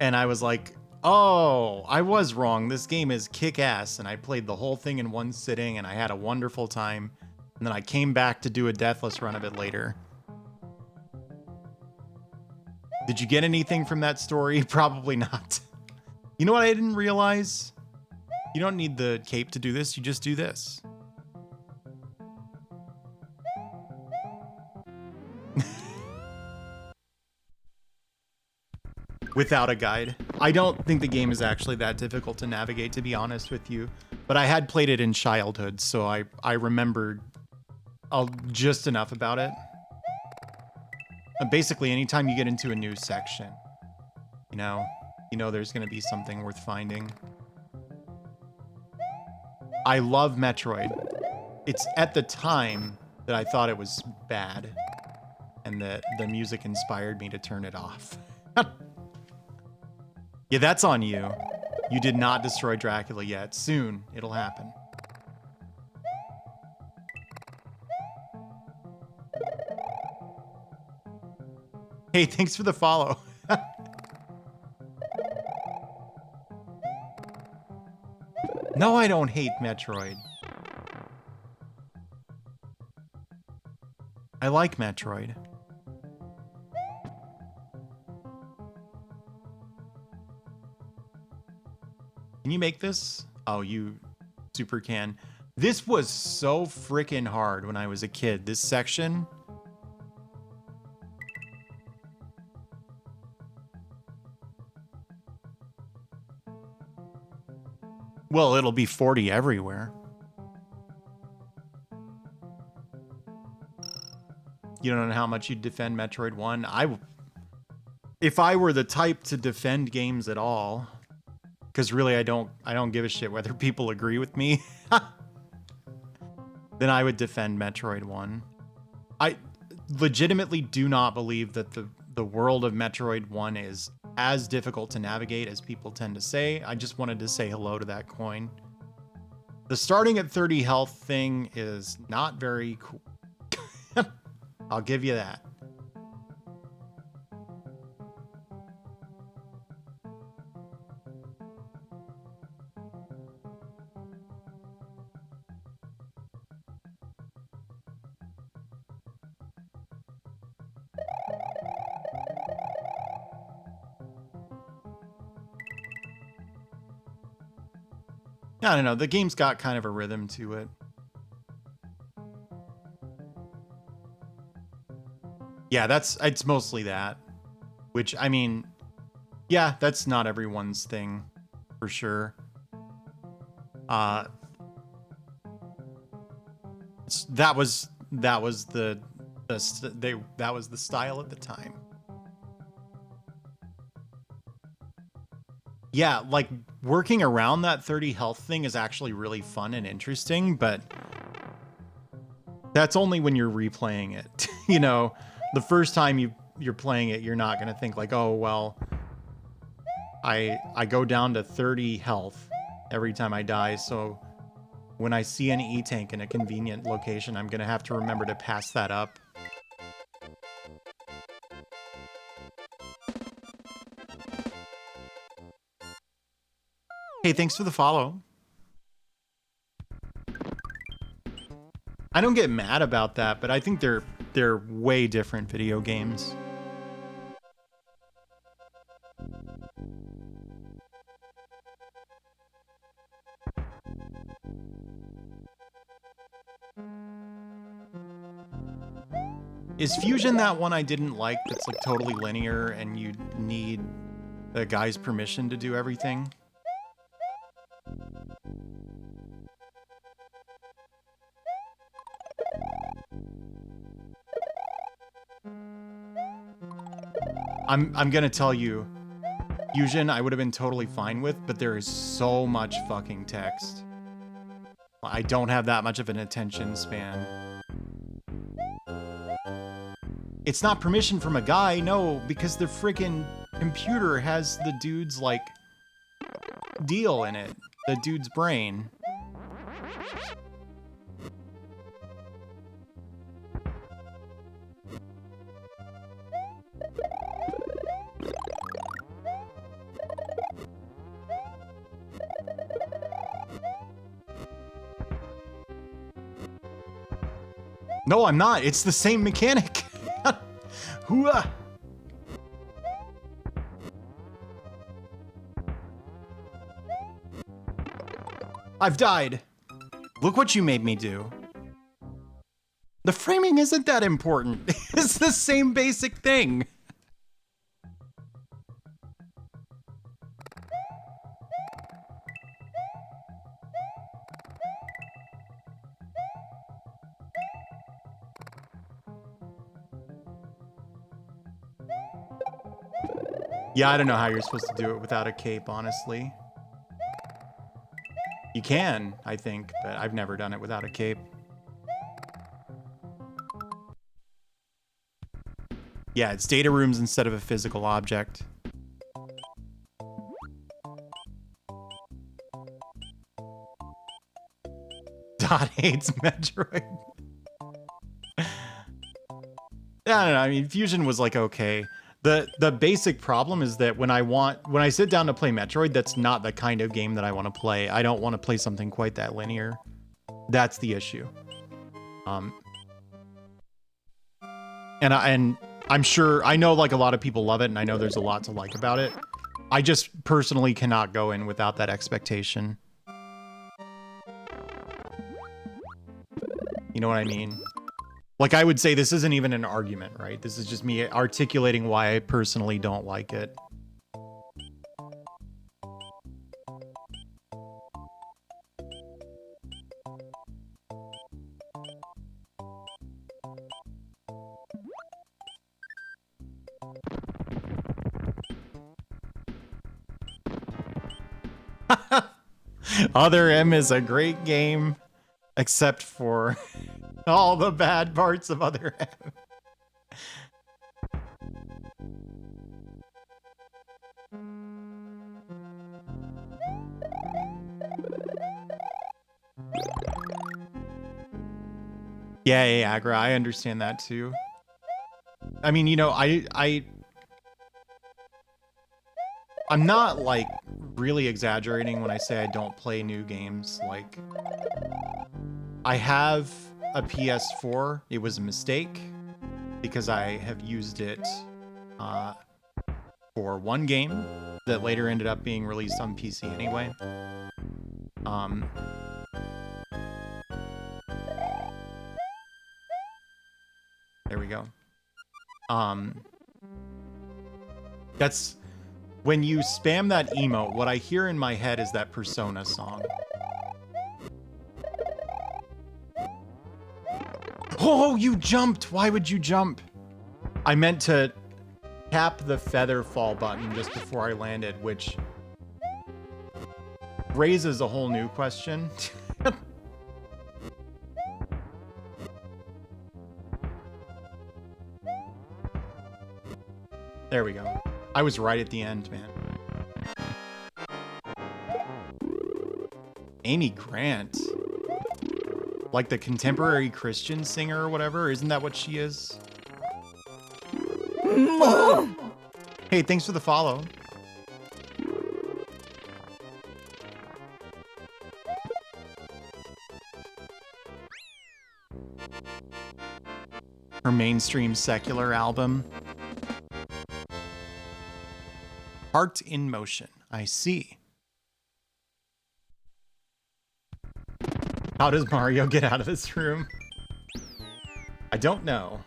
And I was like, oh, I was wrong. This game is kick-ass. And I played the whole thing in one sitting, and I had a wonderful time. And then I came back to do a deathless run of it later. Did you get anything from that story? Probably not. You know what I didn't realize? You don't need the cape to do this, you just do this. Without a guide. I don't think the game is actually that difficult to navigate, to be honest with you. But I had played it in childhood, so I remembered just enough about it. Basically, anytime you get into a new section, you know there's going to be something worth finding. I love Metroid. It's at the time that I thought it was bad, and that the music inspired me to turn it off. Yeah, that's on you. You did not destroy Dracula yet. Soon, it'll happen. Hey, thanks for the follow. No, I don't hate Metroid. I like Metroid. Can you make this? Oh, you super can. This was so freaking hard when I was a kid, this section. Well, it'll be 40 everywhere. You don't know how much you'd defend Metroid 1? If I were the type to defend games at all, because really I don't give a shit whether people agree with me, then I would defend Metroid 1. I legitimately do not believe that the world of Metroid 1 is as difficult to navigate as people tend to say. I just wanted to say hello to that coin. The starting at 30 health thing is not very cool. I'll give you that. I don't know. The game's got kind of a rhythm to it. Yeah, it's mostly that. Which, I mean, yeah, that's not everyone's thing, for sure. That was the style at the time. Yeah, like working around that 30 health thing is actually really fun and interesting, but that's only when you're replaying it. You know, the first time you're playing it, you're not going to think like, oh, well, I go down to 30 health every time I die, so when I see an E-tank in a convenient location, I'm going to have to remember to pass that up. Hey, thanks for the follow. I don't get mad about that, but I think they're way different video games. Is Fusion that one I didn't like that's like totally linear and you need the guy's permission to do everything? I'm gonna tell you, Fusion I would have been totally fine with, but there is so much fucking text. I don't have that much of an attention span. It's not permission from a guy, no, because the freaking computer has the dude's, like, deal in it. The dude's brain. No, I'm not. It's the same mechanic. Hooah! I've died. Look what you made me do. The framing isn't that important. It's the same basic thing. Yeah, I don't know how you're supposed to do it without a cape, honestly. You can, I think, but I've never done it without a cape. Yeah, it's data rooms instead of a physical object. Dot hates Metroid. I don't know, I mean, Fusion was like okay. The basic problem is that when I sit down to play Metroid, that's not the kind of game that I want to play. I don't want to play something quite that linear. That's the issue. And I'm sure, I know like a lot of people love it and I know there's a lot to like about it. I just personally cannot go in without that expectation. You know what I mean? Like, I would say this isn't even an argument, right? This is just me articulating why I personally don't like it. Other M is a great game, except for all the bad parts of Other M. Yeah, Agra, I understand that too. I mean, you know, I'm not like really exaggerating when I say I don't play new games. Like, I have a PS4. It was a mistake because I have used it for one game that later ended up being released on PC anyway. There we go. That's when you spam that emote, what I hear in my head is that Persona song. Oh, you jumped! Why would you jump? I meant to tap the feather fall button just before I landed, which raises a whole new question. There we go. I was right at the end, man. Amy Grant. Like the contemporary Christian singer or whatever? Isn't that what she is? Hey, thanks for the follow. Her mainstream secular album. Heart in Motion. I see. How does Mario get out of this room? I don't know.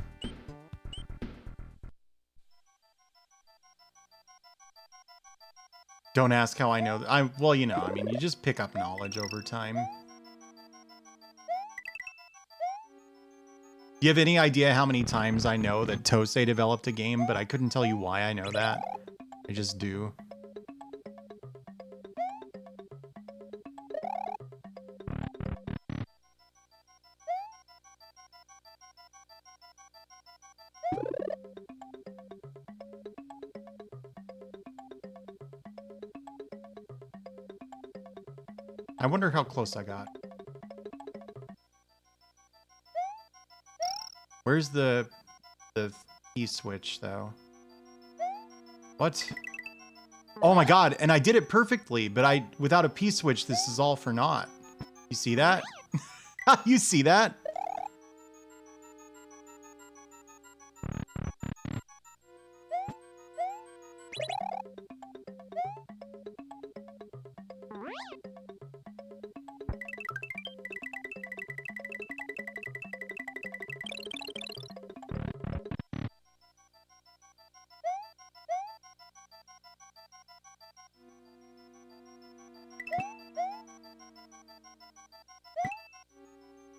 Don't ask how I know. Well, you know, I mean, you just pick up knowledge over time. Do you have any idea how many times I know that Tosei developed a game, but I couldn't tell you why I know that? I just do. I wonder how close I got. Where's the P-switch, though? What? Oh my god, and I did it perfectly, but without a P-switch, this is all for naught. You see that? You see that?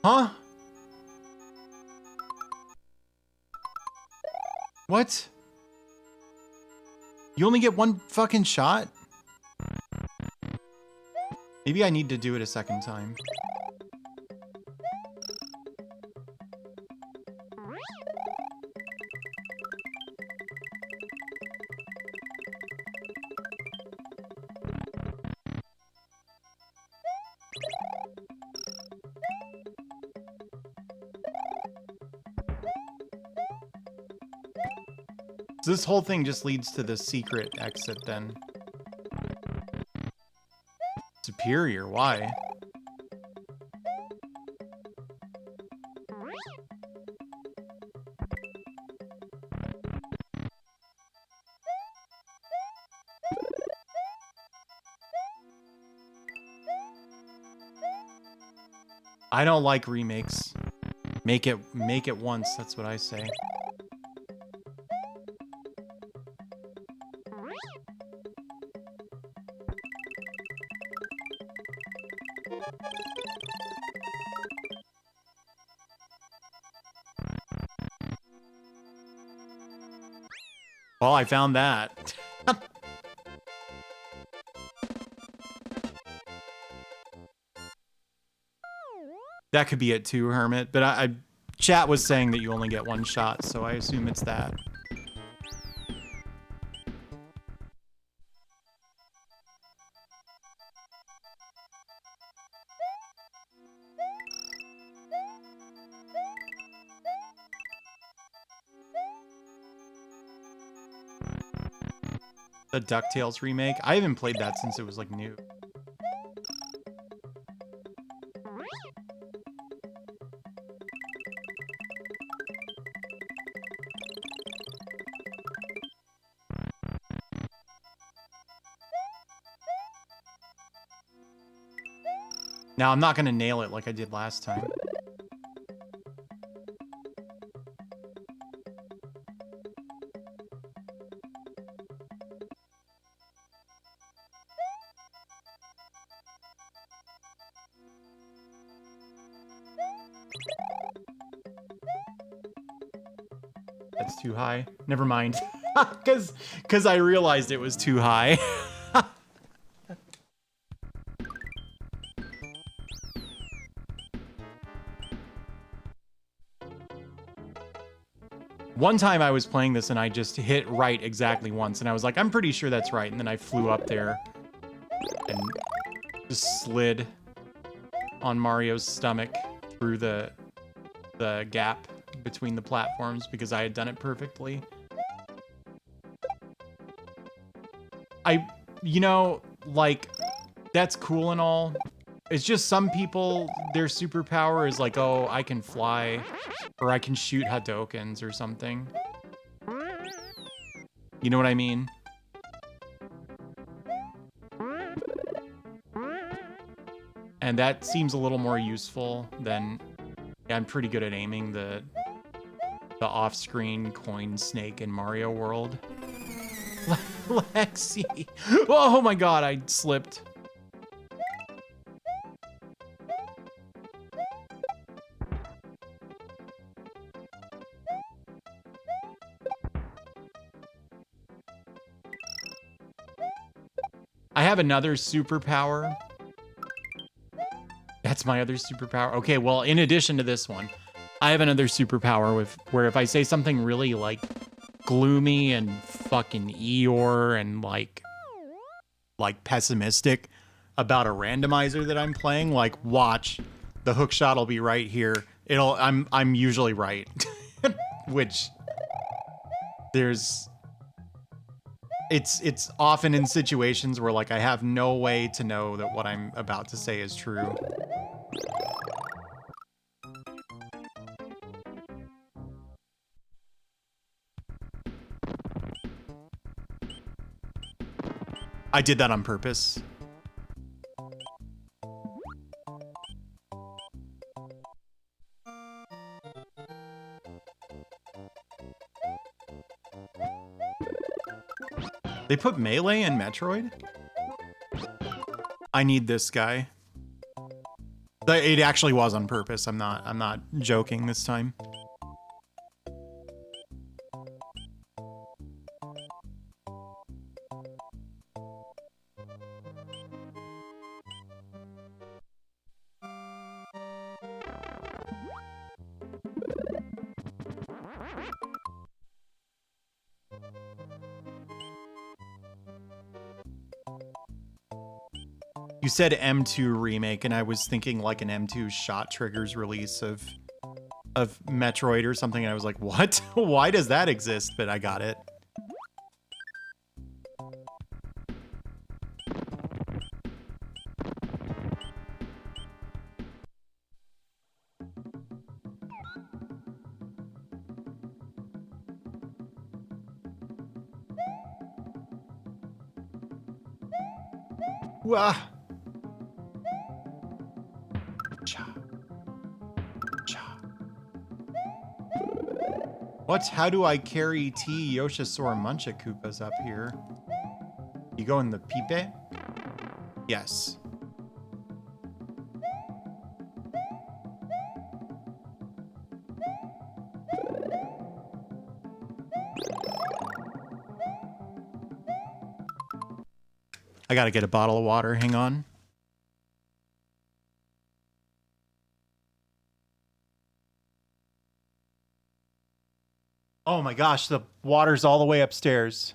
Huh? What? You only get one fucking shot? Maybe I need to do it a second time. So this whole thing just leads to the secret exit then. Superior, why? I don't like remakes. Make it once, that's what I say. Well, I found that. That could be it too, Hermit. But I chat was saying that you only get one shot, so I assume it's that. The DuckTales remake. I haven't played that since it was like new. Now, I'm not going to nail it like I did last time. That's too high. Never mind. Because I realized it was too high. One time I was playing this and I just hit right exactly once, and I was like, I'm pretty sure that's right. And then I flew up there and just slid on Mario's stomach through the gap between the platforms because I had done it perfectly. You know, like, that's cool and all. It's just some people, their superpower is like, oh, I can fly, or I can shoot Hadokens or something. You know what I mean? And that seems a little more useful than... Yeah, I'm pretty good at aiming the off-screen coin snake in Mario World. Lexi! Oh my god, I slipped. I have another superpower. That's my other superpower. Okay, well, in addition to this one, I have another superpower where if I say something really, like, gloomy and fucking Eeyore and, like pessimistic about a randomizer that I'm playing, like, watch, the hook shot will be right here. I'm usually right. Which, it's often in situations where, like, I have no way to know that what I'm about to say is true. I did that on purpose. They put Melee in Metroid? I need this guy. It actually was on purpose. I'm not joking this time. You said M2 remake, and I was thinking like an M2 Shot Triggers release of Metroid or something, and I was like, what? Why does that exist? But I got it. Wah. Cha. Cha. How do I carry T Yoshisaur Munchakoopas up here? You go in the pipe? Yes. I gotta get a bottle of water. Hang on. Oh my gosh, the water's all the way upstairs.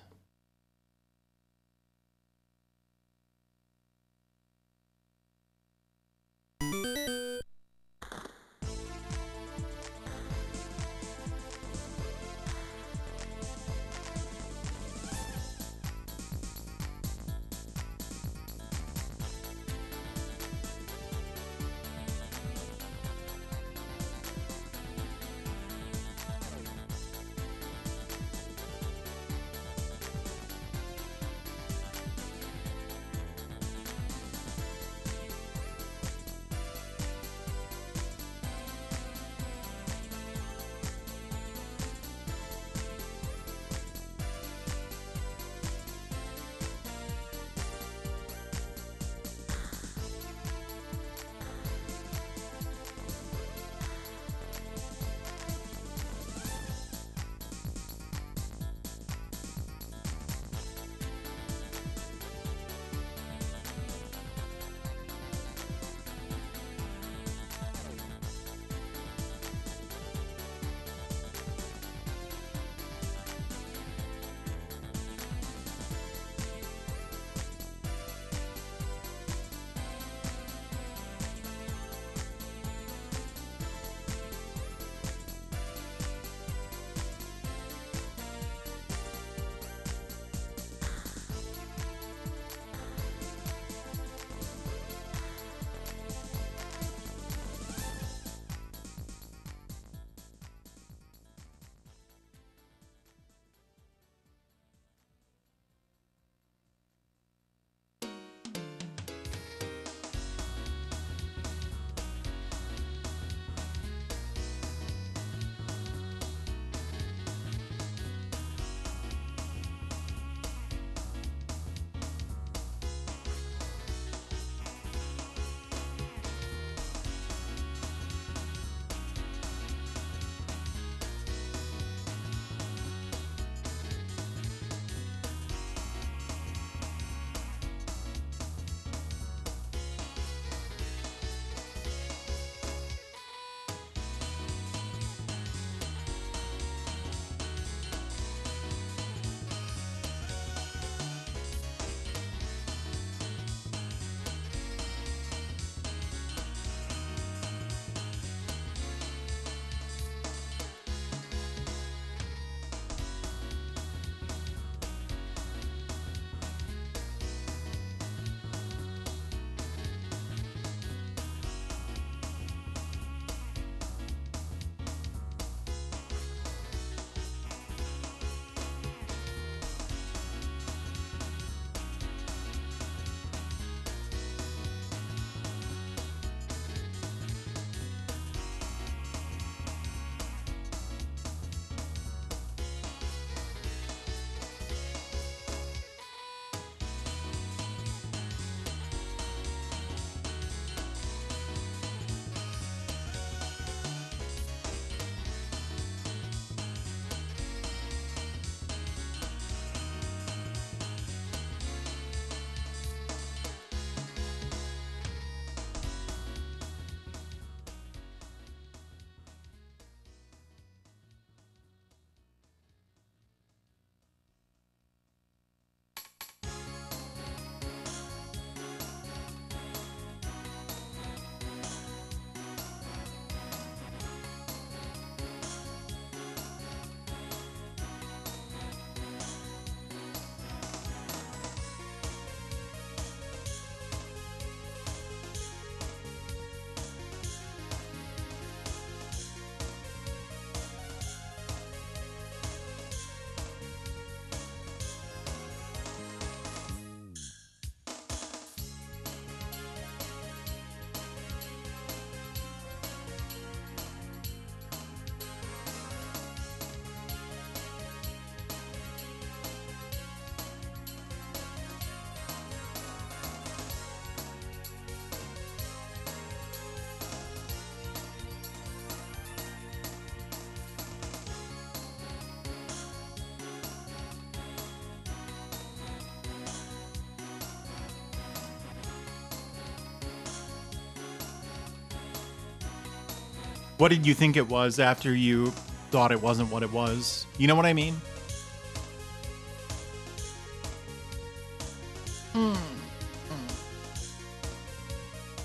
What did you think it was after you thought it wasn't what it was? You know what I mean?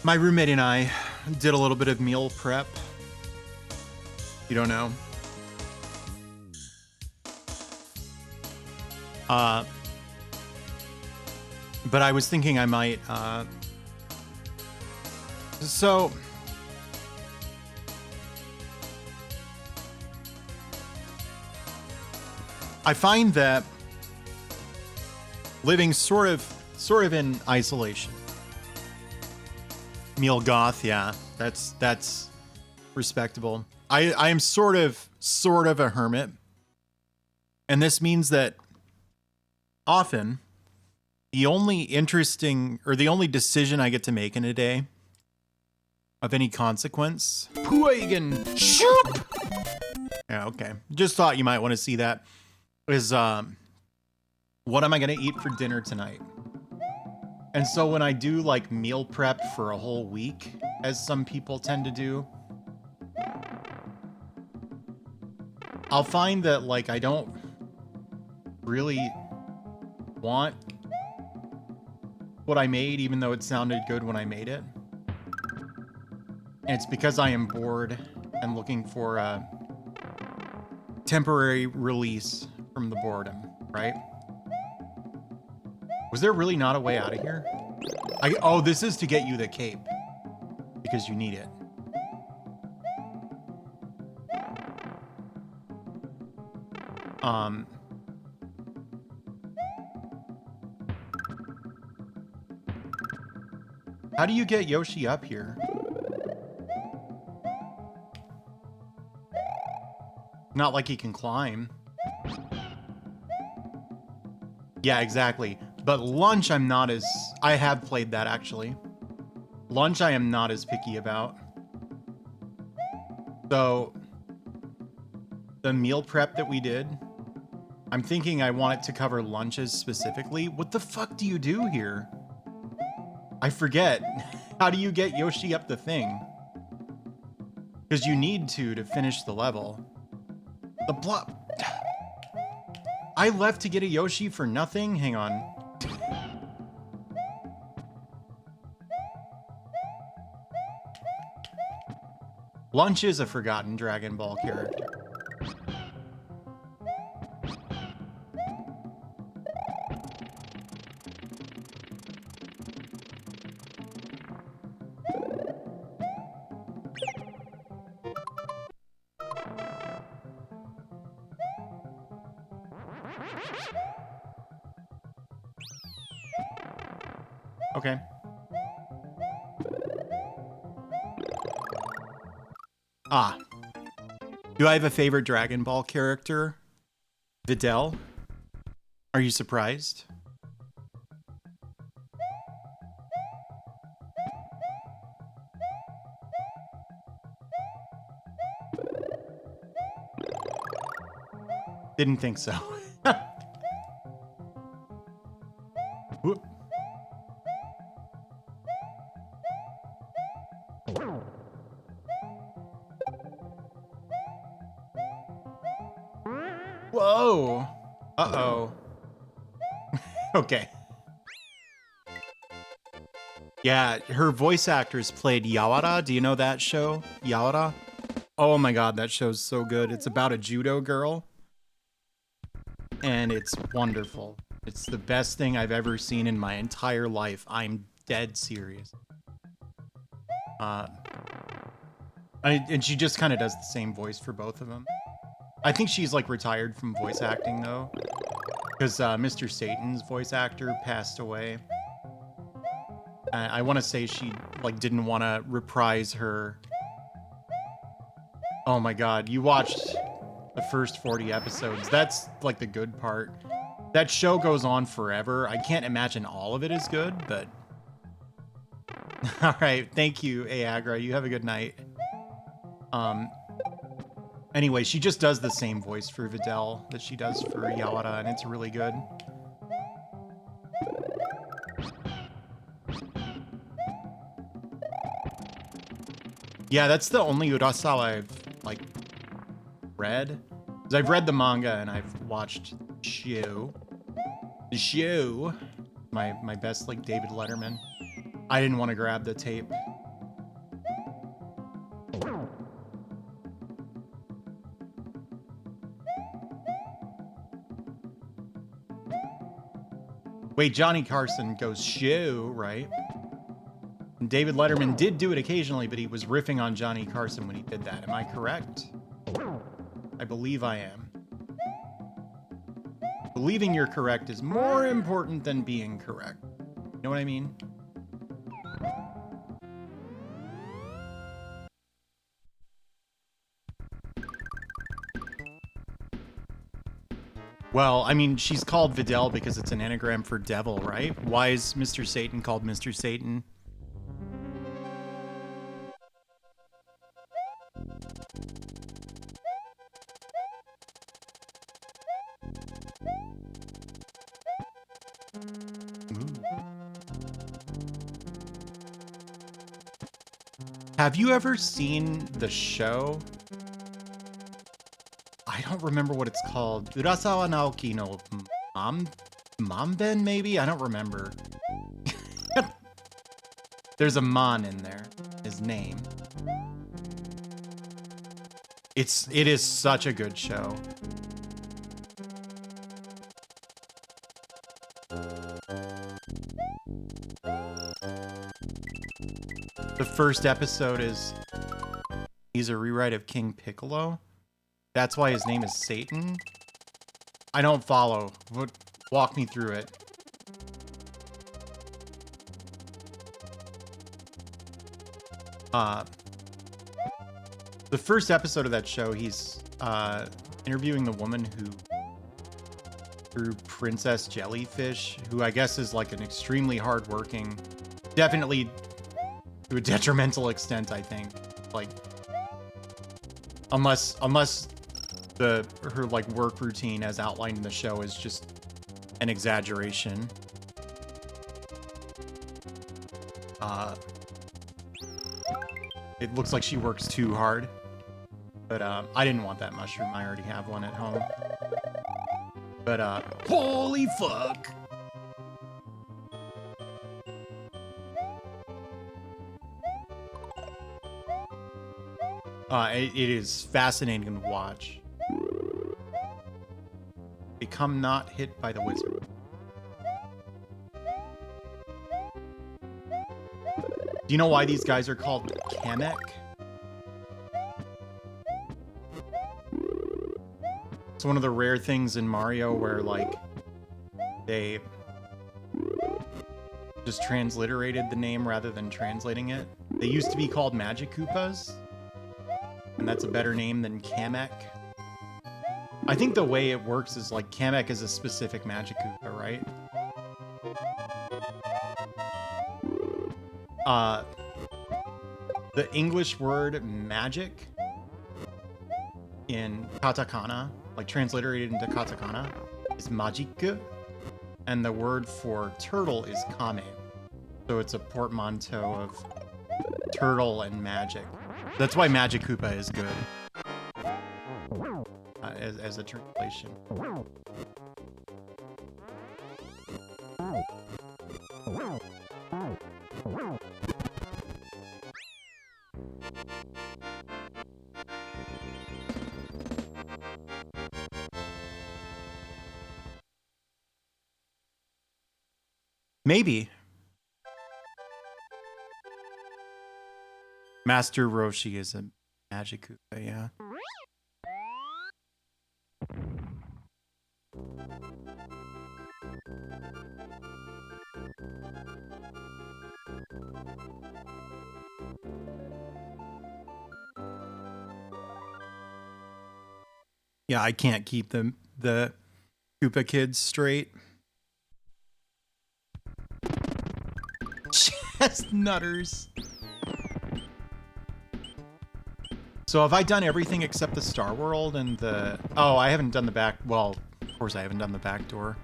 My roommate and I did a little bit of meal prep. You don't know? But I was thinking I might, so I find that living sort of in isolation. Meal goth, yeah, that's respectable. I am sort of a hermit, and this means that often the only decision I get to make in a day of any consequence. Puigan shoot. Yeah, okay. Just thought you might want to see that. Is what am I gonna eat for dinner tonight? And so when I do like meal prep for a whole week, as some people tend to do, I'll find that like I don't really want what I made, even though it sounded good when I made it. And it's because I am bored and looking for a temporary release from the boredom, right? Was there really not a way out of here? Oh, this is to get you the cape because you need it. How do you get Yoshi up here? Not like he can climb. Yeah, exactly. But lunch, I have played that actually. Lunch, I am not as picky about. So, the meal prep that we did, I'm thinking I want it to cover lunches specifically. What the fuck do you do here? I forget. How do you get Yoshi up the thing? Because you need to finish the level. The block. I left to get a Yoshi for nothing? Hang on. Lunch is a forgotten Dragon Ball character. Okay. Ah. Do I have a favorite Dragon Ball character? Videl? Are you surprised? Didn't think so. Whoop. Whoa. Uh-oh. Okay. Yeah, her voice actors played Yawara. Do you know that show? Yawara? Oh my god, that show's so good. It's about a judo girl. And it's wonderful. It's the best thing I've ever seen in my entire life. I'm dead serious. And she just kind of does the same voice for both of them. I think she's like retired from voice acting though, because Mr. Satan's voice actor passed away. I want to say she like didn't want to reprise her. Oh my god, you watched the first 40 episodes. That's like the good part. That show goes on forever. I can't imagine all of it is good, but all right. Thank you, Agra. You have a good night. Anyway, she just does the same voice for Videl that she does for Yawara, and it's really good. Yeah, that's the only Urasawa I've like read. 'Cause I've read the manga and I've watched the show. The show. My best like David Letterman. I didn't want to grab the tape. Wait, Johnny Carson goes show, right? And David Letterman did do it occasionally, but he was riffing on Johnny Carson when he did that. Am I correct? I believe I am. Believing you're correct is more important than being correct. You know what I mean? Well, I mean, she's called Videl because it's an anagram for devil, right? Why is Mr. Satan called Mr. Satan? Have you ever seen the show? I don't remember what it's called. Urasawa Naoki no Mamben, maybe? I don't remember. There's a man in there. His name. It is such a good show. The first episode is he's a rewrite of King Piccolo. That's why his name is Satan. I don't follow. Walk me through it. The first episode of that show, he's interviewing the woman who drew Princess Jellyfish, who I guess is like an extremely hardworking, definitely to a detrimental extent, I think. Like, unless her like work routine as outlined in the show is just an exaggeration. It looks like she works too hard. But I didn't want that mushroom. I already have one at home. But holy fuck. It is fascinating to watch. Become not hit by the wizard. Do you know why these guys are called Kamek? It's one of the rare things in Mario where, like, they just transliterated the name rather than translating it. They used to be called Magic Koopas, and that's a better name than Kamek. I think the way it works is, like, Kamek is a specific Magic Koopa, right? The English word magic in katakana, like transliterated into katakana, is majiku, and the word for turtle is kame. So it's a portmanteau of turtle and magic. That's why Magic Koopa is good as a translation. Maybe. Master Roshi is a Magic Koopa, yeah. Yeah, I can't keep the Koopa kids straight. Chestnutters. So have I done everything except the Star World and the... Oh, I haven't done the back... Well, of course I haven't done the back door.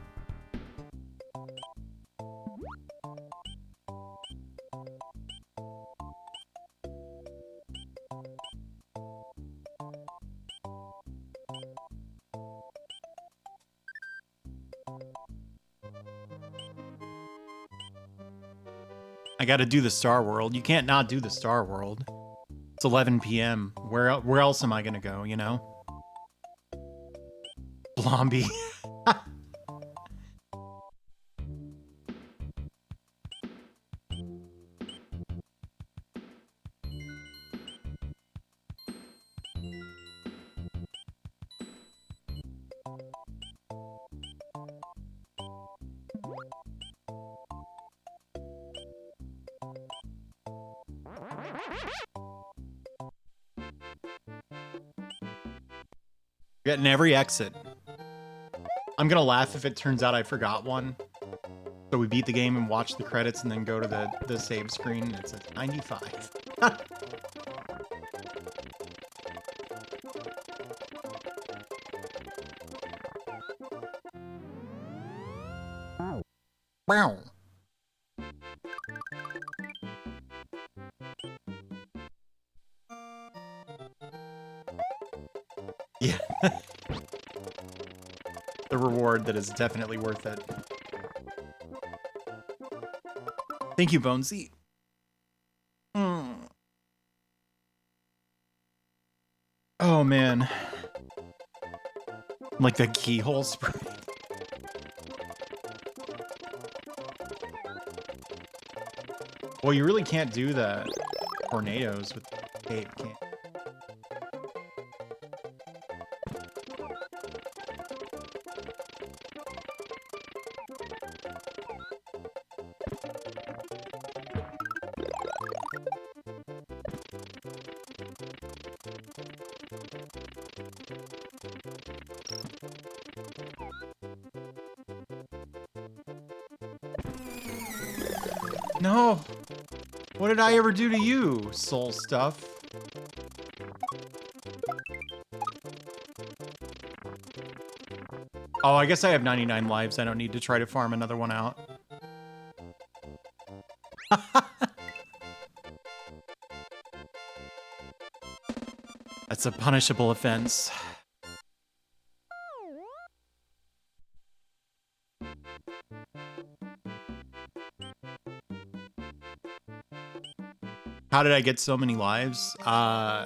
I got to do the Star World. You can't not do the Star World. It's 11 p.m. Where else am I gonna go? You know, Blomby. Getting every exit. I'm gonna laugh if it turns out I forgot one. So we beat the game and watch the credits and then go to the save screen. It's a 95. Wow. Yeah. The reward that is definitely worth it. Thank you, Bonesy. Oh, man. Like the keyhole spray. Well, you really can't do the tornadoes with tape, can you? No! What did I ever do to you, soul stuff? Oh, I guess I have 99 lives. I don't need to try to farm another one out. That's a punishable offense. How did I get so many lives? By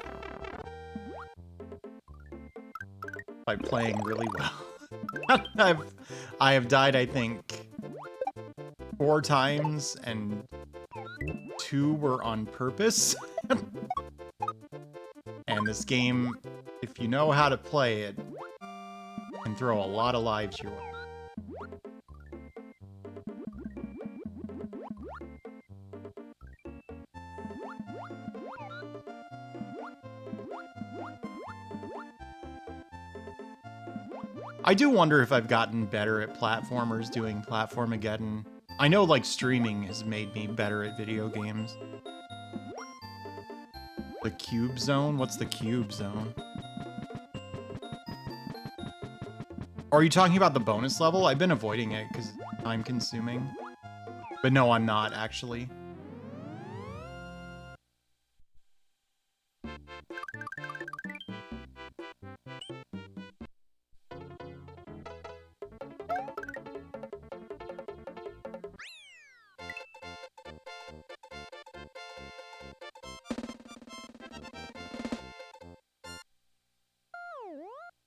playing really well. I have died, I think, 4 times, and 2 were on purpose. And this game, if you know how to play it, can throw a lot of lives your way. I do wonder if I've gotten better at platformers doing Platformageddon. I know, like, streaming has made me better at video games. The Cube Zone? What's the Cube Zone? Are you talking about the bonus level? I've been avoiding it because it's time consuming. But no, I'm not, actually.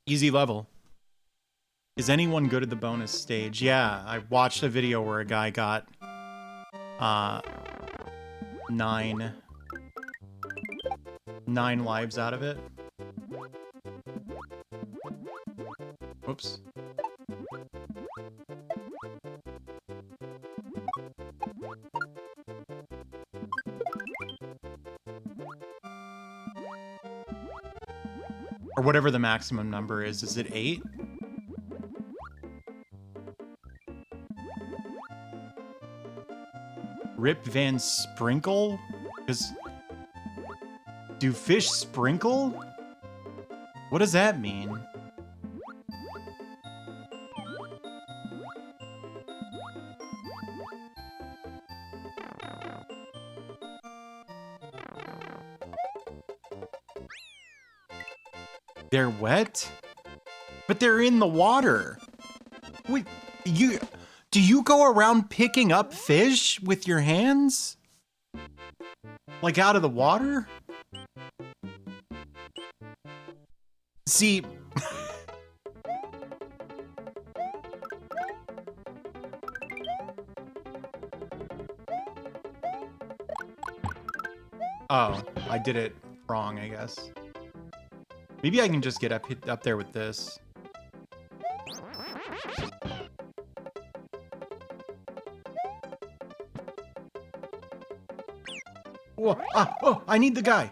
Easy level. Is anyone good at the bonus stage? Yeah, I watched a video where a guy got 9 lives out of it. Whoops. Or whatever the maximum number is. Is it 8? Rip Van Sprinkle? Because... do fish sprinkle? What does that mean? They're wet? But they're in the water. Wait, do you go around picking up fish with your hands? Like out of the water? See... Oh, I did it wrong, I guess. Maybe I can just get up there with this. Whoa, oh, I need the guy.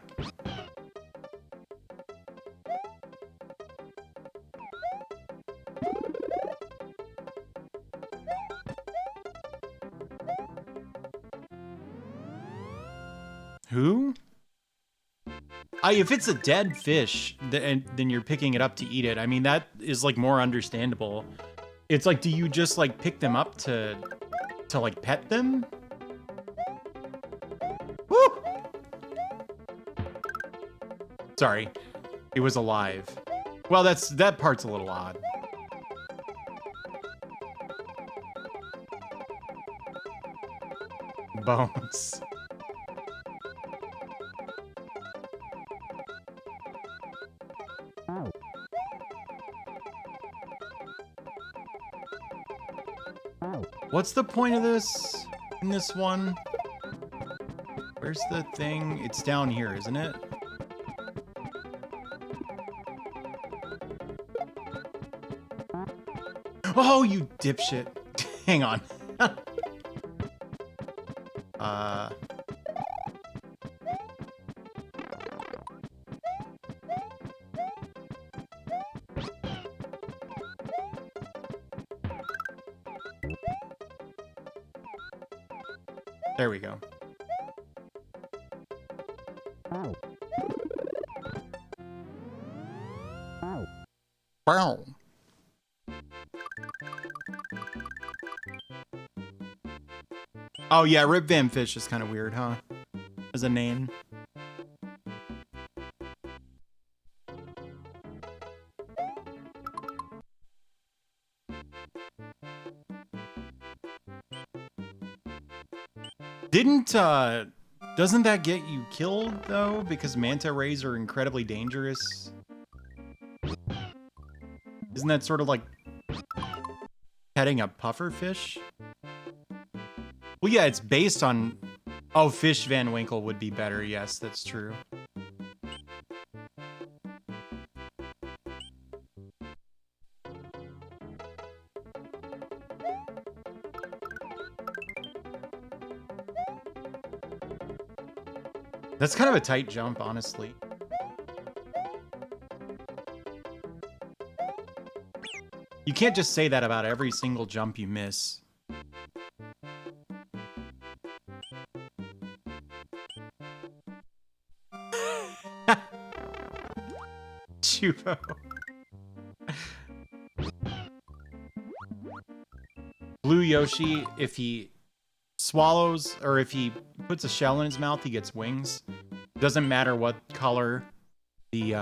Who? If it's a dead fish, then you're picking it up to eat it. I mean, that is like more understandable. It's like, do you just like pick them up to like pet them? Woo! Sorry, it was alive. Well, that part's a little odd. Bones. What's the point of this in this one? Where's the thing? It's down here, isn't it? Oh, you dipshit. Hang on. There we go. Wow. Oh yeah, Rip Van Fish is kind of weird, huh? As a name. Doesn't that get you killed, though? Because manta rays are incredibly dangerous? Isn't that sort of like petting a puffer fish? Well, yeah, it's based on... Oh, Fish Van Winkle would be better. Yes, that's true. That's kind of a tight jump, honestly. You can't just say that about every single jump you miss. Chupo. Blue Yoshi, if he swallows or if he puts a shell in his mouth, he gets wings. Doesn't matter what color the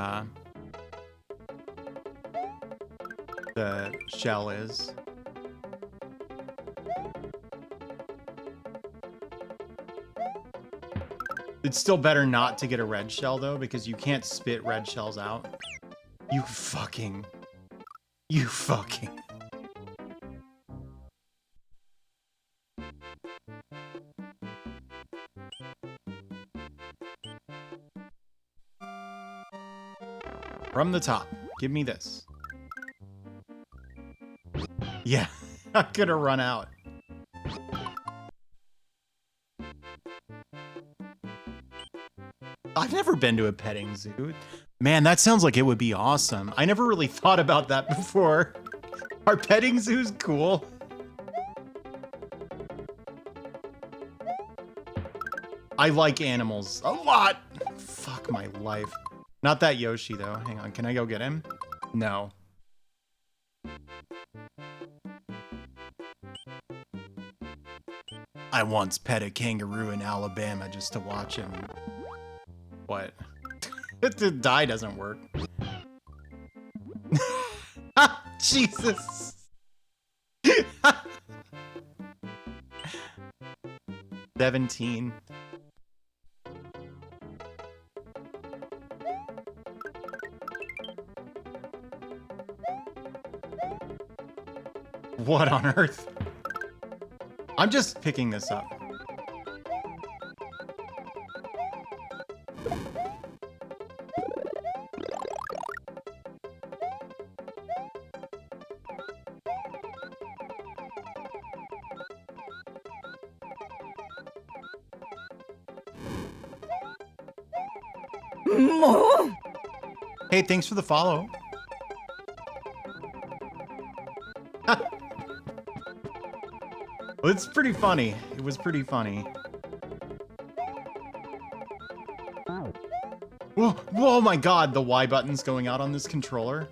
shell is. It's still better not to get a red shell though, because you can't spit red shells out. You fucking. From the top, give me this. Yeah, I'm gonna run out. I've never been to a petting zoo. Man, that sounds like it would be awesome. I never really thought about that before. Are petting zoos cool? I like animals a lot. Fuck my life. Not that Yoshi, though. Hang on, can I go get him? No. I once pet a kangaroo in Alabama just to watch him. What? The die doesn't work. Jesus. 17. What on earth? I'm just picking this up. Hey, thanks for the follow. Well, it's pretty funny. It was pretty funny. Whoa, whoa, my God, the Y button's going out on this controller.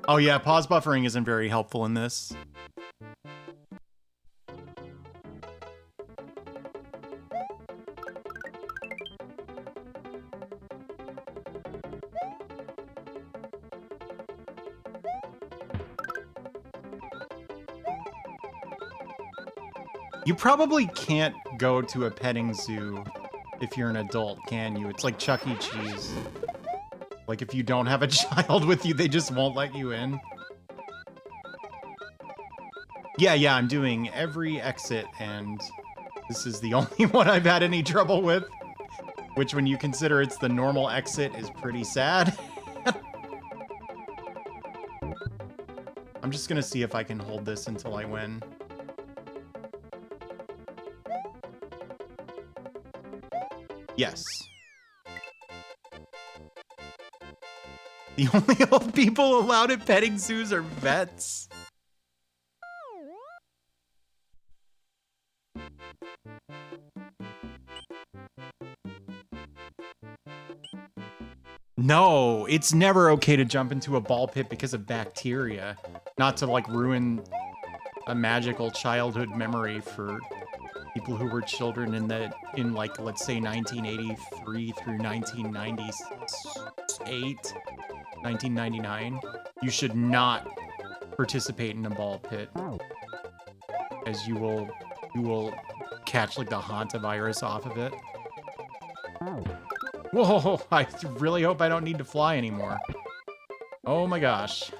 Oh yeah, pause buffering isn't very helpful in this. You probably can't go to a petting zoo if you're an adult, can you? It's like Chuck E. Cheese. Like if you don't have a child with you, they just won't let you in. Yeah, I'm doing every exit, and this is the only one I've had any trouble with. Which, when you consider it's the normal exit, is pretty sad. I'm just gonna see if I can hold this until I win. Yes. The only old people allowed at petting zoos are vets. No, it's never okay to jump into a ball pit because of bacteria. Not to like ruin a magical childhood memory for people who were children in like, let's say 1983 through 1998, 1999. You should not participate in a ball pit, as you will catch like the hantavirus off of it. Whoa, I really hope I don't need to fly anymore. Oh my gosh.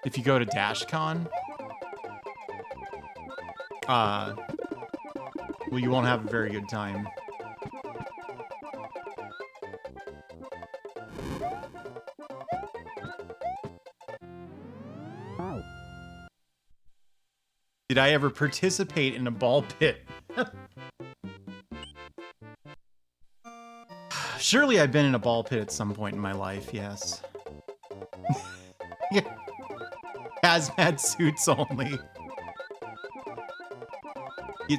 If you go to DashCon, well, you won't have a very good time. Did I ever participate in a ball pit? Surely I've been in a ball pit at some point in my life, yes. Yeah. Hazmat suits only.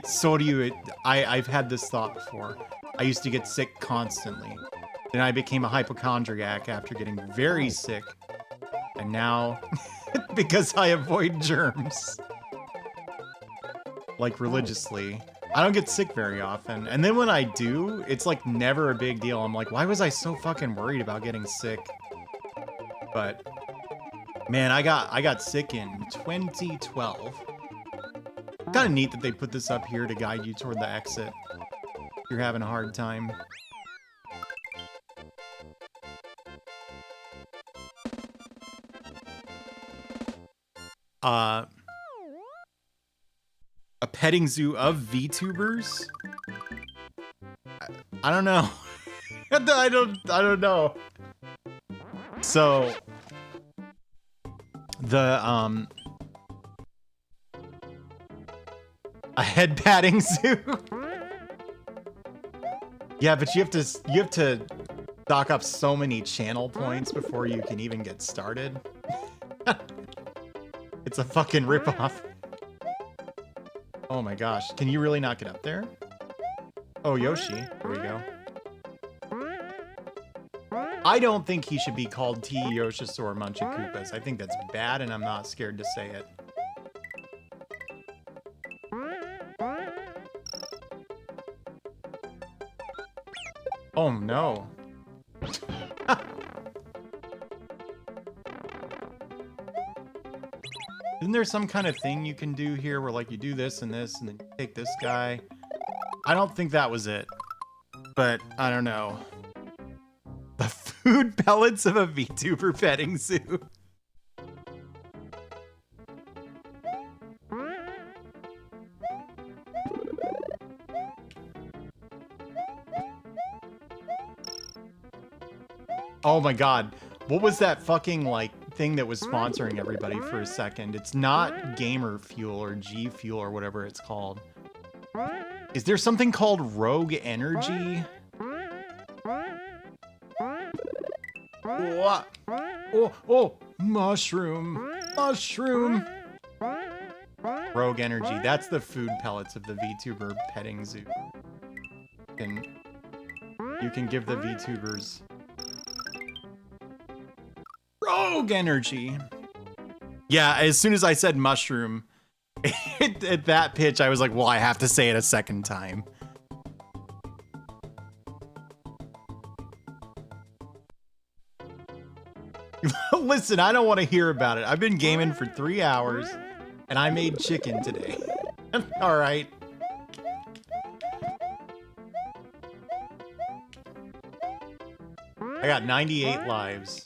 So do you. I've had this thought before. I used to get sick constantly. Then I became a hypochondriac after getting very sick. And now, because I avoid germs, like religiously, I don't get sick very often. And then when I do, it's like never a big deal. I'm like, why was I so fucking worried about getting sick? But man, I got sick in 2012. Kind of neat that they put this up here to guide you toward the exit if you're having a hard time. A petting zoo of VTubers? I don't know. I don't know. So the a head patting zoo. Yeah, but you have to stock up so many channel points before you can even get started. It's a fucking ripoff. Oh my gosh, can you really not get up there? Oh, Yoshi, there we go. I don't think he should be called T. Yoshisaur Munchakoopas. I think that's bad, and I'm not scared to say it. Oh no. Isn't there some kind of thing you can do here where like you do this and this and then you take this guy? I don't think that was it, but I don't know. The food pellets of a VTuber petting zoo. Oh my god. What was that fucking like thing that was sponsoring everybody for a second? It's not Gamer Fuel or G Fuel or whatever it's called. Is there something called Rogue Energy? What? Oh, mushroom. Mushroom. Rogue Energy. That's the food pellets of the VTuber petting zoo. You can give the VTubers Rogue Energy. Yeah, as soon as I said mushroom, at that pitch, I was like, well, I have to say it a second time. Listen, I don't want to hear about it. I've been gaming for 3 hours, and I made chicken today. All right. I got 98 lives.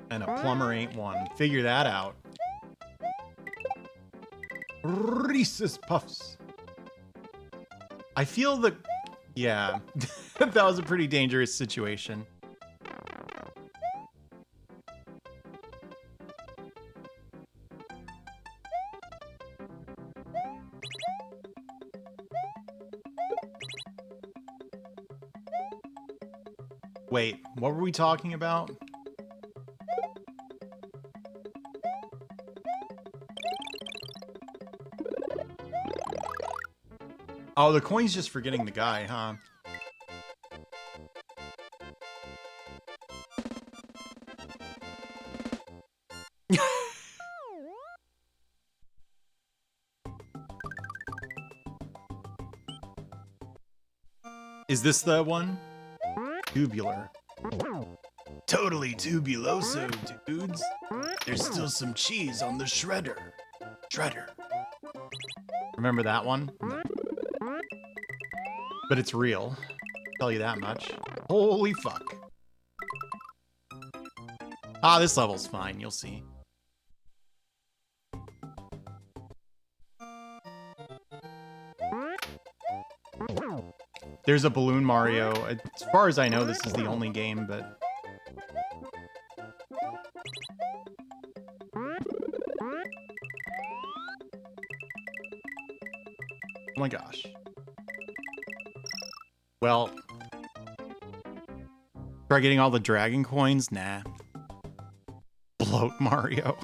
And a plumber ain't one. Figure that out. Reese's Puffs. I feel the... Yeah. That was a pretty dangerous situation. Wait, what were we talking about? Oh, the coin's just for getting the guy, huh? Is this the one? Tubular. Totally tubuloso, dudes. There's still some cheese on the shredder. Shredder. Remember that one? No. But it's real. Tell you that much. Holy fuck. Ah, this level's fine. You'll see. There's a Balloon Mario. As far as I know, this is the only game, but... Oh my gosh. Well... Try getting all the dragon coins? Nah. Bloat Mario.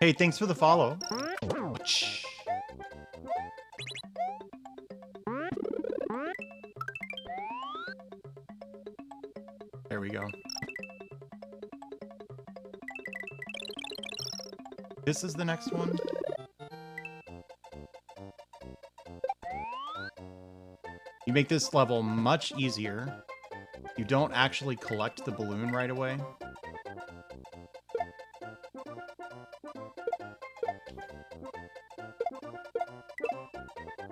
Hey, thanks for the follow. There we go. This is the next one. You make this level much easier. You don't actually collect the balloon right away.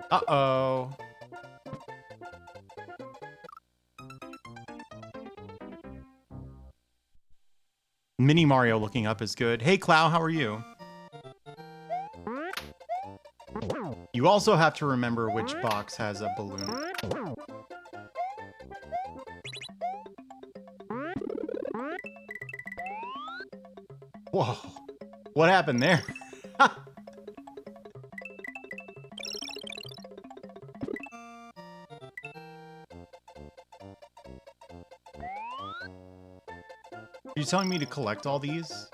Uh-oh. Mini Mario looking up is good. Hey, Clow, how are you? You also have to remember which box has a balloon. Whoa. What happened there? Are you telling me to collect all these?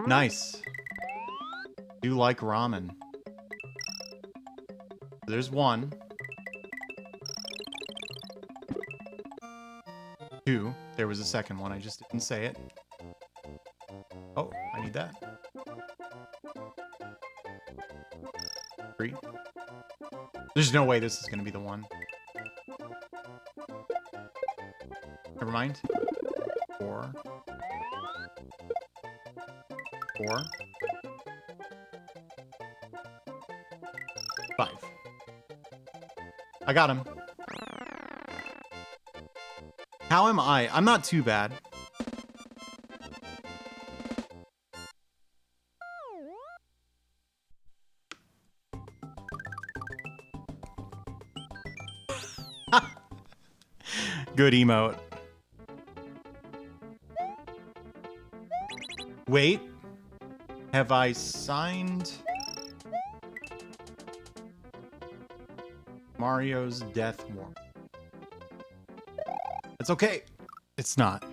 Nice. Do like ramen. There's one. Two. There was a second one. I just didn't say it. Oh, I need that. 3. There's no way this is going to be the one. Never mind. 4. 4. 5. I got him. How am I? I'm not too bad. Good emote. Wait. Have I signed Mario's Death Warrant? It's okay. It's not.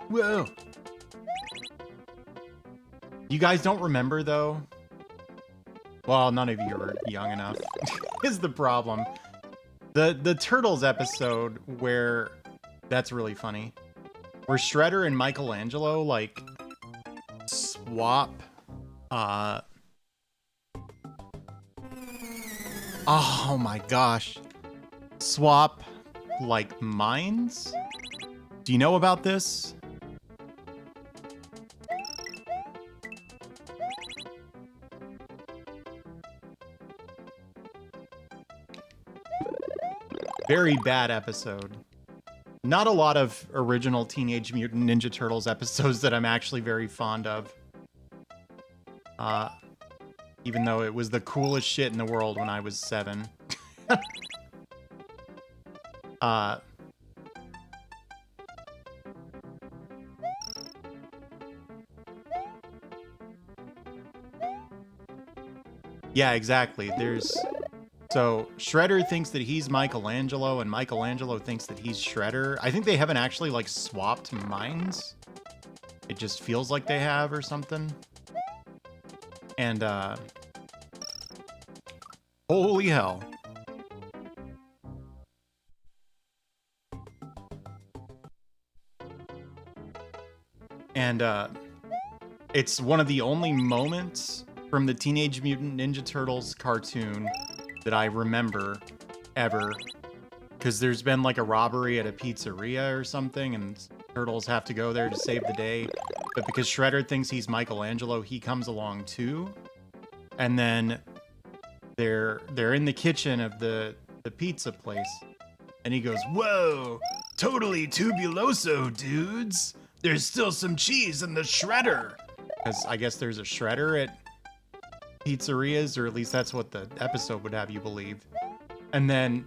Whoa. You guys don't remember, though? Well, none of you are young enough, is the problem. The Turtles episode where... That's really funny. Where Shredder and Michelangelo, like, swap, oh my gosh. Swap, like, minds? Do you know about this? Very bad episode. Not a lot of original Teenage Mutant Ninja Turtles episodes that I'm actually very fond of. Even though it was the coolest shit in the world when I was 7. Yeah, exactly. So Shredder thinks that he's Michelangelo, and Michelangelo thinks that he's Shredder. I think they haven't actually, like, swapped minds. It just feels like they have or something. And, holy hell. And, it's one of the only moments from the Teenage Mutant Ninja Turtles cartoon that I remember ever, because there's been like a robbery at a pizzeria or something, and Turtles have to go there to save the day. But because Shredder thinks he's Michelangelo, he comes along too. And then they're in the kitchen of the pizza place, and he goes, "Whoa, totally tubuloso, dudes. There's still some cheese in the shredder." Because I guess there's a shredder at pizzerias, or at least that's what the episode would have you believe. And then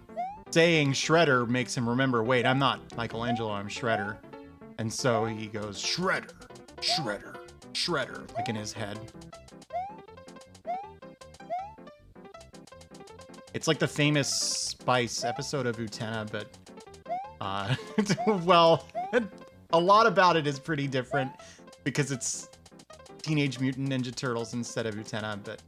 saying Shredder makes him remember, wait, I'm not Michelangelo, I'm Shredder. And so he goes, Shredder, Shredder, Shredder, like in his head. It's like the famous Spice episode of Utena, but, well, a lot about it is pretty different because it's Teenage Mutant Ninja Turtles instead of Utena, but...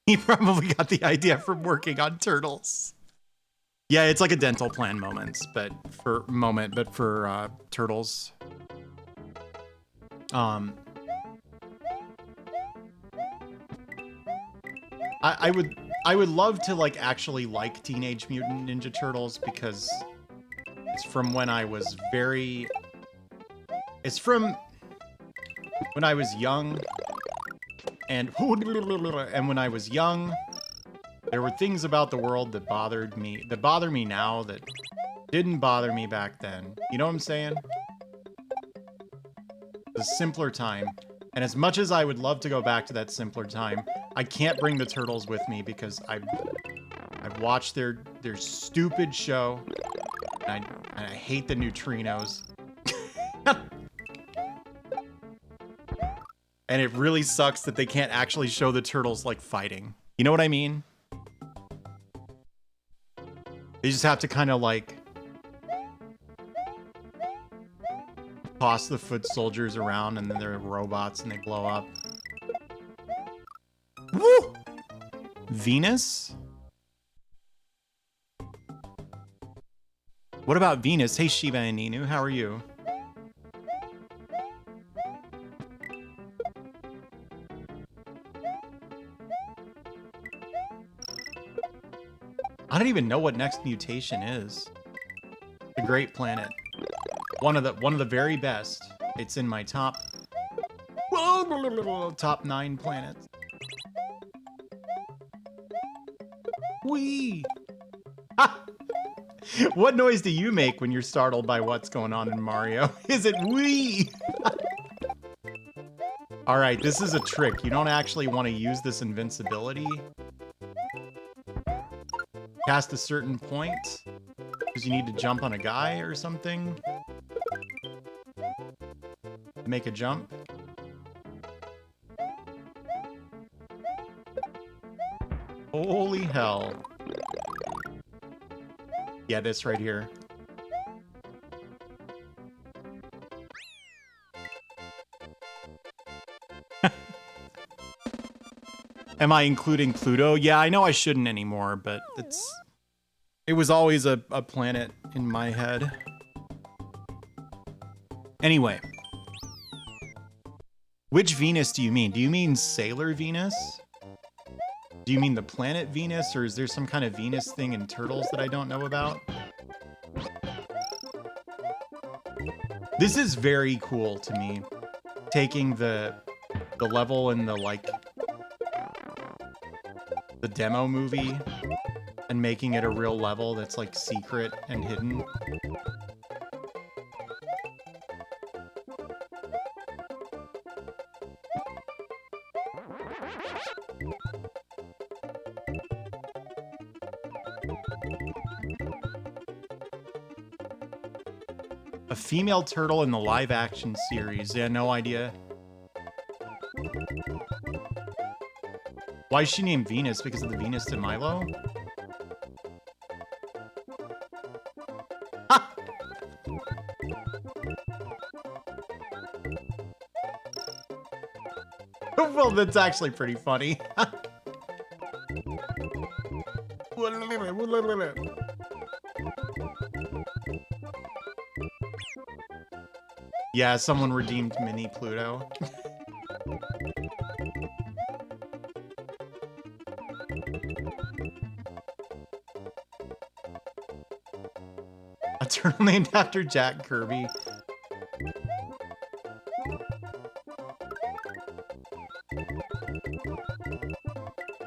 He probably got the idea from working on Turtles. Yeah, it's like a dental plan moment, but for Turtles. I would love to like actually like Teenage Mutant Ninja Turtles because it's from when I was it's from when I was young, and when I was young, there were things about the world that bother me now that didn't bother me back then. You know what I'm saying? The simpler time. And as much as I would love to go back to that simpler time, I can't bring the turtles with me because I've watched their stupid show. And I hate the neutrinos. And it really sucks that they can't actually show the turtles like fighting. You know what I mean? They just have to kind of like toss the foot soldiers around and then they're robots and they blow up. Woo! Venus? What about Venus? Hey, Shiva and Ninu, how are you? I don't even know what Next Mutation is. The Great Planet. One of the very best. It's in my top 9 planets. Wee. What noise do you make when you're startled by what's going on in Mario? Is it wee? All right, this is a trick. You don't actually want to use this invincibility past a certain point because you need to jump on a guy or something. Make a jump. Holy hell. Yeah, this right here. Am I including Pluto? Yeah, I know I shouldn't anymore, but it was always a planet in my head. Anyway. Which Venus do you mean? Do you mean Sailor Venus? Do you mean the planet Venus, or is there some kind of Venus thing in Turtles that I don't know about? This is very cool to me. Taking the level in the, like, the demo movie and making it a real level that's, like, secret and hidden. A female turtle in the live-action series. Yeah, no idea. Why is she named Venus? Because of the Venus de Milo? Well, that's actually pretty funny. Yeah, someone redeemed Mini Pluto. A turtle named after Jack Kirby.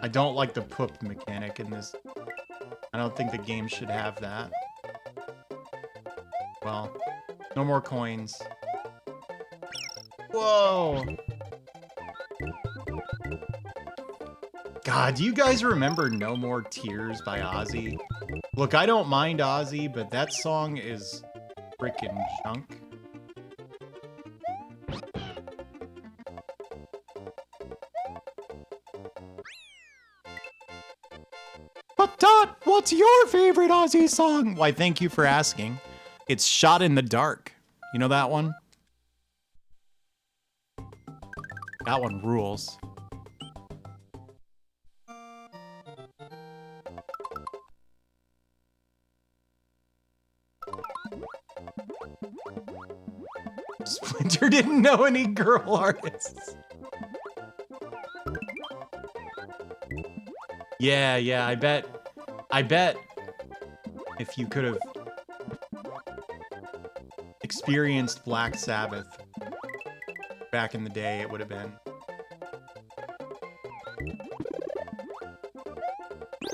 I don't like the poop mechanic in this. I don't think the game should have that. Well, no more coins. Whoa! God, do you guys remember No More Tears by Ozzy? Look, I don't mind Ozzy, but that song is frickin' junk. But Dot, what's your favorite Ozzy song? Why, thank you for asking. It's Shot in the Dark. You know that one? That one rules. Splinter didn't know any girl artists. Yeah, I bet if you could have experienced Black Sabbath back in the day, it would have been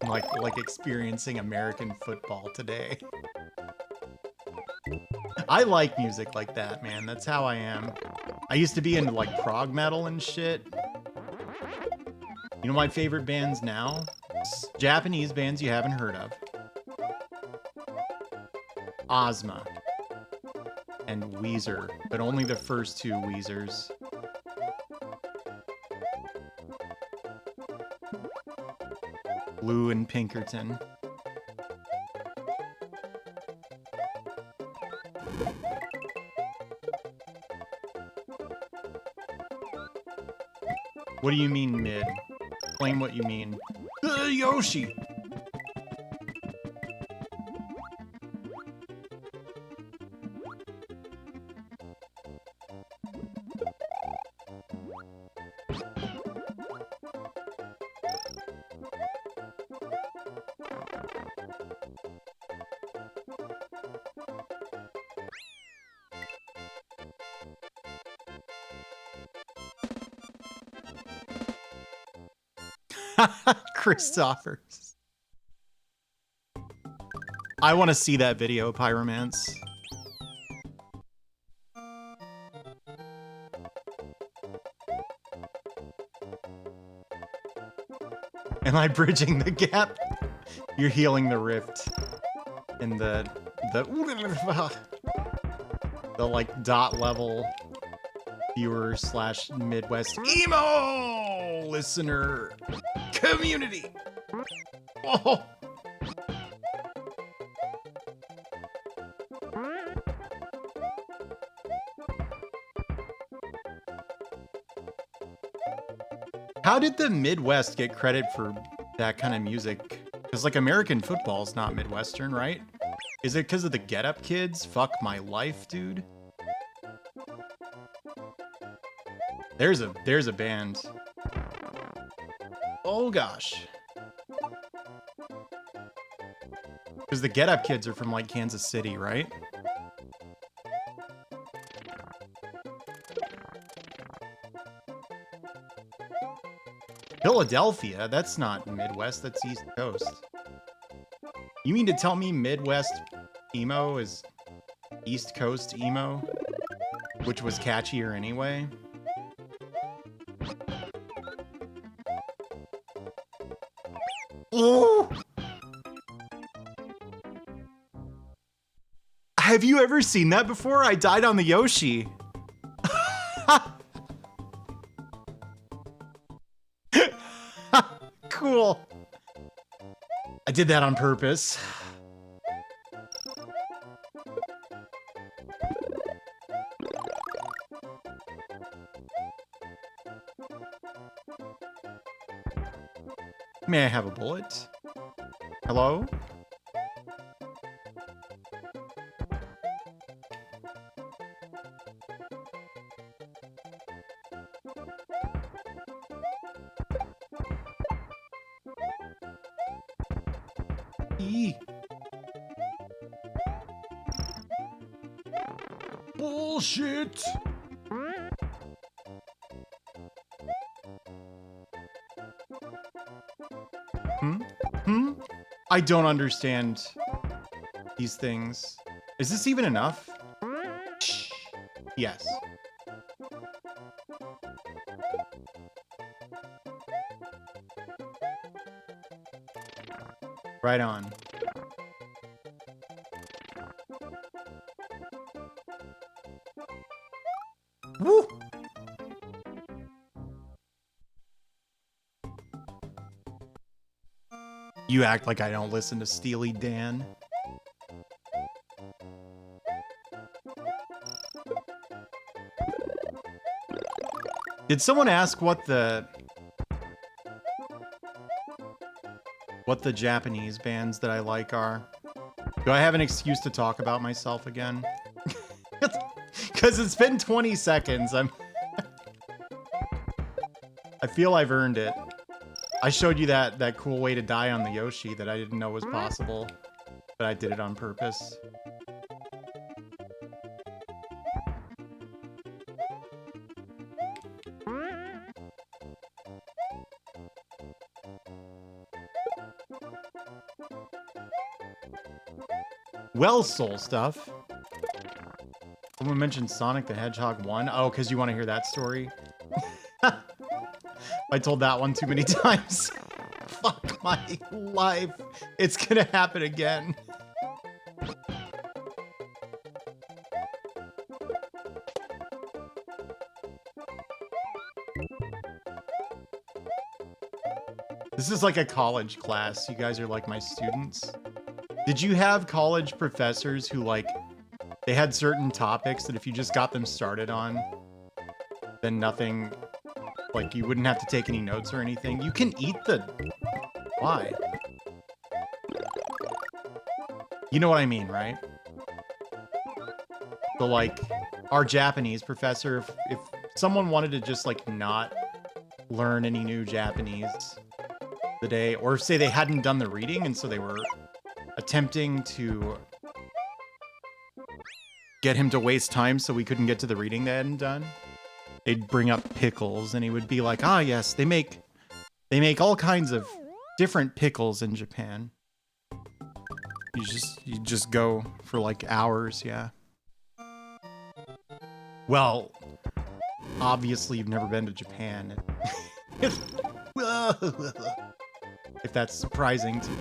like experiencing American football today. I like music like that, man. That's how I am. I used to be into like prog metal and shit. You know my favorite bands now? Japanese bands you haven't heard of. Ozma and Weezer, but only the first two Weezers. Blue and Pinkerton. What do you mean mid? Explain what you mean. Yoshi! Christophers. I want to see that video, Pyromance. Am I bridging the gap? You're healing the rift in the like dot level viewer slash Midwest emo listener community. Oh. How did the Midwest get credit for that kind of music? Because like American football is not Midwestern, right? Is it because of the Get Up Kids? Fuck my life, dude. There's a band. Oh gosh. Because the Get Up Kids are from like Kansas City, right? Philadelphia? That's not Midwest, that's East Coast. You mean to tell me Midwest emo is East Coast emo? Which was catchier anyway? Oh! Have you ever seen that before? I died on the Yoshi. Cool. I did that on purpose. May I have a bullet? Hello? Bullshit! I don't understand these things. Is this even enough? Shh. Yes. Right on. Woo! You act like I don't listen to Steely Dan. Did someone ask what the Japanese bands that I like are? Do I have an excuse to talk about myself again? Because it's been 20 seconds. I feel I've earned it. I showed you that cool way to die on the Yoshi that I didn't know was possible, but I did it on purpose. Well, soul stuff. Someone mentioned Sonic the Hedgehog 1. Oh, because you want to hear that story? I told that one too many times. Fuck my life. It's gonna happen again. This is like a college class. You guys are like my students. Did you have college professors who like, they had certain topics that if you just got them started on, then nothing, like you wouldn't have to take any notes or anything? You can eat the... Why? You know what I mean, right? So like, our Japanese professor, if someone wanted to just like not learn any new Japanese the day, or say they hadn't done the reading and so they were attempting to get him to waste time so we couldn't get to the reading they hadn't done, they'd bring up pickles and he would be like, ah yes, they make all kinds of different pickles in Japan. You just go for like hours, yeah. Well, obviously you've never been to Japan. If that's surprising to you.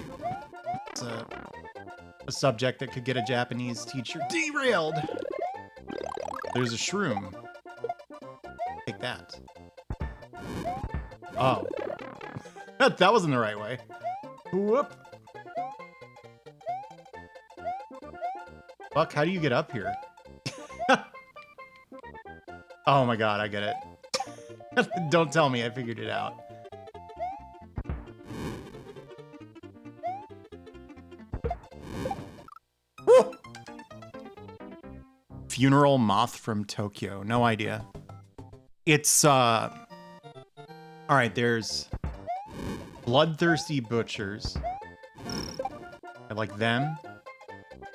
It's a subject that could get a Japanese teacher derailed. There's a shroom. Take that. Oh. That wasn't the right way. Whoop. Fuck, how do you get up here? Oh my god, I get it. Don't tell me I figured it out. Woo! Funeral moth from Tokyo. No idea. It's, alright, there's bloodthirsty butchers. I like them.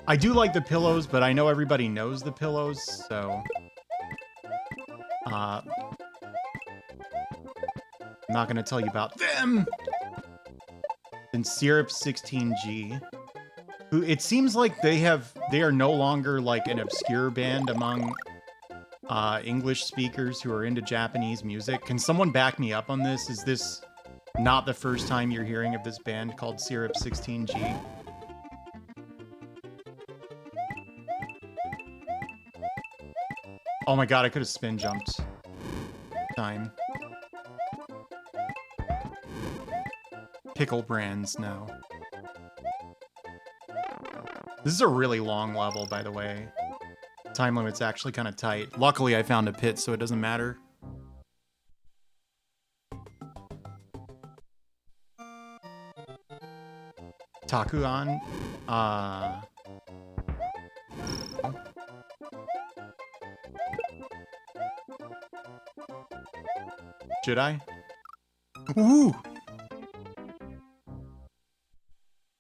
I do like the pillows, but I know everybody knows the pillows, so... I'm not gonna tell you about them! Then Syrup 16G, who it seems like they are no longer like an obscure band among English speakers who are into Japanese music. Can someone back me up on this? Is this not the first time you're hearing of this band called Syrup 16G? Oh my god, I could have spin jumped. Time. Pickle brands, no. This is a really long level, by the way. Time limit's actually kind of tight. Luckily, I found a pit, so it doesn't matter. Takuan? Should I? Ooh!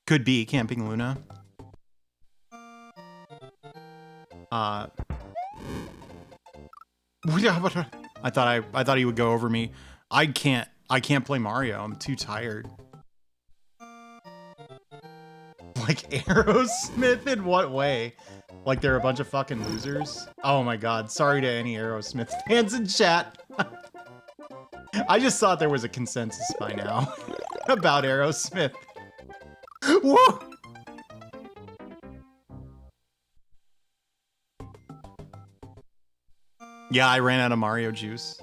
Could be Camping Luna. I thought he would go over me. I can't play Mario. I'm too tired. Like Aerosmith in what way? Like they're a bunch of fucking losers? Oh my god, sorry to any Aerosmith fans in chat. I just thought there was a consensus by now about Aerosmith. Whoa! Yeah, I ran out of Mario juice.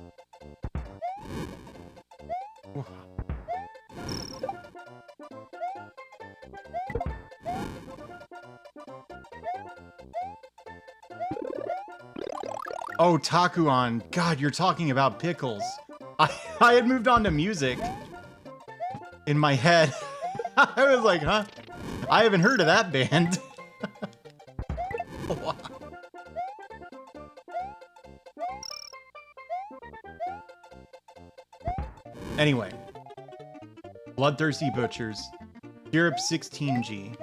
Oh, Takuan. God, you're talking about pickles. I had moved on to music in my head. I was like, huh? I haven't heard of that band. Anyway, Bloodthirsty Butchers, Syrup 16G,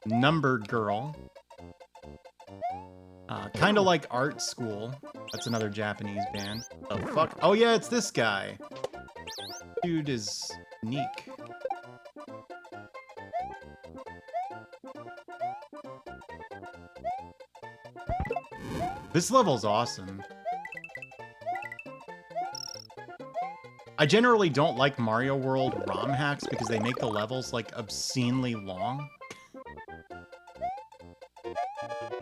Numbered Girl, kind of like Art School. That's another Japanese band. Oh, fuck. Oh, yeah, it's this guy. Dude is Neek. This level's awesome. I generally don't like Mario World ROM hacks because they make the levels like obscenely long.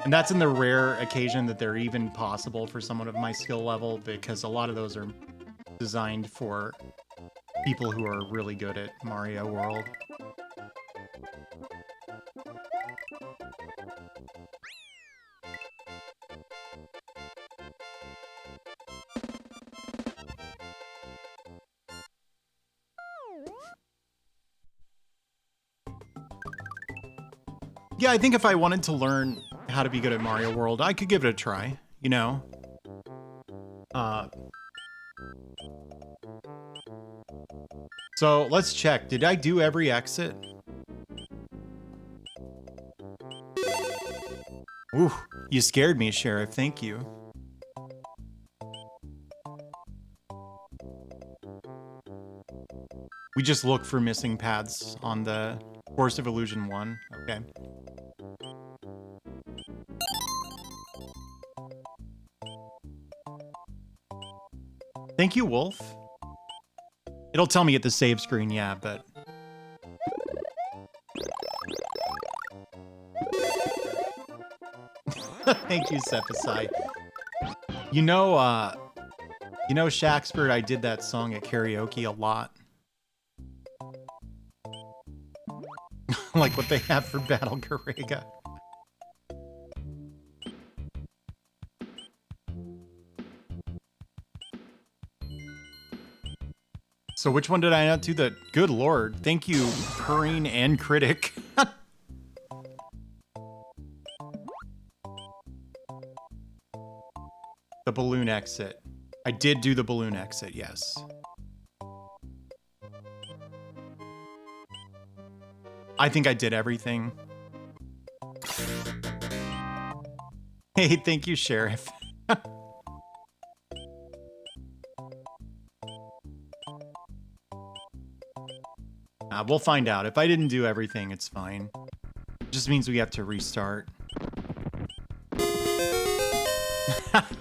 And that's in the rare occasion that they're even possible for someone of my skill level, because a lot of those are designed for people who are really good at Mario World. Yeah, I think if I wanted to learn how to be good at Mario World, I could give it a try, you know? So let's check. Did I do every exit? Ooh, you scared me, Sheriff. Thank you. We just look for missing paths on the Course of Illusion 1. Okay. Thank you, Wolf. It'll tell me at the save screen, yeah, but... Thank you, Sephasai. You know, Shaxford, I did that song at karaoke a lot. Like what they have for Battle Garega. So which one did I not do? The good lord. Thank you, Purring and Critic. The balloon exit. I did do the balloon exit, yes. I think I did everything. Hey, thank you, Sheriff. We'll find out. If I didn't do everything, it's fine. It just means we have to restart.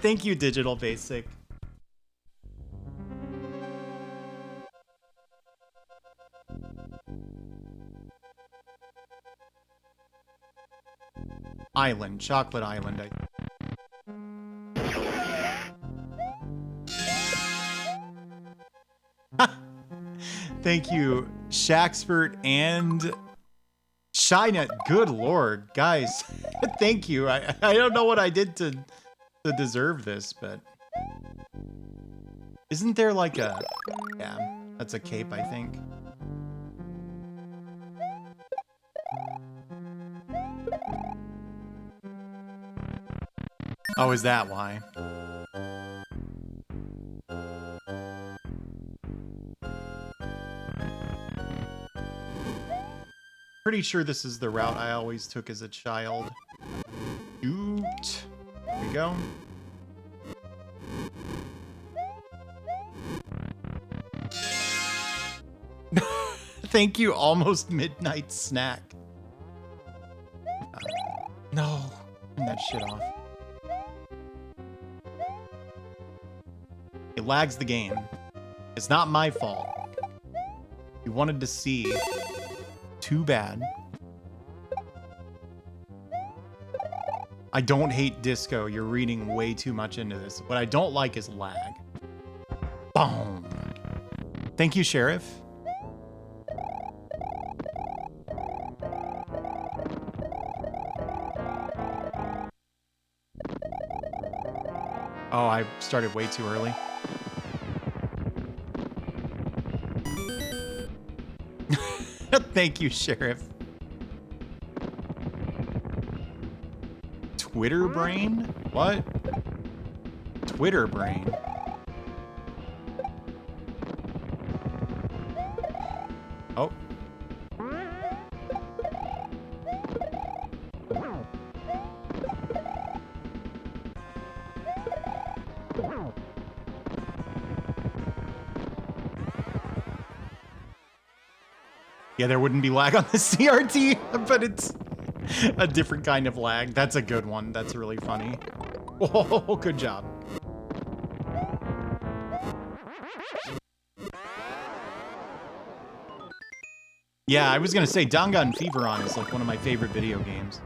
Thank you, Digital Basic. Island, Chocolate Island. Thank you, Shaxford and Shynet. Good lord, guys. Thank you. I don't know what I did to deserve this, but isn't there like a... Yeah, that's a cape, I think. Oh, is that why? Pretty sure this is the route I always took as a child. Shoot. There we go. Thank you, Almost Midnight Snack. No. Turn that shit off. It lags the game. It's not my fault. You wanted to see. Too bad. I don't hate disco. You're reading way too much into this. What I don't like is lag. Boom. Thank you, Sheriff. Oh, I started way too early. Thank you, Sheriff. Twitter brain? What? Twitter brain? Oh. Yeah, there wouldn't be lag on the CRT, but it's a different kind of lag. That's a good one. That's really funny. Oh, good job. Yeah, I was gonna say Danganronpa is like one of my favorite video games.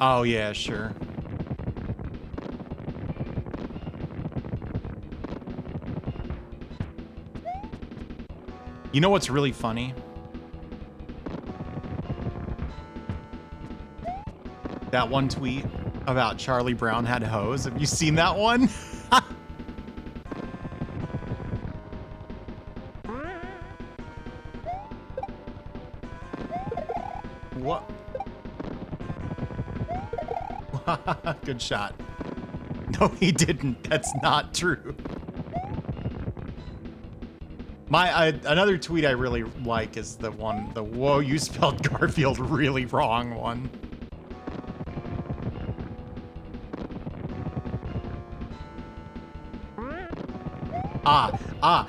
Oh yeah, sure. You know what's really funny? That one tweet about Charlie Brown had hoes. Have you seen that one? What? Good shot. No, he didn't. That's not true. Another tweet I really like is the whoa, you spelled Garfield really wrong one.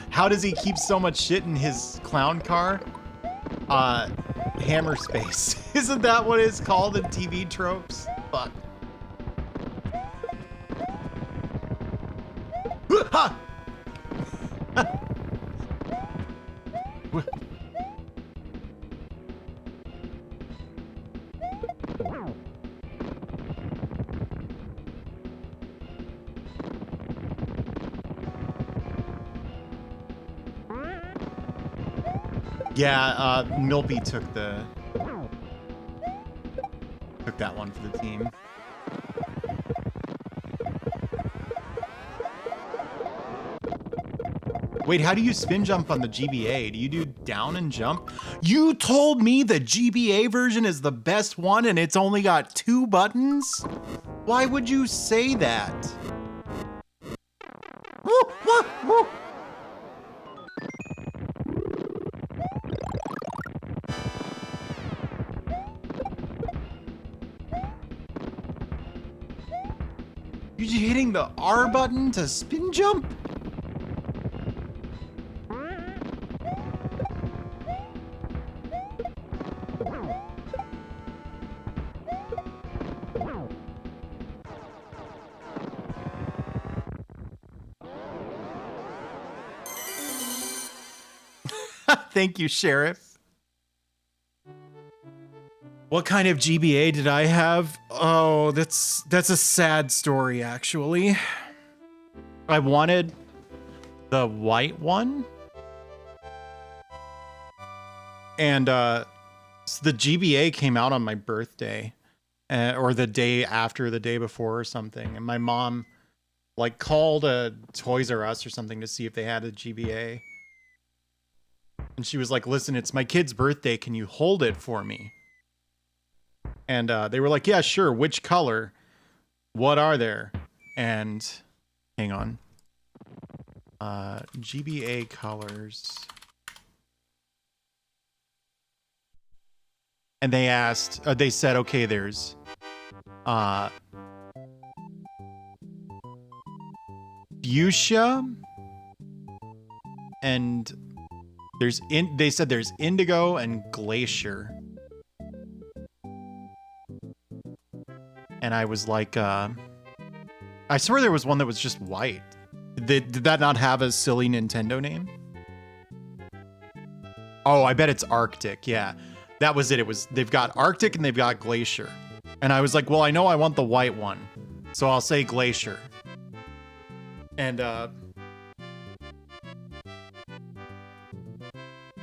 How does he keep so much shit in his clown car? Hammer space. Isn't that what it's called in TV tropes? Fuck. Ha! Yeah, Milpy took that one for the team. Wait, how do you spin jump on the GBA? Do you do down and jump? You told me the GBA version is the best one and it's only got 2 buttons? Why would you say that? Woo, woo, woo. You're hitting the R button to spin jump? Thank you, Sheriff. What kind of GBA did I have? Oh, that's a sad story, actually. I wanted the white one. And so the GBA came out on my birthday, or the day after, the day before or something. And my mom like called a Toys R Us or something to see if they had a GBA. And she was like, listen, it's my kid's birthday. Can you hold it for me? And they were like, yeah, sure. Which color? What are there? And hang on. GBA colors. And they asked, they said, okay, there's fuchsia and they said there's indigo and glacier. And I was like, I swear there was one that was just white. Did that not have a silly Nintendo name? Oh, I bet it's Arctic. Yeah, that was it. They've got Arctic and they've got Glacier. And I was like, well, I know I want the white one, so I'll say Glacier. And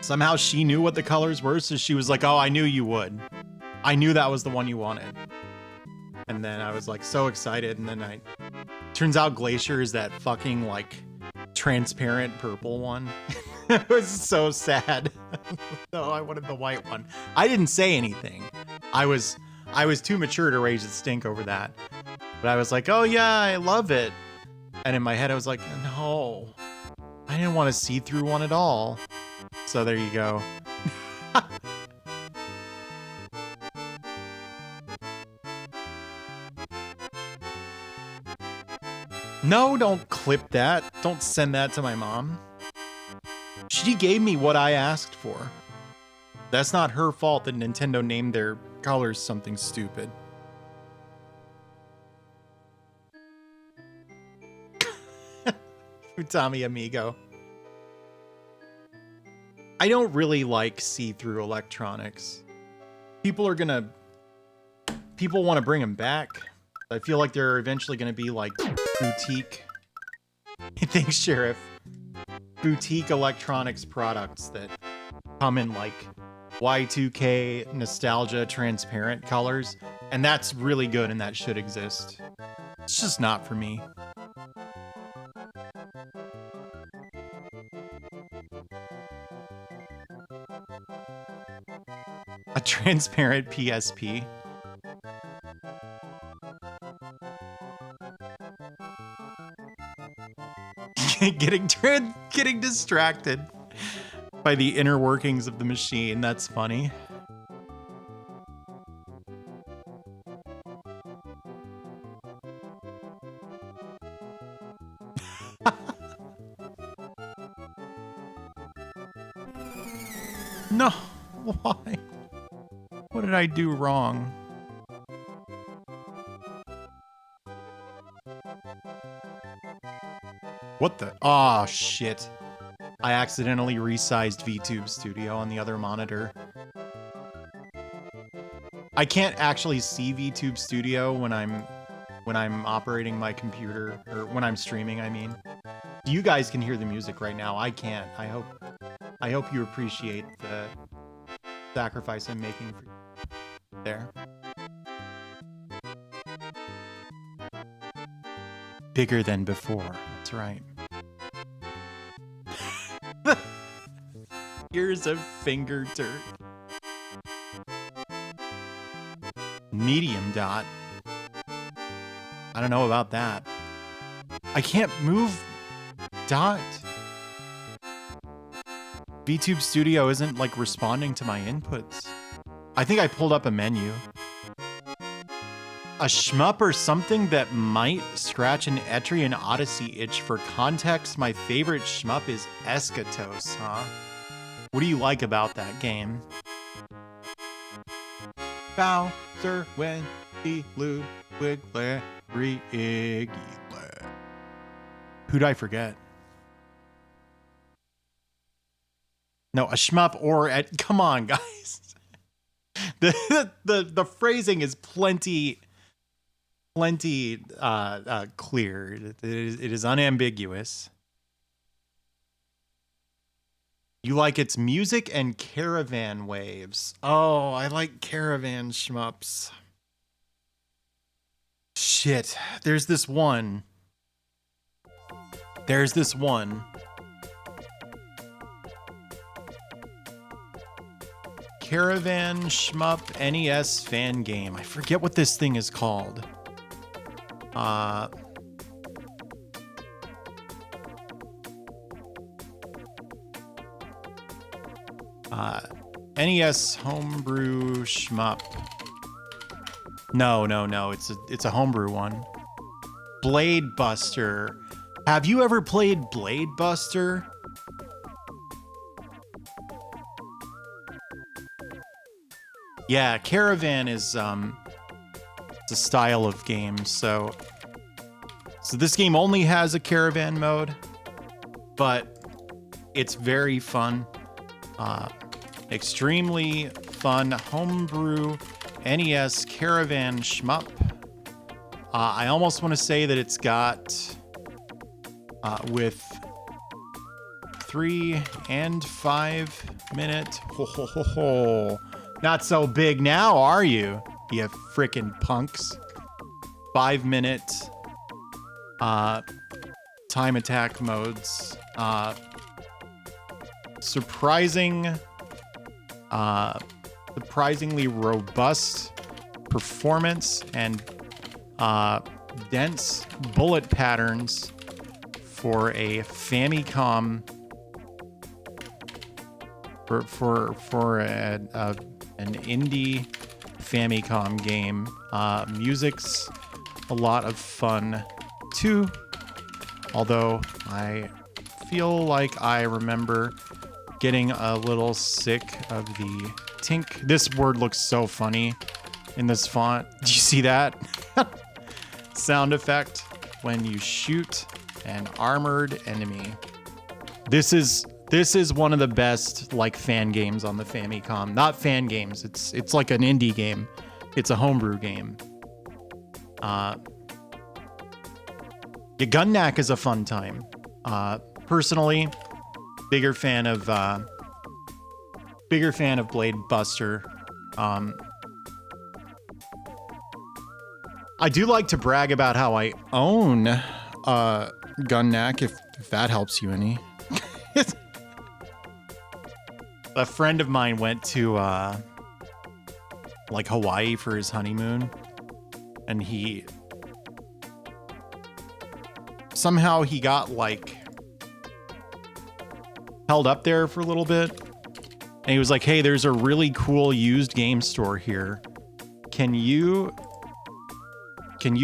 somehow she knew what the colors were, so she was like, oh, I knew you would. I knew that was the one you wanted. And then I was like so excited, and then turns out Glacier is that fucking like transparent purple one. It was so sad. No, I wanted the white one. I didn't say anything. I was too mature to raise a stink over that. But I was like, oh yeah, I love it. And in my head I was like, no, I didn't want to see through one at all. So there you go. No, don't clip that. Don't send that to my mom. She gave me what I asked for. That's not her fault that Nintendo named their colors something stupid. Utami Amigo. I don't really like see-through electronics. People want to bring them back. I feel like they're eventually going to be like boutique. Thanks, Sheriff. Boutique electronics products that come in like Y2K nostalgia transparent colors. And that's really good and that should exist. It's just not for me. A transparent PSP. Getting distracted by the inner workings of the machine. That's funny. No, why? What did I do wrong? What the? Oh, shit. I accidentally resized VTube Studio on the other monitor. I can't actually see VTube Studio when I'm operating my computer, or when I'm streaming, I mean. You guys can hear the music right now. I can't. I hope you appreciate the sacrifice I'm making for you there. Bigger than before. That's right. Here's a finger turk. Medium dot. I don't know about that. I can't move dot. VTube Studio isn't like responding to my inputs. I think I pulled up a menu. A shmup or something that might scratch an Etrian Odyssey itch. For context, my favorite shmup is Eschatos, huh? What do you like about that game? Bowser, Wendy, Ludwig, Larry, Iggy. Who'd I forget? No, a shmup or come on, guys. The phrasing is plenty clear. It is unambiguous. You like its music and caravan waves. Oh, I like caravan shmups. Shit, there's this one. Caravan Shmup NES fan game. I forget what this thing is called. NES homebrew shmup. No. It's a homebrew one. Blade Buster. Have you ever played Blade Buster? Yeah, Caravan is it's a style of game. So this game only has a caravan mode, but it's very fun. Extremely fun homebrew NES caravan shmup. I almost want to say that it's got with 3 and 5 minute. Not so big now, are you? You frickin' punks. 5 minute time attack modes. Surprisingly robust performance and dense bullet patterns for a Famicom. For an indie Famicom game. Music's a lot of fun too, although I feel like I remember getting a little sick of the tink. This word looks so funny in this font. Did you see that? Sound effect when you shoot An armored enemy. This is one of the best like fan games on the Famicom. Not fan games. It's like an indie game. It's a homebrew game. Yeah, Gunnak is a fun time. Personally, bigger fan of Blade Buster. I do like to brag about how I own Gunnak, if that helps you any. A friend of mine went to like Hawaii for his honeymoon, and he got like held up there for a little bit, and he was like, hey, there's a really cool used game store here. Can you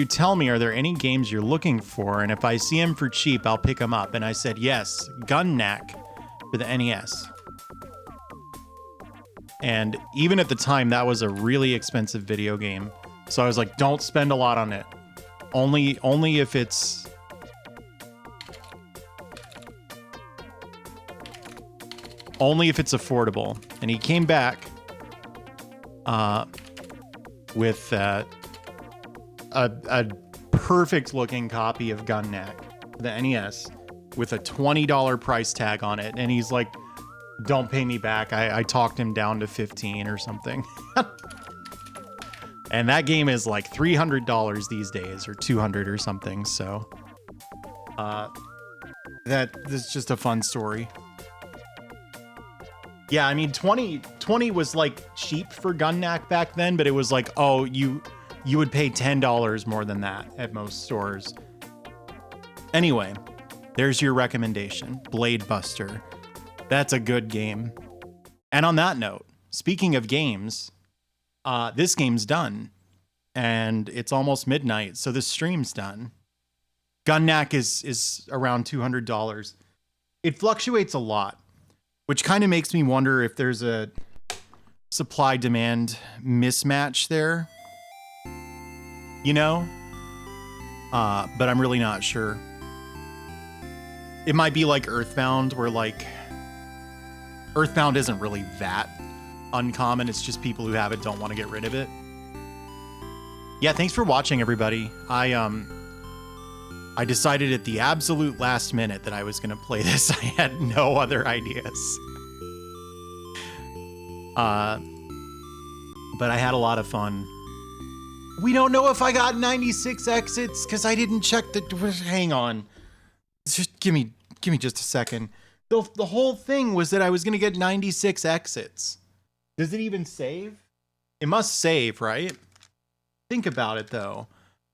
tell me, are there any games you're looking for? And if I see them for cheap, I'll pick them up. And I said, yes, Gunnak for the NES. And even at the time, that was a really expensive video game. So I was like, don't spend a lot on it. Only if it's... Only if it's affordable. And he came back with a perfect looking copy of Gunnak, the NES, with a $20 price tag on it. And he's like, don't pay me back. I talked him down to 15 or something. And that game is like $300 these days, or 200 or something. So that's just a fun story. Yeah, I mean, 20 was like cheap for Gunnak back then, but it was like, oh, you would pay $10 more than that at most stores. Anyway, there's your recommendation, Blade Buster. That's a good game. And on that note, speaking of games, this game's done. And it's almost midnight, so this stream's done. Gunnak is around $200. It fluctuates a lot, which kind of makes me wonder if there's a supply-demand mismatch there. You know? But I'm really not sure. It might be like Earthbound, where like Earthbound isn't really that uncommon. It's just people who have it don't want to get rid of it. Yeah, thanks for watching, everybody. I decided at the absolute last minute that I was going to play this. I had no other ideas. But I had a lot of fun. We don't know if I got 96 exits because I didn't check the... Hang on. Just give me just a second. The whole thing was that I was going to get 96 exits. Does it even save? It must save, right? Think about it, though.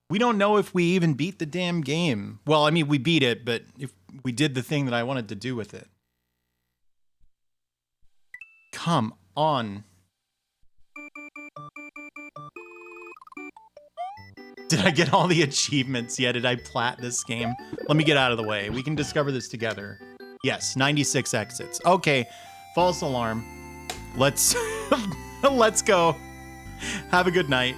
We don't know if we even beat the damn game. Well, I mean, we beat it, but if we did the thing that I wanted to do with it. Come on. Did I get all the achievements? Yeah, did I plat this game? Let me get out of the way. We can discover this together. Yes, 96 exits. Okay, false alarm. Let's let's go. Have a good night.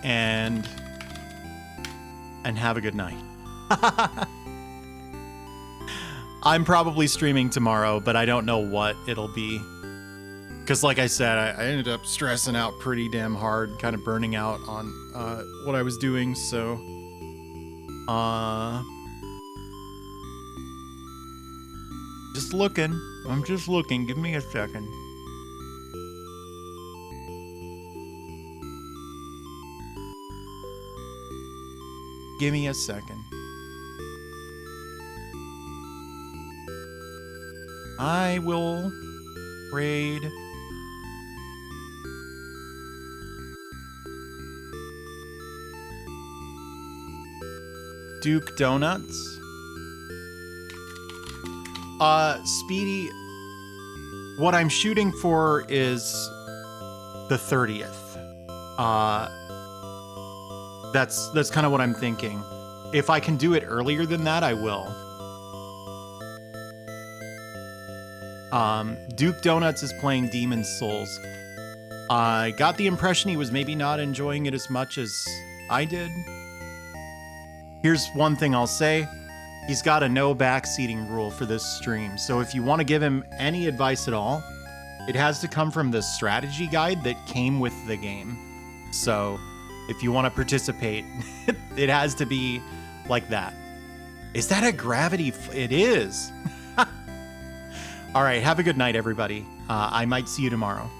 And have a good night. I'm probably streaming tomorrow, but I don't know what it'll be. Because like I said, I ended up stressing out pretty damn hard, kind of burning out on what I was doing, so... Just looking. I'm just looking. Give me a second. Give me a second. I will raid. Duke Donuts. Speedy, what I'm shooting for is the 30th. That's kind of what I'm thinking. If I can do it earlier than that, I will. Duke Donuts is playing Demon's Souls. I got the impression he was maybe not enjoying it as much as I did. Here's one thing I'll say. He's got a no backseating rule for this stream. So if you want to give him any advice at all, it has to come from the strategy guide that came with the game. So if you want to participate, it has to be like that. Is that a gravity? It is. All right. Have a good night, everybody. I might see you tomorrow.